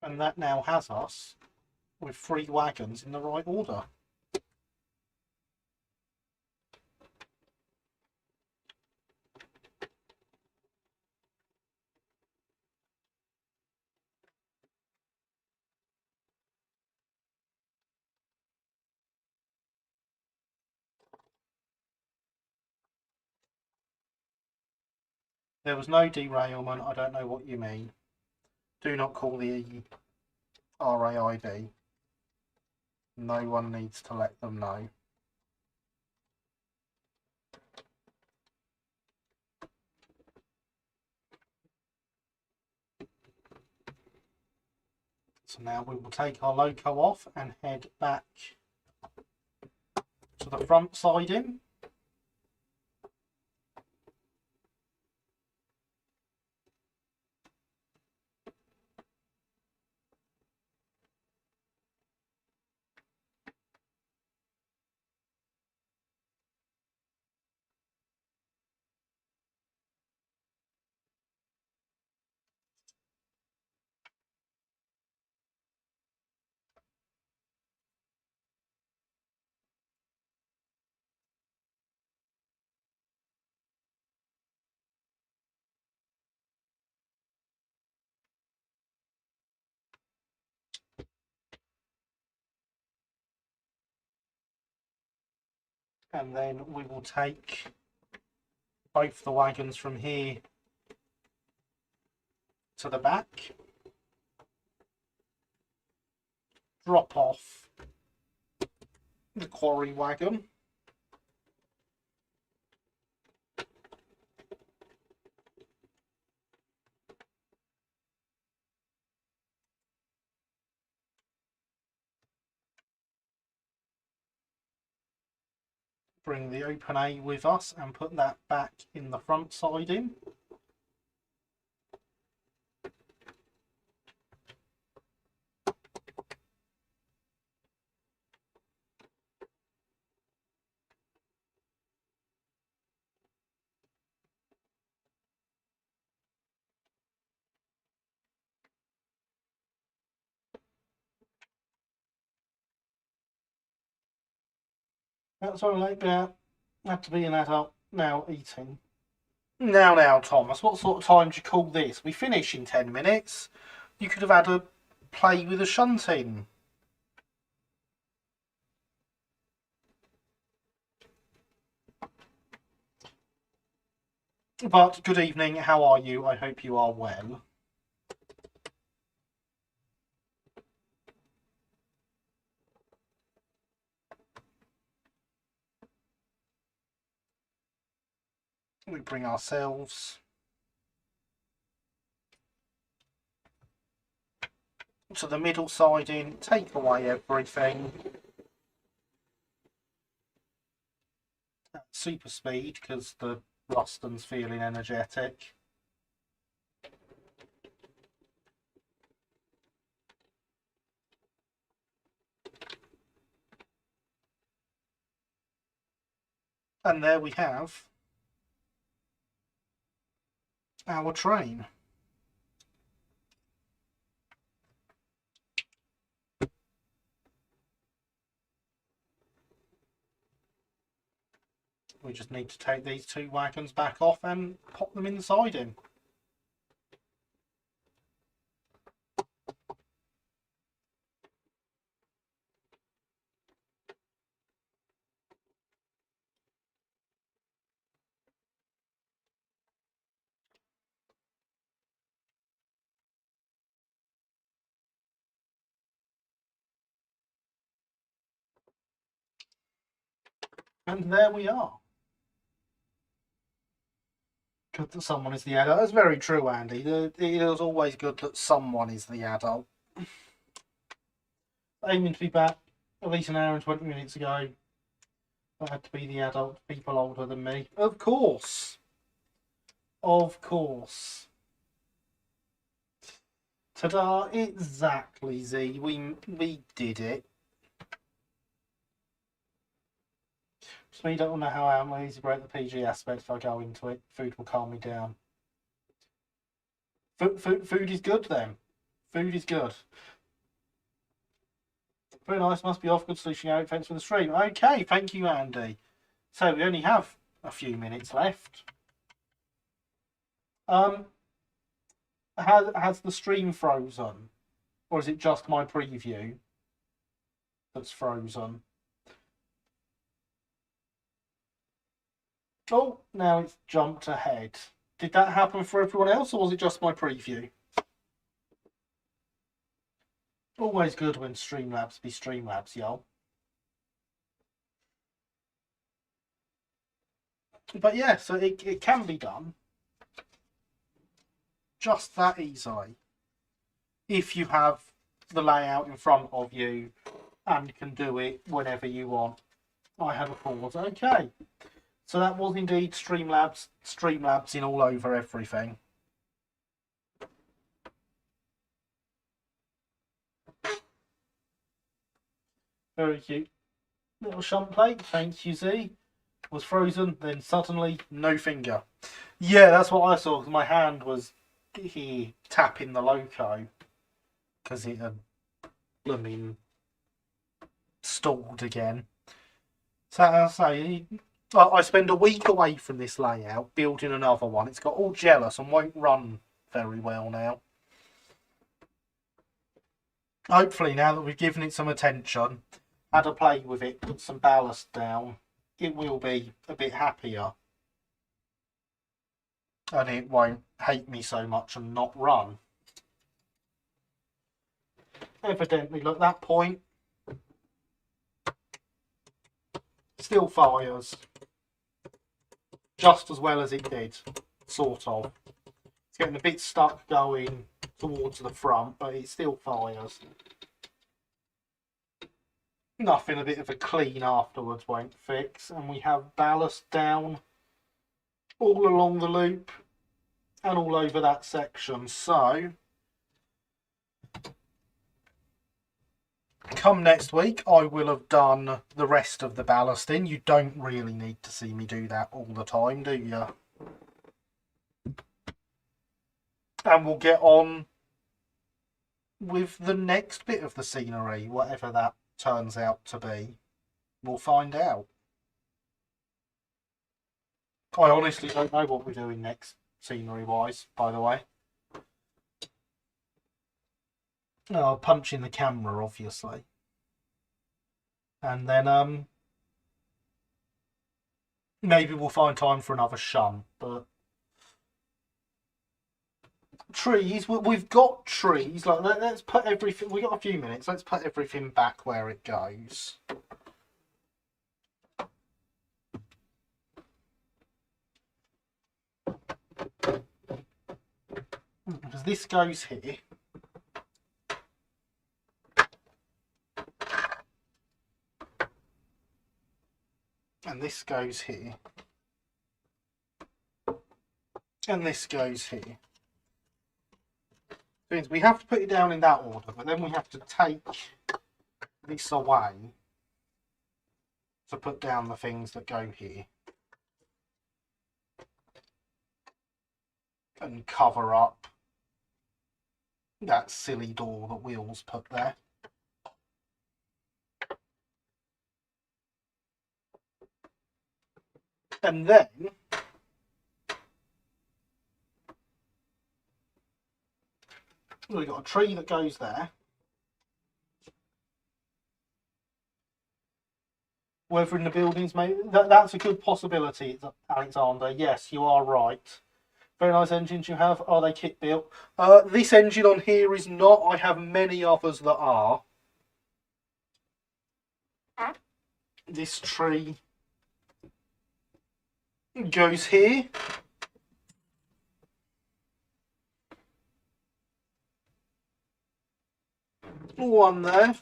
And that now has us with 3 wagons in the right order. There was no derailment, I don't know what you mean. Do not call the RAID. No one needs to let them know. So now we will take our loco off and head back to the front siding. And then we will take both the wagons from here to the back, drop off the Quarry wagon, bring the open A with us and put that back in the front siding. That's all right, yeah. Had to be an adult now eating. Now, Thomas, what sort of time do you call this? We finish in 10 minutes. You could have had a play with a shunting. But good evening, how are you? I hope you are well. We bring ourselves to the middle siding, take away everything. Super speed because the Ruston's feeling energetic. And there we have our train. We just need to take these 2 wagons back off and pop them inside him. And there we are. Good that someone is the adult. That's very true, Andy. It is always good that someone is the adult. Aiming to be back at least an hour and 20 minutes ago. I had to be the adult, people older than me. Of course. Of course. Ta-da, exactly, Z. We did it. Just me don't know how I'm easy to break the PG aspect if I go into it. Food will calm me down. Food is good then. Food is good. Very nice, must be off. Good solution out. Thanks for the stream. Okay, thank you, Andy. So we only have a few minutes left. Has the stream frozen? Or is it just my preview that's frozen? Oh, now it's jumped ahead. Did that happen for everyone else, or was it just my preview? Always good when Streamlabs be Streamlabs, y'all. But yeah, so it can be done. Just that easy. If you have the layout in front of you and can do it whenever you want. I have a pause. Okay. So that was indeed Streamlabs in all over everything. Very cute. Little shunt plate. Thank you, Z. Was frozen, then suddenly no finger. Yeah, that's what I saw, because my hand was here tapping the loco because it had blooming stalled again. So as I say, I spend a week away from this layout building another one. It's got all jealous and won't run very well now. Hopefully, now that we've given it some attention, had a play with it, put some ballast down, it will be a bit happier. And it won't hate me so much and not run. Evidently, look, that point still fires just as well as it did, sort of. It's getting a bit stuck going towards the front, but it still fires. Nothing a bit of a clean afterwards won't fix. And we have ballast down all along the loop and all over that section. So come next week, I will have done the rest of the ballasting. You don't really need to see me do that all the time, do you? And we'll get on with the next bit of the scenery, whatever that turns out to be. We'll find out. I honestly don't know what we're doing next, scenery-wise, by the way. Oh, punching the camera, obviously. And then maybe we'll find time for another shunt, but trees, we've got trees. Like, let's put everything, we got a few minutes, let's put everything back where it goes. Because this goes here. And this goes here. And this goes here. Means we have to put it down in that order, but then we have to take this away to put down the things that go here. And cover up that silly door that Will's put there. And then we've got a tree that goes there. Whether in the buildings, maybe that's a good possibility, Alexander. Yes, you are right. Very nice engines you have. Are they kit built? This engine on here is not. I have many others that are. This tree goes here. One there.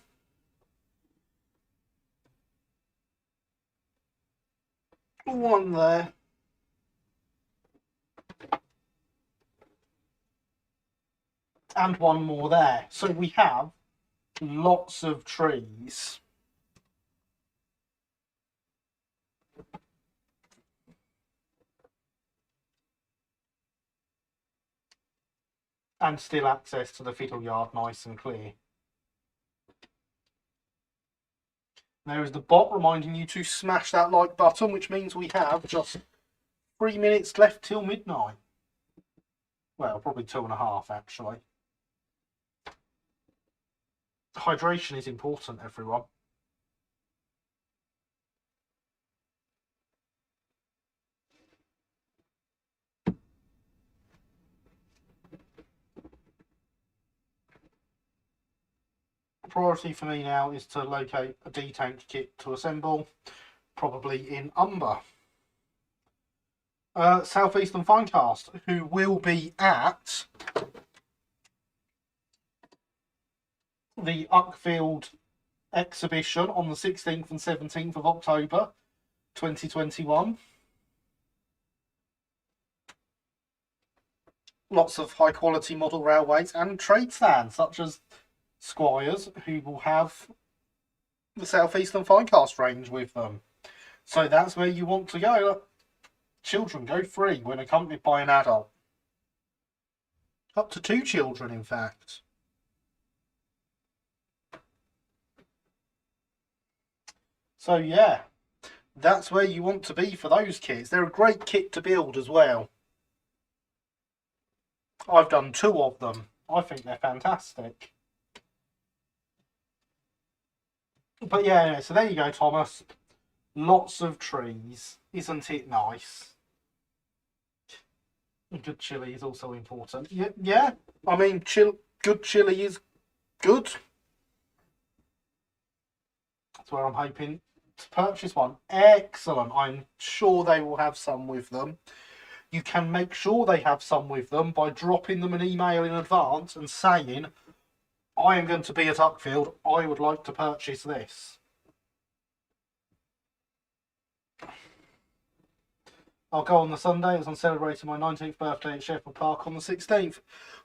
One there. And one more there. So we have lots of trees. And still access to the fiddle yard nice and clear. There is the bot reminding you to smash that like button, which means we have just 3 minutes left till midnight. Well, probably 2.5 actually. Hydration is important, everyone. Priority for me now is to locate a D-tank kit to assemble, probably in Umber. Southeastern Finecast, who will be at the Uckfield exhibition on the 16th and 17th of October 2021. Lots of high quality model railways and trade stands such as Squires, who will have the Southeastern Finecast range with them. So that's where you want to go. Children go free when accompanied by an adult. Up to 2 children, in fact. So yeah, that's where you want to be for those kits. They're a great kit to build as well. I've done 2 of them. I think they're fantastic. But yeah, so there you go, Thomas. Lots of trees. Isn't it nice? Good chili is also important. Yeah. I mean, good chili is good. That's where I'm hoping to purchase one. Excellent. I'm sure they will have some with them. You can make sure they have some with them by dropping them an email in advance and saying, I am going to be at Uckfield. I would like to purchase this. I'll go on the Sunday as I'm celebrating my 19th birthday at Sheffield Park on the 16th.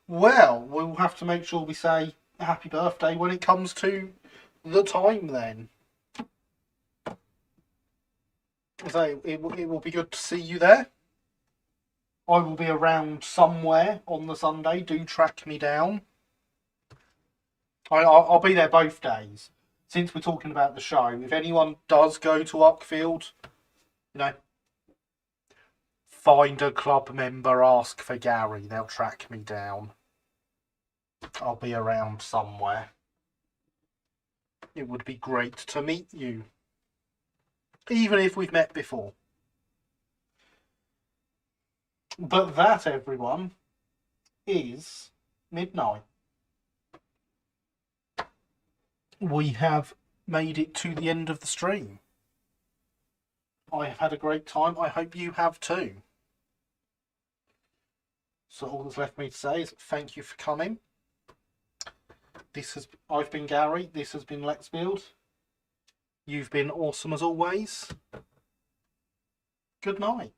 Well, we'll have to make sure we say happy birthday when it comes to the time then. So it will be good to see you there. I will be around somewhere on the Sunday. Do track me down. I'll be there both days. Since we're talking about the show, if anyone does go to Uckfield, you know, find a club member, ask for Gary. They'll track me down. I'll be around somewhere. It would be great to meet you. Even if we've met before. But that, everyone, is midnight. We have made it to the end of the stream. I have had a great time. I hope you have too. So all that's left for me to say is thank you for coming. I've been Gary. This has been Let's Build. You've been awesome as always. Good night.